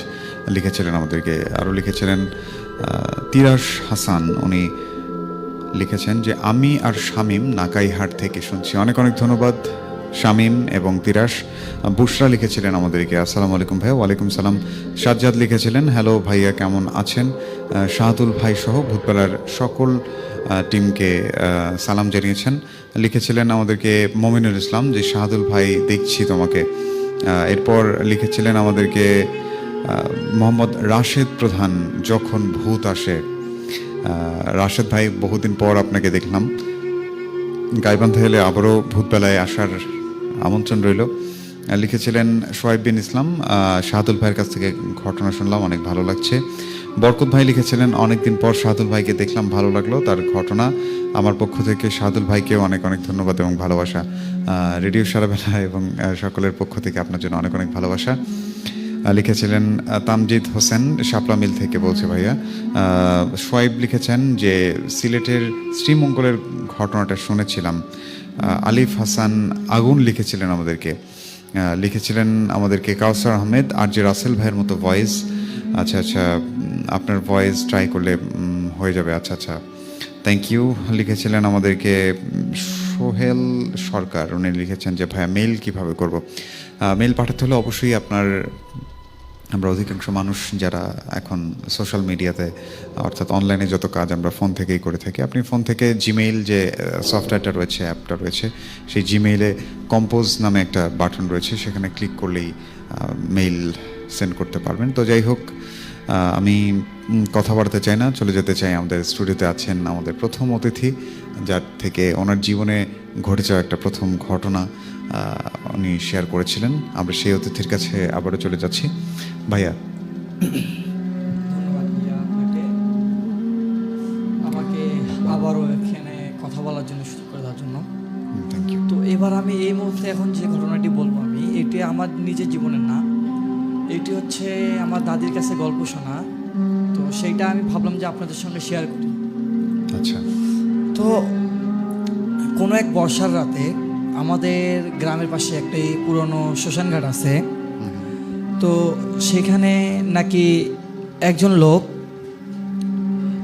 লিখেছিলেন আমাদেরকে। আরও লিখেছিলেন তিরাস হাসান, উনি লিখেছেন যে আমি আর শামীম নাকাইহাট থেকে শুনছি। অনেক অনেক ধন্যবাদ শামীম এবং তিরাস। বুশরা লিখেছিলেন আমাদেরকে আসসালামু আলাইকুম ভাইয়া। ওয়ালাইকুম সালাম। সাজ্জাদ লিখেছিলেন হ্যালো ভাইয়া, কেমন আছেন? শাহাদুল ভাই সহ ভূতবেলার সকল টিমকে সালাম জানিয়েছেন। লিখেছিলেন আমাদেরকে মমিনুল ইসলাম যে শাহাদুল ভাই দেখছি তোমাকে। এরপর লিখেছিলেন আমাদেরকে মোহাম্মদ রাশেদ প্রধান, যখন ভূত আসে। রাশেদ ভাই, বহুদিন পর আপনাকে দেখলাম। গাইবান্ধা এলে আবারও ভূতবেলায় আসার আমন্ত্রণ রইল। লিখেছিলেন সোয়াইব বিন ইসলাম, শাহাদুল ভাইয়ের কাছ থেকে ঘটনা শুনলাম, অনেক ভালো লাগছে। বরকত ভাই লিখেছিলেন অনেকদিন পর শাহাদুল ভাইকে দেখলাম, ভালো লাগলো তার ঘটনা। আমার পক্ষ থেকে শাহাদুল ভাইকেও অনেক অনেক ধন্যবাদ এবং ভালোবাসা। রেডিও সারাবেলা এবং সকলের পক্ষ থেকে আপনার জন্য অনেক অনেক ভালোবাসা। লিখেছিলেন তামজিদ হোসেন শাপলা মিল থেকে, বলছে ভাইয়া। সোয়াইব লিখেছেন যে সিলেটের শ্রীমঙ্গলের ঘটনাটা শুনেছিলাম। আলিফ হাসান আগুন লিখেছিলেন আমাদেরকে। লিখেছিলেন আমাদেরকে কাউসার আহমেদ, আর যে রাসেল ভাইয়ের মতো ভয়েস। আচ্ছা আচ্ছা, আপনার ভয়েস ট্রাই করলে হয়ে যাবে। আচ্ছা আচ্ছা, থ্যাংক ইউ। লিখেছিলেন আমাদেরকে সোহেল সরকার, উনি লিখেছেন যে ভাইয়া মেল কিভাবে করব। মেল পাঠাতে হলে অবশ্যই আমরা অধিকাংশ মানুষ যারা এখন সোশ্যাল মিডিয়াতে অর্থাৎ অনলাইনে যত কাজ আমরা ফোন থেকেই করে থাকি, আপনি ফোন থেকে জিমেইল যে সফটওয়্যারটা রয়েছে, অ্যাপটা রয়েছে, সেই জিমেইলে কম্পোজ নামে একটা বাটন রয়েছে, সেখানে ক্লিক করলেই মেইল সেন্ড করতে পারবেন। তো যাই হোক, আমি কথা বাড়তে চাই না, চলে যেতে চাই। আমাদের স্টুডিওতে আছেন আমাদের প্রথম অতিথি, যার থেকে ওনার জীবনে ঘটে যাওয়া একটা প্রথম ঘটনা উনি শেয়ার করেছিলেন। আমরা সেই অতিথির কাছে আবারও চলে যাচ্ছি। ভাইয়া, ধন্যবাদ ভাইয়া আপনাকে আমাকে আবারও এখানে কথা বলার জন্য, সুযোগ করে দেওয়ার জন্য। Thank you. তো এবার আমি এই মুহূর্তে এখন যে ঘটনাটি বলবো, আমি এটি আমার নিজের জীবনের না, এটি হচ্ছে আমার দাদির কাছে গল্প শোনা। তো সেইটা আমি ভাবলাম যে আপনাদের সঙ্গে শেয়ার করি। আচ্ছা। তো কোনো এক বর্ষার রাতে আমাদের গ্রামের পাশে একটি পুরনো শ্মশানঘাট আছে। তো সেখানে নাকি একজন লোক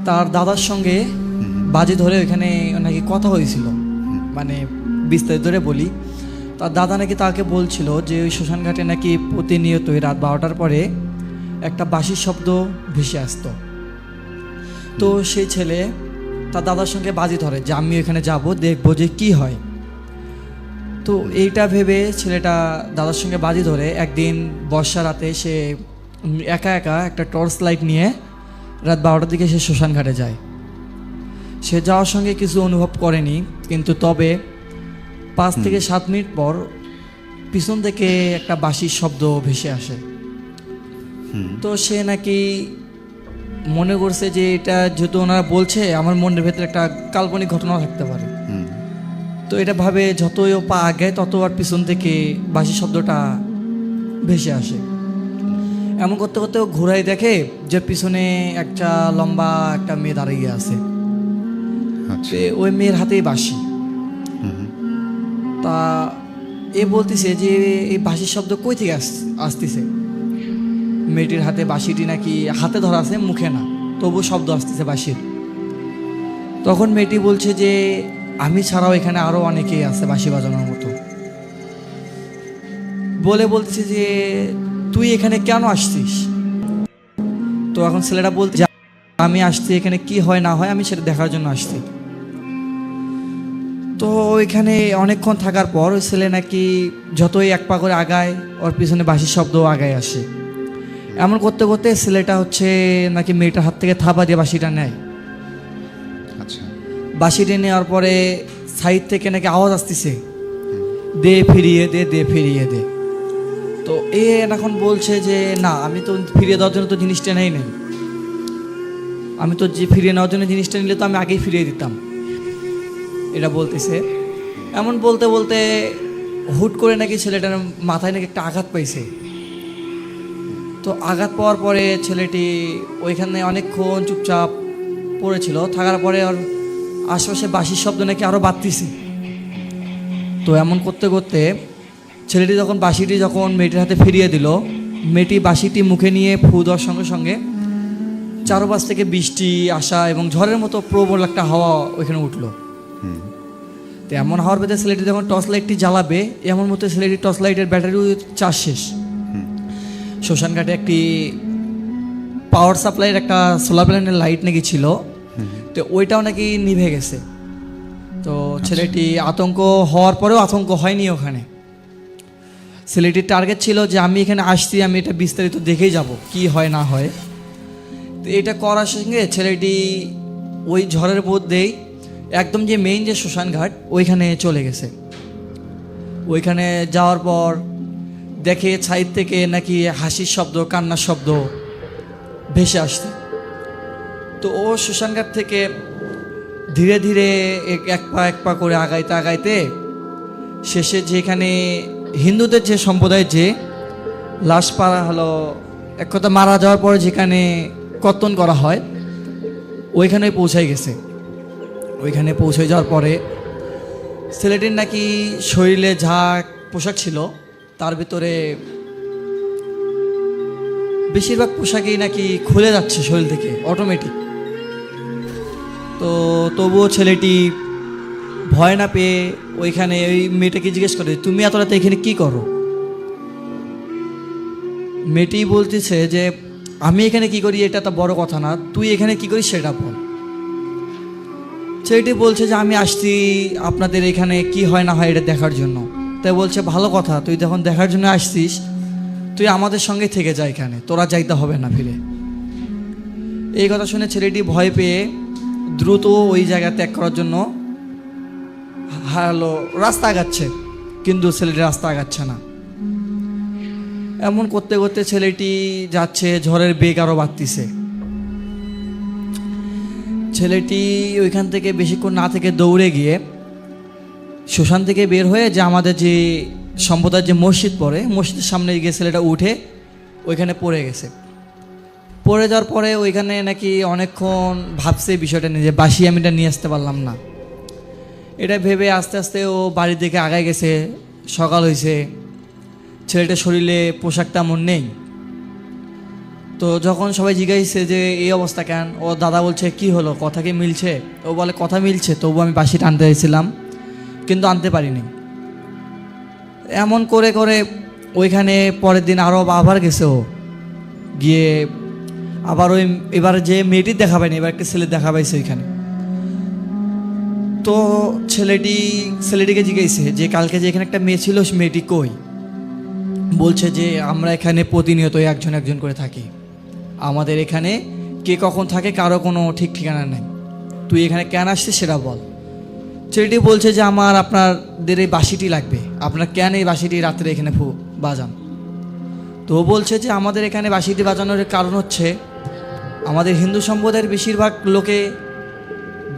তার দাদার সঙ্গে বাজি ধরে ওইখানে নাকি কথা হয়েছিল। মানে বিস্তারিত ধরে বলি, তার দাদা নাকি তাকে বলছিল যে ওই শ্মশানঘাটে নাকি প্রতিনিয়তই রাত 12টার পরে একটা বাঁশির শব্দ ভেসে আসতো। তো সেই ছেলে তার দাদার সঙ্গে বাজি ধরে যে আমি এখানে যাব, দেখবো যে কি হয়। তো এইটা ভেবে ছেলেটা দাদার সঙ্গে বাজি ধরে একদিন বর্ষা রাতে সে একা একা একটা টর্চ লাইট নিয়ে রাত 12টার দিকে সে শ্মশানঘাটে যায়। সে যাওয়ার সঙ্গে কিছু অনুভব করেনি, কিন্তু তবে 5 থেকে 7 মিনিট পর পিছন থেকে একটা বাঁশির শব্দ ভেসে আসে। তো সে নাকি মনে করছে যে এটা যেহেতু ওনারা বলছে, আমার মনের ভেতরে একটা কাল্পনিক ঘটনা থাকতে পারে। তো এটা ভাবে যতই ও পা আগায় তত আর পিছন থেকে বাঁশি শব্দটা ভেসে আসে। এমন করতে করতে ও ঘুরাই দেখে যে পিছনে একটা লম্বা একটা মেয়ে দাঁড়িয়ে আছে। আচ্ছা। ওই মেয়ের হাতেই বাঁশি। তা এ বলতেছে যে এই বাঁশির শব্দ কই থেকে আসতেছে। মেয়েটির হাতে বাঁশিটি নাকি হাতে ধরা আছে, মুখে না, তবু শব্দ আসতেছে বাঁশির। তখন মেয়েটি বলছে যে আমি ছাড়াও এখানে আরো অনেকেই আছে বাঁশি বাজানোর মতো। বলতেছে যে তুই এখানে কেন আসছিস? তো এখন ছেলেটা বলতে আমি আসছি এখানে কি হয় না হয় আমি সেটা দেখার জন্য আসছি। তো ওইখানে অনেকক্ষণ থাকার পর ওই ছেলে নাকি যতই এক পা করে আগায়, ওর পিছনে বাঁশির শব্দ আগায় আসে। এমন করতে করতে ছেলেটা হচ্ছে নাকি মেয়েটার হাত থেকে থাবা দিয়ে বাঁশিটা নেয়। আচ্ছা। বাঁশিটা নেওয়ার পরে সাইড থেকে নাকি আওয়াজ আসতেছে, দে ফিরিয়ে দে, দে ফিরিয়ে দে। তো এ এখন বলছে যে না, আমি তো ফিরিয়ে দেওয়ার জন্য তো জিনিসটা নেই, আমি তো যে ফিরিয়ে নেওয়ার জন্য জিনিসটা নিলে তো আমি আগেই ফিরিয়ে দিতাম, এটা বলতেছে। এমন বলতে বলতে হুট করে নাকি ছেলেটার মাথায় নাকি একটা আঘাত পাইছে। তো আঘাত পাওয়ার পরে ছেলেটি ওইখানে অনেকক্ষণ চুপচাপ পড়েছিল, থাকার পরে ওর আশেপাশে বাঁশির শব্দ নাকি আরও বাড়তিছে। তো এমন করতে করতে ছেলেটি যখন বাঁশিটি যখন মেয়েটির হাতে ফিরিয়ে দিল, মেয়েটি বাঁশিটি মুখে নিয়ে ফু দেওয়ার সঙ্গে সঙ্গে চারপাশ থেকে বৃষ্টি আসা এবং ঝড়ের মতো প্রবল একটা হাওয়া ওইখানে উঠলো। তো এমন হাওয়ার ভেতরে ছেলেটি যখন টর্চ লাইটটি জ্বালাবে, এমন মতো ছেলেটি টর্চ লাইটের ব্যাটারিও চার্জ শেষ। শ্মশানঘাটে একটি পাওয়ার সাপ্লাইয়ের একটা সোলার প্যানেলের লাইট নাকি ছিল, তো ওইটাও নাকি নিভে গেছে। তো ছেলেটি আতঙ্ক হওয়ার পরেও আতঙ্ক হয়নি ওখানে। ছেলেটির টার্গেট ছিল যে আমি এখানে আসছি, আমি এটা বিস্তারিত দেখেই যাব কি হয় না হয়। তো এটা করার সঙ্গে ছেলেটি ওই ঝড়ের মধ্যেই একদম যে মেইন যে শ্মশানঘাট ওইখানে চলে গেছে। ওইখানে যাওয়ার পর দেখে সাইড থেকে নাকি হাসির শব্দ, কান্নার শব্দ ভেসে আসছে। তো ও শ্মশানঘাট থেকে ধীরে ধীরে এক পা করে আগাইতে আগাইতে শেষে যেখানে হিন্দুদের যে সম্প্রদায়ের যে লাশ পাড়া হলো, এক কথা মারা যাওয়ার পরে যেখানে কর্তন করা হয়, ওইখানে পৌঁছাই গেছে। ওইখানে পৌঁছে যাওয়ার পরে ছেলেটির নাকি শরীরে যা পোশাক ছিল তার ভিতরে বেশিরভাগ পোশাকই নাকি খুলে যাচ্ছে শরীর থেকে অটোমেটিক। তো তবুও ছেলেটি ভয় না পেয়ে ওইখানে ওই মেয়েটাকে জিজ্ঞেস করে, তুমি এত রাতে এখানে কী করো? মেয়েটি বলতেছে যে আমি এখানে কি করি এটা তো বড় কথা না, তুই এখানে কি করিস সেটা বল। ছেলেটি বলছে যে আমি আসছি আপনাদের এখানে কি হয় না হয় এটা দেখার জন্য। তাই বলছে ভালো কথা, তুই যখন দেখার জন্য আসছিস তুই আমাদের সঙ্গে থেকে যা, এখানে তোরা যাইতে হবে না ফিরে। এই কথা শুনে ছেলেটি ভয় পেয়ে দ্রুত ওই জায়গা ত্যাগ করার জন্য রাস্তা আগাচ্ছে, কিন্তু ছেলেটি রাস্তা আগাচ্ছে না। এমন করতে করতে ছেলেটি যাচ্ছে, ঝড়ের বেগ আরও বাড়তিছে। ছেলেটি ওইখান থেকে বেশিক্ষণ না থেকে দৌড়ে গিয়ে শ্মশান থেকে বের হয়ে যে আমাদের যে সম্প্রদায়ের যে মসজিদ পড়ে, মসজিদের সামনে গিয়ে ছেলেটা উঠে ওইখানে পড়ে গেছে। পড়ে যাওয়ার পরে ওইখানে নাকি অনেকক্ষণ ভাবছে বিষয়টা নিয়ে যে বাসি আমি এটা নিয়ে আসতে পারলাম না। এটা ভেবে আস্তে আস্তে ও বাড়ির দিকে আগায় গেছে। সকাল হয়েছে, ছেলেটার শরীরে পোশাক তেমন নেই। তো যখন সবাই জিজ্ঞাসছে যে এই অবস্থা কেন, ও দাদা বলছে কি হলো, কথা কি মিলছে? ও বলে কথা মিলছে, তবু আমি বাঁশিটা আনতে চাইছিলাম কিন্তু আনতে পারিনি। এমন করে করে ওইখানে পরের দিন আরও আবার গেছে। ও গিয়ে আবার ওই এবার যে মেয়েটির দেখা পায়নি, এবার একটা ছেলে দেখা পাইছে ওইখানে। তো ছেলেটিকে জিজ্ঞাসে যে কালকে যে এখানে একটা মেয়ে ছিল, মেয়েটি কই? বলছে যে আমরা এখানে প্রতিনিয়ত একজন একজন করে থাকি, আমাদের এখানে কে কখন থাকে কারো কোনো ঠিক ঠিকানা নেই, তুই এখানে কেন আসছিস সেটা বল। ছেলেটি বলছে যে আমার আপনাদের এই বাঁশিটি লাগবে, আপনার কেন এই বাঁশিটি রাত্রে এখানে বাজান? তো বলছে যে আমাদের এখানে বাঁশিটি বাজানোর কারণ হচ্ছে আমাদের হিন্দু সম্প্রদায়ের বেশিরভাগ লোকে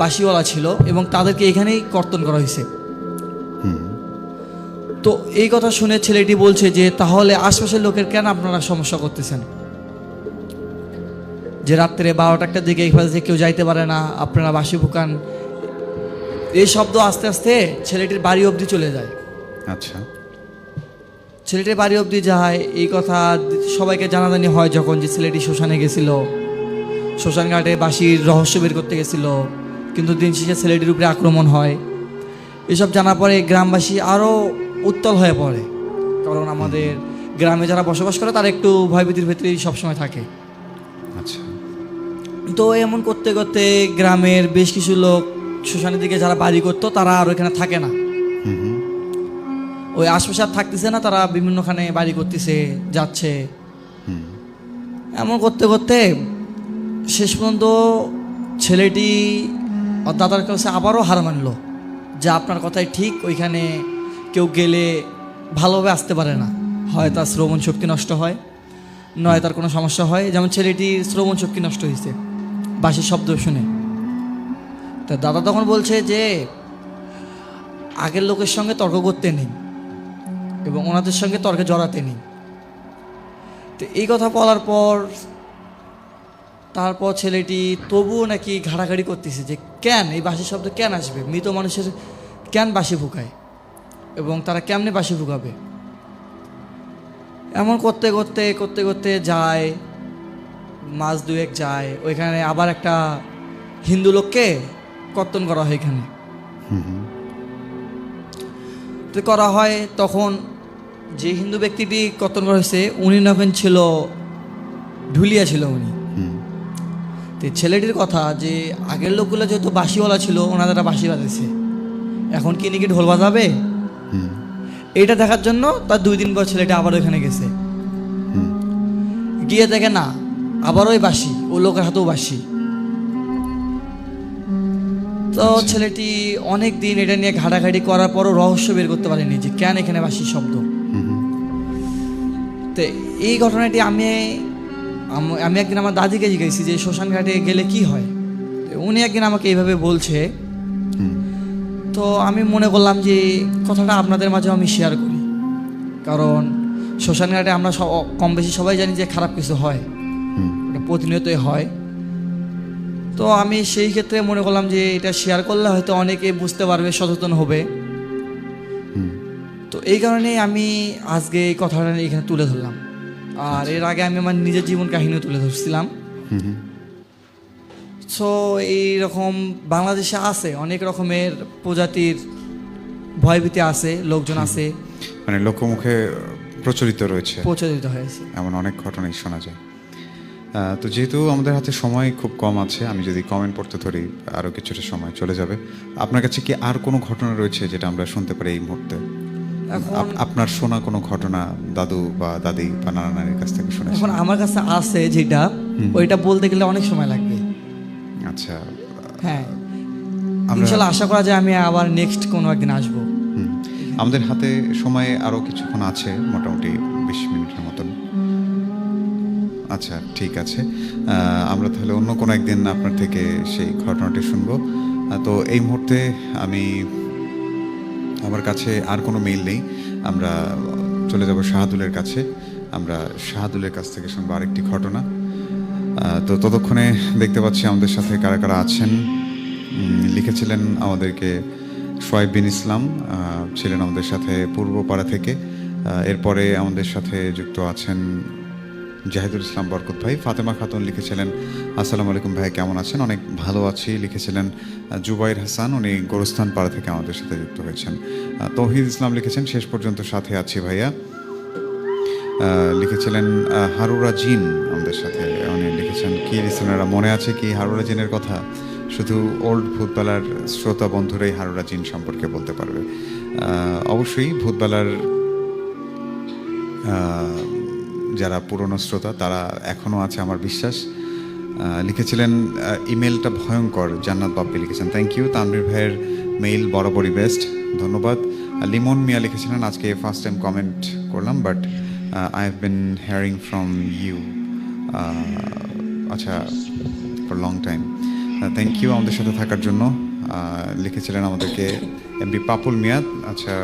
বাঁশিওয়ালা ছিল এবং তাদেরকে এখানেই কর্তন করা হয়েছে। তো এই কথা শুনে ছেলেটি বলছে যে তাহলে আশপাশের লোকের কেন আপনারা সমস্যা করতেছেন, যে রাত্রে 12টার দিকে এইভাবে কেউ যাইতে পারে না, আপনারা বাঁশি ফুকান। এই শব্দ আস্তে আস্তে ছেলেটির বাড়ি অবধি চলে যায়। আচ্ছা, ছেলেটির বাড়ি অবধি যায়। এই কথা সবাইকে জানাজানি হয় যখন যে ছেলেটি শ্মশানে গেছিল, শ্মশান ঘাটে বাঁশির রহস্য বের করতে গেছিল, কিন্তু দিন শেষে ছেলেটির উপরে আক্রমণ হয়। এসব জানার পরে গ্রামবাসী আরও উত্তাল হয়ে পড়ে, কারণ আমাদের গ্রামে যারা বসবাস করে তারা একটু ভয়ভীতির ভেতরেই সবসময় থাকে। আচ্ছা, তো এমন করতে করতে গ্রামের বেশ কিছু লোক শ্মশানের দিকে যারা বাড়ি করতো তারা আর ওইখানে থাকে না, ওই আশপাশে আর থাকতেছে না, তারা বিভিন্নখানে বাড়ি করতেছে, যাচ্ছে। এমন করতে করতে শেষ পর্যন্ত ছেলেটি দাদার কাছে আবারও হার মানলো যে আপনার কথাই ঠিক, ওইখানে কেউ গেলে ভালোভাবে আসতে পারে না, হয় তার শ্রবণ শক্তি নষ্ট হয়, নয় তার কোনো সমস্যা হয়। যেমন ছেলেটির শ্রবণ শক্তি নষ্ট হয়েছে বাঁশির শব্দ শুনে। তা দাদা তখন বলছে যে আগের লোকের সঙ্গে তর্ক করতে নেই এবং ওনাদের সঙ্গে তর্কে জড়াতে নেই। তো এই কথা বলার পর তারপর ছেলেটি তবুও নাকি ঘাড়াঘাড়ি করতেছে যে কেন এই বাঁশির শব্দ কেন আসবে, মৃত মানুষের কেন বাঁশি ফুকায় এবং তারা কেমনে বাঁশি ফুকাবে। এমন করতে করতে করতে করতে যায়, মাস দুয়েক যায়, ওইখানে আবার একটা হিন্দু লোককে কর্তন করা হয় এখানে। তো করা হয়, তখন যে হিন্দু ব্যক্তিটি কর্তন করা হয়েছে উনি নখন ছিল ঢুলিয়া ছিল উনি। তো ছেলেটির কথা যে আগের লোকগুলো যেহেতু বাঁশিওয়ালা ছিল, ওনারা বাঁশি বাজাইছে, এখন কি নাকি ঢোল বাজাবে, এইটা দেখার জন্য তার 2 দিন পর ছেলেটা আবার ওইখানে গেছে। গিয়ে দেখে না, আবার ওই বাঁশি, ও লোকের হাতেও বাঁশি। তো ছেলেটি অনেক দিন এটা নিয়ে ঘাটাঘাটি করার পরও রহস্য বের করতে পারেনি যে কেন এখানে বাঁশির শব্দ। তো এই ঘটনাটি আমি একদিন আমার দাদিকে জিজ্ঞেসি যে শ্মশান ঘাটে গেলে কি হয়। উনি একদিন আমাকে এইভাবে বলছে, তো আমি মনে করলাম যে কথাটা আপনাদের মাঝে আমি শেয়ার করি, কারণ শ্মশান ঘাটে আমরা কম বেশি সবাই জানি যে খারাপ কিছু হয়, এটা প্রতিনিয়তই হয়। তো আমি সেই ক্ষেত্রে মনে করলাম যে এটা শেয়ার করলে হয়তো অনেকে বুঝতে পারবে, সচেতন হবে। তো এই কারণেই আমি আজকে এই কথাটা এখানে তুলে ধরলাম। আর এর আগে আমি আমার নিজের জীবন কাহিনীও তুলে ধরছিলাম। সো এইরকম বাংলাদেশে আছে অনেক রকমের প্রজাতির ভয়ভীতি আছে, লোকজন আছে, মানে লোকমুখে প্রচলিত হয়েছে, এমন অনেক ঘটনাই শোনা যায়। তো যেহেতু আমাদের হাতে সময় খুব কম আছে, আমি যদি কমেন্ট পড়তে ধরি আরও কিছুটা সময় চলে যাবে। আপনার কাছে কি আর কোনো ঘটনা রয়েছে যেটা আমরা শুনতে পারি এই মুহূর্তে? এখন আপনার শোনা কোনো ঘটনা দাদু বা দাদি বা নানা নানির কাছ থেকে শুনেছেন? এখন আমার কাছে আছে যেটা, ওইটা বলতে গেলে অনেক সময় লাগবে। আচ্ছা, হ্যাঁ, ইনশাআল্লাহ আশা করা যায় আমি আবার নেক্সট কোনো একদিন আসবো। আমাদের হাতে সময় আরও কিছুক্ষণ আছে, মোটামুটি 20 মিনিটের মতন। আচ্ছা, ঠিক আছে, আমরা তাহলে অন্য কোনো একদিন আপনার থেকে সেই ঘটনাটি শুনবো। তো এই মুহূর্তে আমার কাছে আর কোনো মেইল নেই, আমরা চলে যাব শাহাদুলের কাছে। আমরা শাহাদুলের কাছ থেকে শুনবো আরেকটি ঘটনা। তো ততক্ষণে দেখতে পাচ্ছি আমাদের সাথে কারা কারা আছেন। লিখেছিলেন আমাদেরকে শোয়েব বিন ইসলাম, ছিলেন আমাদের সাথে পূর্বপাড়া থেকে। এরপরে আমাদের সাথে যুক্ত আছেন জাহিদুল ইসলাম বরকত ভাই। ফাতেমা খাতুন লিখেছিলেন আসসালামু আলাইকুম ভাই, কেমন আছেন? অনেক ভালো আছি। লিখেছিলেন জুবাইর হাসান, উনি গোরস্থান পাড়া থেকে আমাদের সাথে যুক্ত হয়েছেন। তৌহিদ ইসলাম লিখেছেন শেষ পর্যন্ত সাথে আছি ভাইয়া। লিখেছিলেন হারুরা জিন আমাদের সাথে, উনি লিখেছেন কি লিসেনাররা মনে আছে কি হারুরা জিনের কথা? শুধু ওল্ড ভূতবেলার শ্রোতা বন্ধুরাই হারুরা জিন সম্পর্কে বলতে পারবে। অবশ্যই ভূতবেলার যারা পুরনো শ্রোতা তারা এখনও আছে আমার বিশ্বাস। লিখেছিলেন ইমেলটা ভয়ঙ্কর, জান্নাত বাপ্পি লিখেছেন থ্যাংক ইউ। তানভীর ভাইয়ের মেইল বরাবরই বেস্ট, ধন্যবাদ। লিমন মিয়া লিখেছিলেন আজকে ফার্স্ট টাইম কমেন্ট করলাম, but I have been hearing from you, আচ্ছা, for long time. Thank you আমাদের সাথে থাকার জন্য। লিখেছিলেন আমাদেরকে এমবি পাপুল মিয়া, আচ্ছা,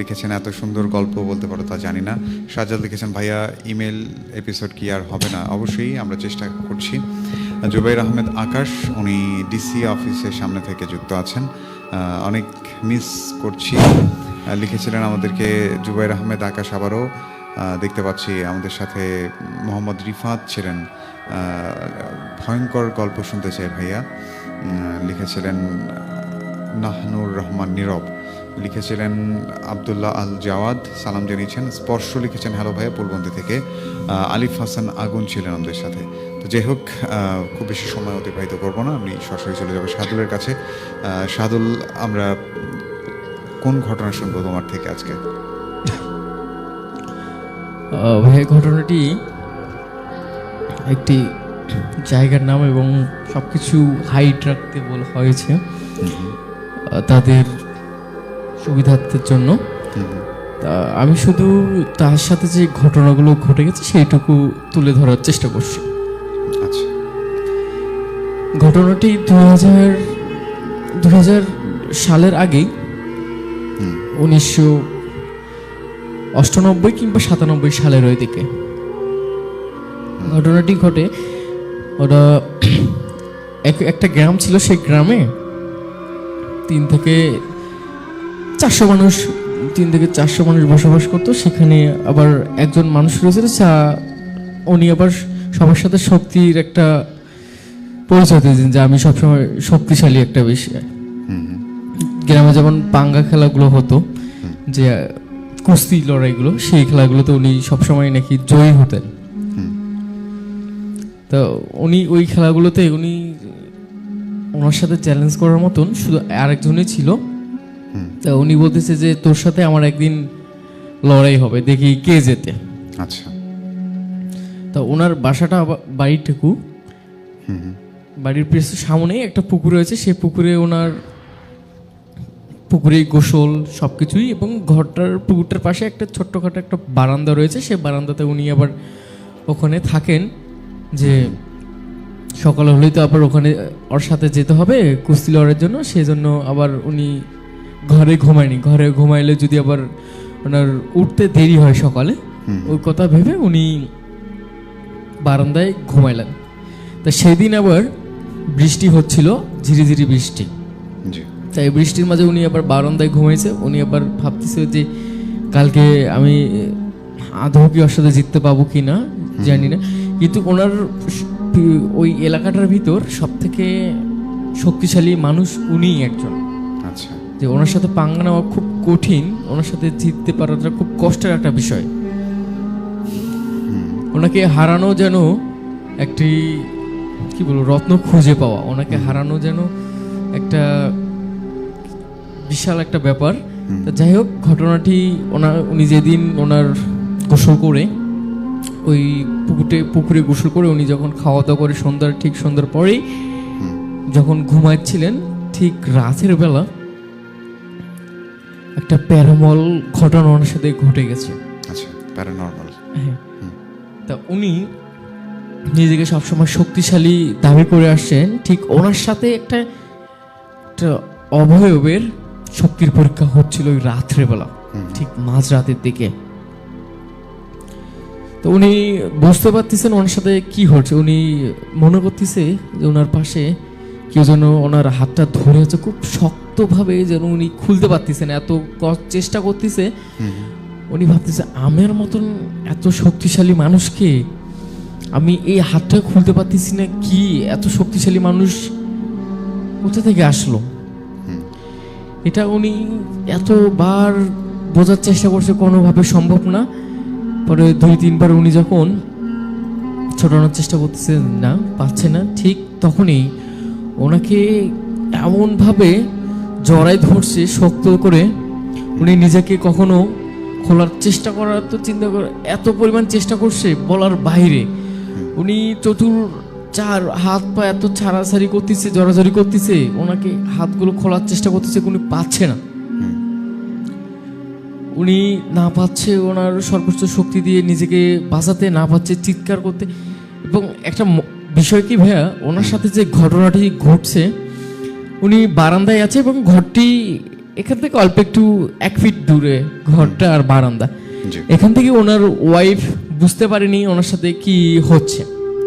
লিখেছেন এত সুন্দর গল্প বলতে পারো তা জানি না। সাজ্জাদ লিখেছেন ভাইয়া ইমেল এপিসোড কি আর হবে না? অবশ্যই আমরা চেষ্টা করছি। জুবাইর আহমেদ আকাশ, উনি ডিসি অফিসের সামনে থেকে যুক্ত আছেন, অনেক মিস করছি। লিখেছিলেন আমাদেরকে জুবাইর আহমেদ আকাশ। আবারও দেখতে পাচ্ছি আমাদের সাথে মোহাম্মদ রিফাত ছিলেন, ভয়ঙ্কর গল্প শুনতে চাই ভাইয়া। লিখেছিলেন নাহনুর রহমান নীরব। লিখেছিলেন আবদুল্লাহ আল জাওয়াদ, সালাম জানিয়েছেন। স্পর্শ লিখেছেন হ্যালো ভাইয়া পূর্ববঙ্গ থেকে। আলিফ হাসান আগুন ছিলেন আমাদের সাথে। তো যাই হোক, খুব বেশি সময় অতিবাহিত করবো না, আমি সরাসরি চলে যাবো শাহাদুলের কাছে। শাহাদুল, আমরা কোন ঘটনা শুনবো তোমার থেকে আজকে? ভাই ঘটনাটি একটি জায়গার নাম এবং সবকিছু হাইট রাখতে বলা হয়েছে তাদের সুবিধার্থের জন্য। তা আমি শুধু তার সাথে যে ঘটনাগুলো ঘটে গেছে সেইটুকু তুলে ধরার চেষ্টা করছি। আচ্ছা, ঘটনাটি 2000 সালের আগেই, 1998 কিংবা 97 সালের ওই দিকে ঘটনাটি ঘটে ওরা একটা গ্রাম ছিল, সেই গ্রামে 3 থেকে 400 মানুষ বসবাস করতো। সেখানে আবার একজন মানুষ রয়েছে, উনি আবার সবার সাথে শক্তির একটা পরিচয় দিয়েছেন যে আমি সবসময় শক্তিশালী একটা বিষয়। গ্রামে যেমন পাঙ্গা খেলাগুলো হতো, যে কুস্তি লড়াইগুলো, সেই খেলাগুলোতে উনি সবসময় নাকি জয়ী হতেন। তো উনি ওই খেলাগুলোতে ওনার সাথে চ্যালেঞ্জ করার মতন শুধু আরেকজনই ছিল। তা উনি বলতেছে যে তোর সাথে আমার একদিন লড়াই হবে, দেখি কে জেতে। আচ্ছা। তা ওনার বাসাটা বাড়িটুকু, বাড়ির সামনে একটা পুকুর রয়েছে, সেই পুকুরে গোসল সবকিছুই, এবং পুকুরটার পাশে একটা ছোট্টখাটো একটা বারান্দা রয়েছে। সেই বারান্দাতে উনি আবার ওখানে থাকেন, যে সকাল হলেই তো আবার ওখানে ওর সাথে যেতে হবে কুস্তি লড়ার জন্য। সেই জন্য আবার উনি ঘরে ঘুমাইলে যদি আবার ওনার উঠতে দেরি হয় সকালে, ওই কথা ভেবে উনি বারান্দায় ঘুমাইলেন। তা সেদিন আবার বৃষ্টি হচ্ছিল, ঝিরিঝিরি বৃষ্টি। তাই বৃষ্টির মাঝে উনি আবার বারান্দায় ঘুমাইছে। উনি আবার ভাবতেছে যে কালকে আমি আদৌ কি ওর সাথে জিততে পাবো কি না জানি না, কিন্তু ওনার ওই এলাকাটার ভিতর সব থেকে শক্তিশালী মানুষ উনি একজন। আচ্ছা। যে ওনার সাথে পাঙ্গা নেওয়া খুব কঠিন, ওনার সাথে জিততে পারাটা খুব কষ্টের একটা বিষয়। ওনাকে হারানো যেন একটি কি বলবো রত্ন খুঁজে পাওয়া, ওনাকে হারানো যেন একটা বিশাল একটা ব্যাপার। যাই হোক, ঘটনাটি উনি যেদিন ওনার গোসল করে ওই পুকুরে গোসল করে উনি যখন খাওয়া দাওয়া করে সন্ধ্যার পরেই যখন ঘুমাচ্ছিলেন, ঠিক রাতের বেলা একটা প্যারানর্মাল ঘটনা ওনার সাথে ঘটে গেছে। আচ্ছা, প্যারানর্মাল। হ্যাঁ। তা উনি নিজেকে সবসময় শক্তিশালী দাবি করে আসছেন, ঠিক ওনার সাথে একটা অবয়বের শক্তির পরীক্ষা হচ্ছিল ওই রাত্রেবেলা, ঠিক মাঝরাতের দিকে। তো উনি বুঝতে পারতেছেন ওনার সাথে কি হচ্ছে। উনি মনে করতেছে যে ওনার পাশে কেউ যেন ওনার হাতটা ধরে আছে খুব শক্তভাবে, যেন উনি খুলতে পারতেছেন, এত চেষ্টা করতেছে। উনি ভাবতেছে আমার মতন এত শক্তিশালী মানুষকে আমি এই হাতটা খুলতে পারতেছি না, কি এত শক্তিশালী মানুষ কোথা থেকে আসলো। এটা উনি এতবার বোঝার চেষ্টা করছে, কোনোভাবে সম্ভব না। পরে 2-3 বার উনি যখন ছোটানোর চেষ্টা করতেছে, না পাচ্ছে না, ঠিক তখনই ওনাকে এমনভাবে জড়াই ধরছে শক্ত করে, উনি নিজেকে কখনো খোলার চেষ্টা করার তো চিন্তা করে এত পরিমাণ চেষ্টা করছে বলার বাইরে। উনি চার হাত পা এত ছাড়াছাড়ি করতেছে, জড়াজড়ি করতেছে, ওনাকে হাতগুলো খোলার চেষ্টা করতেছে, উনি পাচ্ছে না। উনি না পাচ্ছে, ওনার সর্বোচ্চ শক্তি দিয়ে নিজেকে বাঁচাতে না পাচ্ছে, চিৎকার করতে। এবং একটা বিষয় কি ভাইয়া, ওনার সাথে যে ঘটনাটি ঘটছে, উনি বারান্দায় আছে এবং ঘরটি এখান থেকে অল্প একটু 1 ফিট দূরে ঘরটা আর বারান্দা। এখান থেকে ওনার ওয়াইফ বুঝতে পারেনি ওনার সাথে কি হচ্ছে,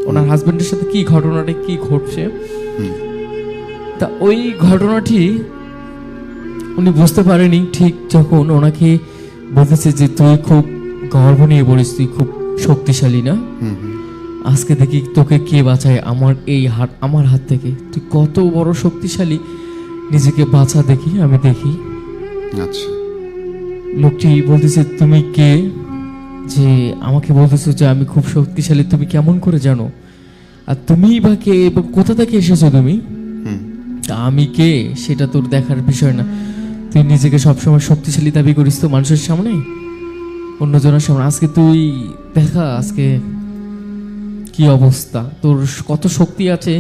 ওনার হাজবেন্ডের সাথে কি ঘটনাটা কি ঘটছে। তা ওই ঘটনাটি উনি বুঝতে পারেনি, ঠিক যখন ওনাকে বলতেছে যে তুই খুব গর্ব নিয়ে বলিস, তুই খুব শক্তিশালী না, আজকে দেখি তোকে কে বাঁচায় আমার হাত থেকে, তুই কত বড় শক্তিশালী, নিজেকে বাঁচা দেখি, আমি দেখি। আচ্ছা। লোকটি বলতেছে তুমি কে, যে আমাকে বলতেছো যে আমি খুব শক্তিশালী, তুমি কেমন করে জানো, আর তুমি বা কে এবং কোথা থেকে এসেছো তুমি, আমি কে সেটা তোর দেখার বিষয় না, তুই নিজেকে সবসময় শক্তিশালী দাবি করিস তো মানুষের সামনে, অন্যজনের সামনে। আজকে তুই দেখা আজকে কি অবস্থা, তোর কত শক্তি আছে,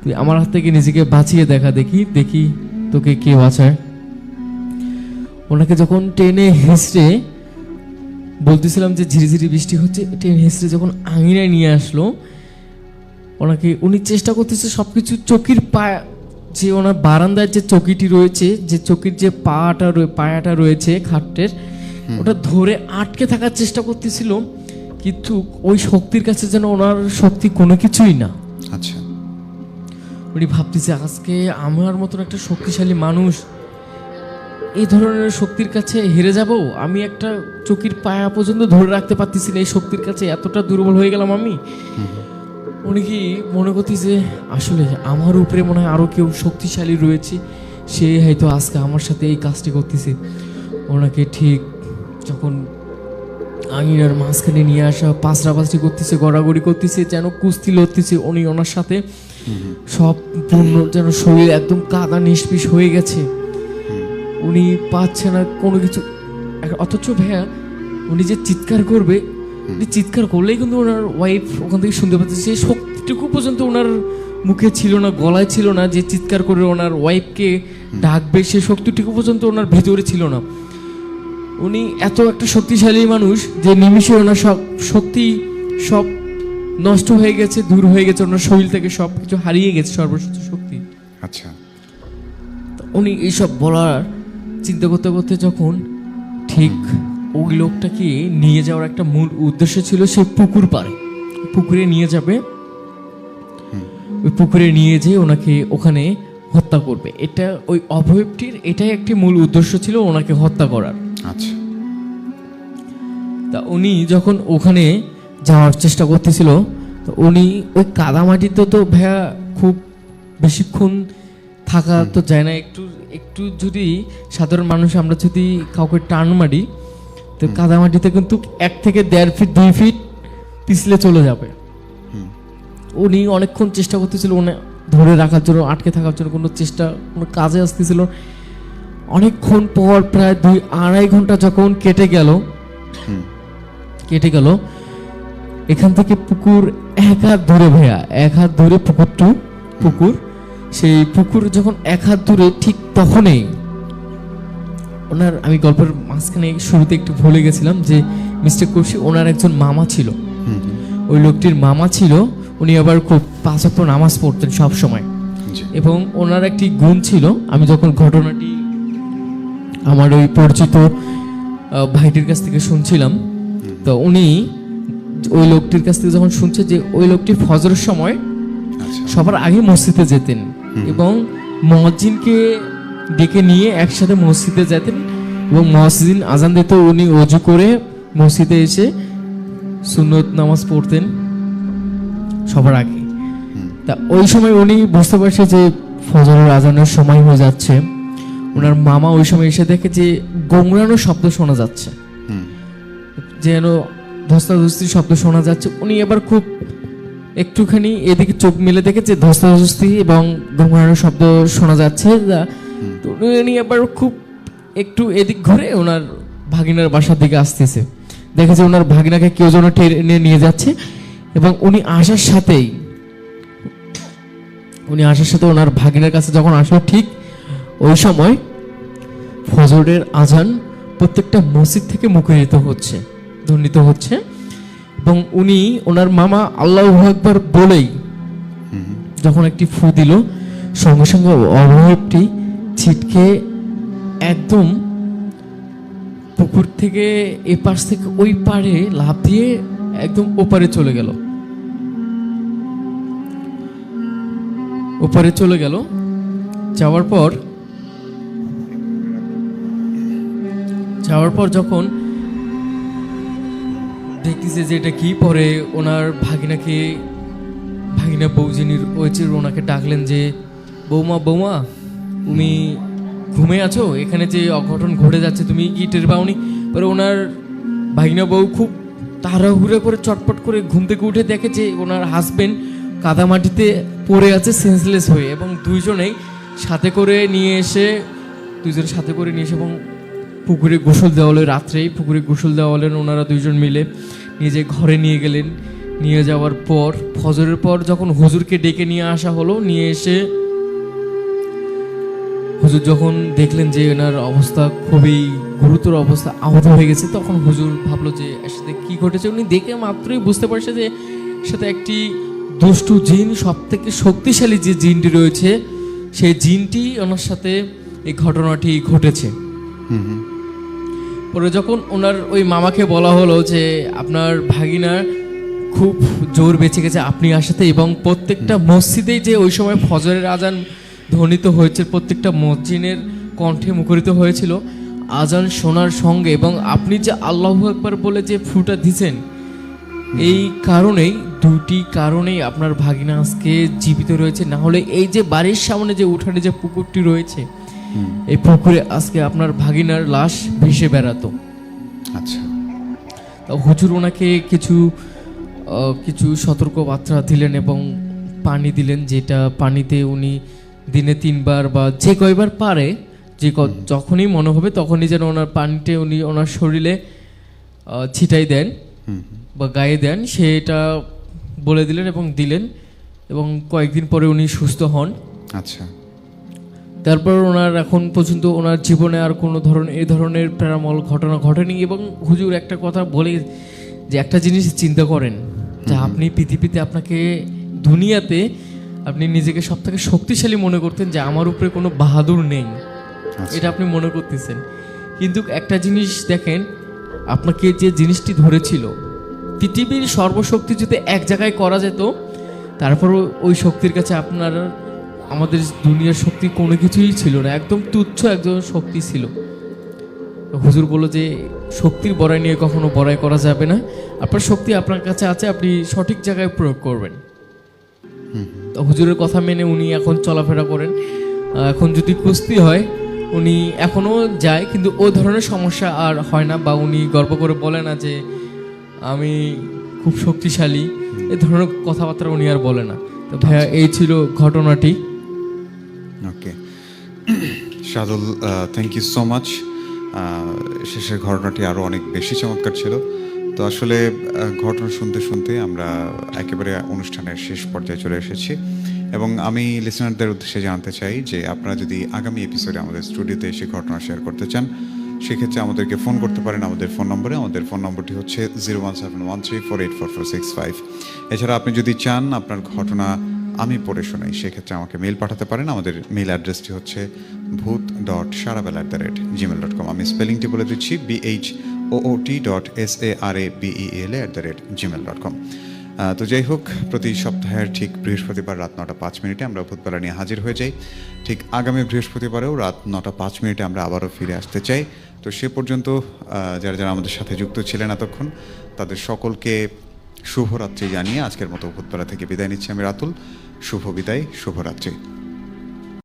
তুই আমার হাত থেকে নিজেকে বাঁচিয়ে দেখা, দেখি তোকে কে বাঁচায়। ওনাকে যখন টেনে হেসড়ে, বলতেছিলাম যে ঝিরিঝিরি বৃষ্টি হচ্ছে, টেনে হেসড়ে যখন আঙিনায় নিয়ে আসলো ওনাকে, উনি চেষ্টা করতেছে সবকিছু চকির যে ওনার বারান্দার যে চকিটি রয়েছে, যে চকির যে পায়াটা রয়েছে খাটের, ওটা ধরে আটকে থাকার চেষ্টা করতেছিল, কিন্তু ওই শক্তির কাছে যেন ওনার শক্তি কোনো কিছুই না। আচ্ছা। উনি ভাবতেছে আজকে আমার মতন একটা শক্তিশালী মানুষ এই ধরনের শক্তির কাছে হেরে যাব, আমি একটা চকির পায়া পর্যন্ত ধরে রাখতে পারতেছি না, এই শক্তির কাছে এতটা দুর্বল হয়ে গেলাম আমি। উনি কি মনে করতেছে আসলে আমার উপরে মনে হয় আরো কেউ শক্তিশালী রয়েছে, সে হয়তো আজকে আমার সাথে এই কাজটি করতেছে। ওনাকে ঠিক যখন আঙিনার মাঝখানে নিয়ে আসা পাঁচড়াপাঁচড়ি করতেছে, গড়াগড়ি করতেছে, যেন কুস্তি লড়তেছে উনি ওনার সাথে, সব পূর্ণ যেন শরীর একদম কাদা নিষ্পিস হয়ে গেছে, উনি পাচ্ছে না কোনো কিছু। অথচ ভাইয়া উনি যে চিৎকার করবে, উনি চিৎকার করলেই কিন্তু ওনার ওয়াইফ ওখান থেকে শুনতে পাচ্ছে। সেই শক্তিটুকু পর্যন্ত ওনার মুখে ছিল না, গলায় ছিল না, যে চিৎকার করে ওনার ওয়াইফকে ডাকবে সে শক্তিটুকু পর্যন্ত ওনার ভেতরে ছিল না। উনি এত একটা শক্তিশালী মানুষ যে নিমিষে ওনার সব শক্তি সব নষ্ট হয়ে গেছে, দূর হয়ে গেছে, ওনার শরীর থেকে সব কিছু হারিয়ে গেছে, সর্বশ্রেষ্ঠ শক্তি। আচ্ছা। উনি এইসব বলার চিন্তা করতে করতে যখন ঠিক ওই লোকটাকে নিয়ে যাওয়ার একটা মূল উদ্দেশ্য ছিল সে পুকুর পাড়ে, পুকুরে নিয়ে যাবে, ওই পুকুরে নিয়ে যেয়ে ওনাকে ওখানে হত্যা করবে। এটা ওই অভয়টির এটাই একটি মূল উদ্দেশ্য ছিল, ওনাকে হত্যা করার। আচ্ছা। তা উনি যখন ওখানে যাওয়ার চেষ্টা করতেছিল, তো উনি ওই কাদামাটিতে তো ভাইয়া খুব বেশিক্ষণ থাকা তো যায় না, একটু একটু যদি সাধারণ মানুষ আমরা যদি কাউকে টান মারি তো কাদামাটিতে কিন্তু 1 থেকে 1.5 ফিট 2 ফিট পিছলে চলে যাবে। উনি অনেকক্ষণ চেষ্টা করতেছিল উনি ধরে রাখার জন্য, আটকে থাকার জন্য, কোনো চেষ্টা কোনো কাজে আসতেছিল। অনেকক্ষণ পর প্রায় 2-2.5 ঘন্টা যখন কেটে গেল, এখান থেকে পুকুর 1 হাত দূরে ভাইয়া, 1 হাত দূরে পুকুর, সেই পুকুর যখন 1 হাত দূরে, ঠিক তখনই ওনার, আমি গল্পের মাঝখানে শুরুতে একটু ভুলে গেছিলাম যে মিস্টেক করছি, ওনার একজন মামা ছিল, ওই লোকটির মামা ছিল, উনি আবার খুব 5 ওয়াক্ত নামাজ পড়তেন সব সময়। এবং ওনার একটি গুণ ছিল, আমি যখন ঘটনাটি আমার ওই পরিচিত ভাইটির কাছ থেকে শুনছিলাম, তো উনি ওই লোকটির কাছ থেকে যখন শুনছে যে ওই লোকটি ফজরের সময় সবার আগে মসজিদে যেতেন এবং মুয়াজ্জিনকে ডেকে নিয়ে একসাথে মসজিদে যেতেন, এবং মুয়াজ্জিন আজান দিত, উনি ওযু করে মসজিদে এসে সুন্নত নামাজ পড়তেন সবার আগে। তা ওই সময় উনি বুঝতে পারছে যে ফজরের আজানের সময় হয়ে যাচ্ছে। ওনার মামা ওই সময় এসে দেখে যে গোংরানো শব্দ শোনা যাচ্ছে, যেন ধস্তাধস্তির শব্দ শোনা যাচ্ছে। উনি এবার খুব একটুখানি এদিকে চোখ মেলে দেখে যে ধস্তাধস্তি এবং গোংরানো শব্দ শোনা যাচ্ছে। তো উনি এবার খুব একটু এদিক ঘুরে ওনার ভাগিনার বাসার দিকে আসতেছে, দেখে যে ওনার ভাগিনাকে কেউ যেন টেনে নিয়ে যাচ্ছে। এবং উনি আসার সাথেই ওনার ভাগিনার কাছে যখন আসলো, ঠিক ওই সময় ফজরের আজান প্রত্যেকটা মসজিদ থেকে মুখরিত হচ্ছে, ধ্বনিত হচ্ছে। এবং উনি ওনার মামা আল্লাহু আকবার বলেই যখন একটি ফু দিল, সঙ্গে সঙ্গে অবয়বটি ছিটকে একদম পুকুর থেকে এপাশ থেকে ওই পারে লাফ দিয়ে একদম ওপারে চলে গেল। যাওয়ার পর যখন দেখতেছে যে এটা কি, পরে ওনার ভাগিনা বউ যিনি রয়েছে ওনাকে ডাকলেন যে বৌমা তুমি ঘুমিয়ে আছো, এখানে যে অঘটন ঘটে যাচ্ছে তুমি কি টের পাওনি? পরে ওনার ভাগিনা বউ খুব তাড়াহুড়ো করে চটপট করে ঘুম থেকে উঠে দেখে যে ওনার হাজবেন্ড কাদামাটিতে পড়ে আছে সেন্সলেস হয়ে, এবং দুইজনেই সাথে করে নিয়ে এসে এবং পুকুরে গোসল দেওয়া হলো। রাত্রেই পুকুরে গোসল দেওয়া হলেন ওনারা দুইজন মিলে, নিজে ঘরে নিয়ে গেলেন। নিয়ে যাওয়ার পর ফজরের পর যখন হুজুরকে ডেকে নিয়ে আসা হলো, নিয়ে এসে হুজুর যখন দেখলেন যে ওনার অবস্থা খুবই গুরুতর অবস্থা, আহত হয়ে গেছে, তখন হুজুর ভাবলো যে এর সাথে কি ঘটেছে। উনি দেখে মাত্রই বুঝতে পারছে যে সাথে একটি দুষ্টু জিন, সব থেকে শক্তিশালী যে জিনটি রয়েছে সেই জিনটি ওনার সাথে এই ঘটনাটি ঘটেছে। পরে যখন ওনার ওই মামাকে বলা হলো যে আপনার ভাগিনার খুব জোর বেঁচে গেছে আপনি আসাতে, এবং প্রত্যেকটা মসজিদেই যে ওই সময় ফজরের আজান ধ্বনিত হয়েছে, প্রত্যেকটা মসজিদের কণ্ঠে মুখরিত হয়েছিল আজান শোনার সঙ্গে, এবং আপনি যে আল্লাহু আকবার বলে যে ফুটা দিছেন, এই কারণেই, দুটি কারণেই আপনার ভাগিনা আজকে জীবিত রয়েছে। না হলে এই যে বাড়ির সামনে যে উঠানে যে পুকুরটি রয়েছে, এই পুকুরে আজকে আপনার ভাগিনার লাশ ভেসে বেড়াতো। আচ্ছা, তা হুজুর ওনাকে কিছু কিছু সতর্ক বার্তা দিলেন এবং পানি দিলেন, যেটা পানিতে উনি দিনে 3 বার বা যে কয়বার পারে, যখনই মনে হবে তখনই যেন ওনার পানিতে উনি ওনার শরীরে ছিটাই দেন বা গায়ে দেন, সেটা বলে দিলেন এবং দিলেন, এবং কয়েকদিন পরে উনি সুস্থ হন। আচ্ছা। তারপর ওনার এখন পর্যন্ত ওনার জীবনে আর কোনো এই ধরনের প্যারামল ঘটনা ঘটেনি। এবং হুজুর একটা কথা বলে যে একটা জিনিস চিন্তা করেন যে আপনি পৃথিবীতে, আপনাকে দুনিয়াতে আপনি নিজেকে সব থেকে শক্তিশালী মনে করতেন, যে আমার উপরে কোনো বাহাদুর নেই, এটা আপনি মনে করতেছেন। কিন্তু একটা জিনিস দেখেন, আপনাকে যে জিনিসটি ধরেছিল, পৃথিবীর সর্বশক্তি যদি এক জায়গায় করা যেত, তারপর ওই শক্তির কাছে আপনার, আমাদের দুনিয়ার শক্তি কোনো কিছুই ছিল না, একদম তুচ্ছ একজন শক্তি ছিল। হুজুর বলল যে শক্তির বড়াই নিয়ে কখনো বড়াই করা যাবে না, আপনার শক্তি আপনার কাছে আছে, আপনি সঠিক জায়গায় প্রয়োগ করবেন। তো হুজুরের কথা মেনে উনি এখন চলাফেরা করেন। এখন যদি কুস্তি হয় উনি এখনও যায়, কিন্তু ওই ধরনের সমস্যা আর হয় না, বা উনি গর্ব করে বলে না যে আমি খুব শক্তিশালী, এই ধরনের কথাবার্তা উনি আর বলে না। তো ভাইয়া, এই ছিল ঘটনাটি। ওকে শাদুল, থ্যাংক ইউ সো মাচ। শেষের ঘটনাটি আরও অনেক বেশি চমৎকার ছিল। তো আসলে ঘটনা শুনতে শুনতে আমরা একেবারে অনুষ্ঠানের শেষ পর্যায়ে চলে এসেছি, এবং আমি লিসনারদের উদ্দেশ্যে জানতে চাই যে আপনারা যদি আগামী এপিসোডে আমাদের স্টুডিওতে এসে ঘটনা শেয়ার করতে চান, সেক্ষেত্রে আমাদেরকে ফোন করতে পারেন আমাদের ফোন নম্বরে। আমাদের ফোন নম্বরটি হচ্ছে 01713484465। এছাড়া আপনি যদি চান আপনার ঘটনা আমি পড়ে শোনাই, সেক্ষেত্রে আমাকে মেল পাঠাতে পারেন। আমাদের মেল অ্যাড্রেসটি হচ্ছে bhoot.sharabel@gmail.com। আমি স্পেলিংটি বলে দিচ্ছি, BHOOT.SARABEL@gmail.com। তো যাই হোক, প্রতি সপ্তাহের ঠিক বৃহস্পতিবার রাত 9:05 আমরা ভূতবেলা নিয়ে হাজির হয়ে যাই। ঠিক আগামী বৃহস্পতিবারেও রাত 9:05 আমরা আবারও ফিরে আসতে চাই। তো সে পর্যন্ত যারা যারা আমাদের সাথে যুক্ত ছিলেন এতক্ষণ, তাদের সকলকে শুভরাত্রি জানিয়ে আজকের মতো ভূতবেলা থেকে বিদায় নিচ্ছি আমি রাতুল। শুভ বিদায়, শুভরাত্রি।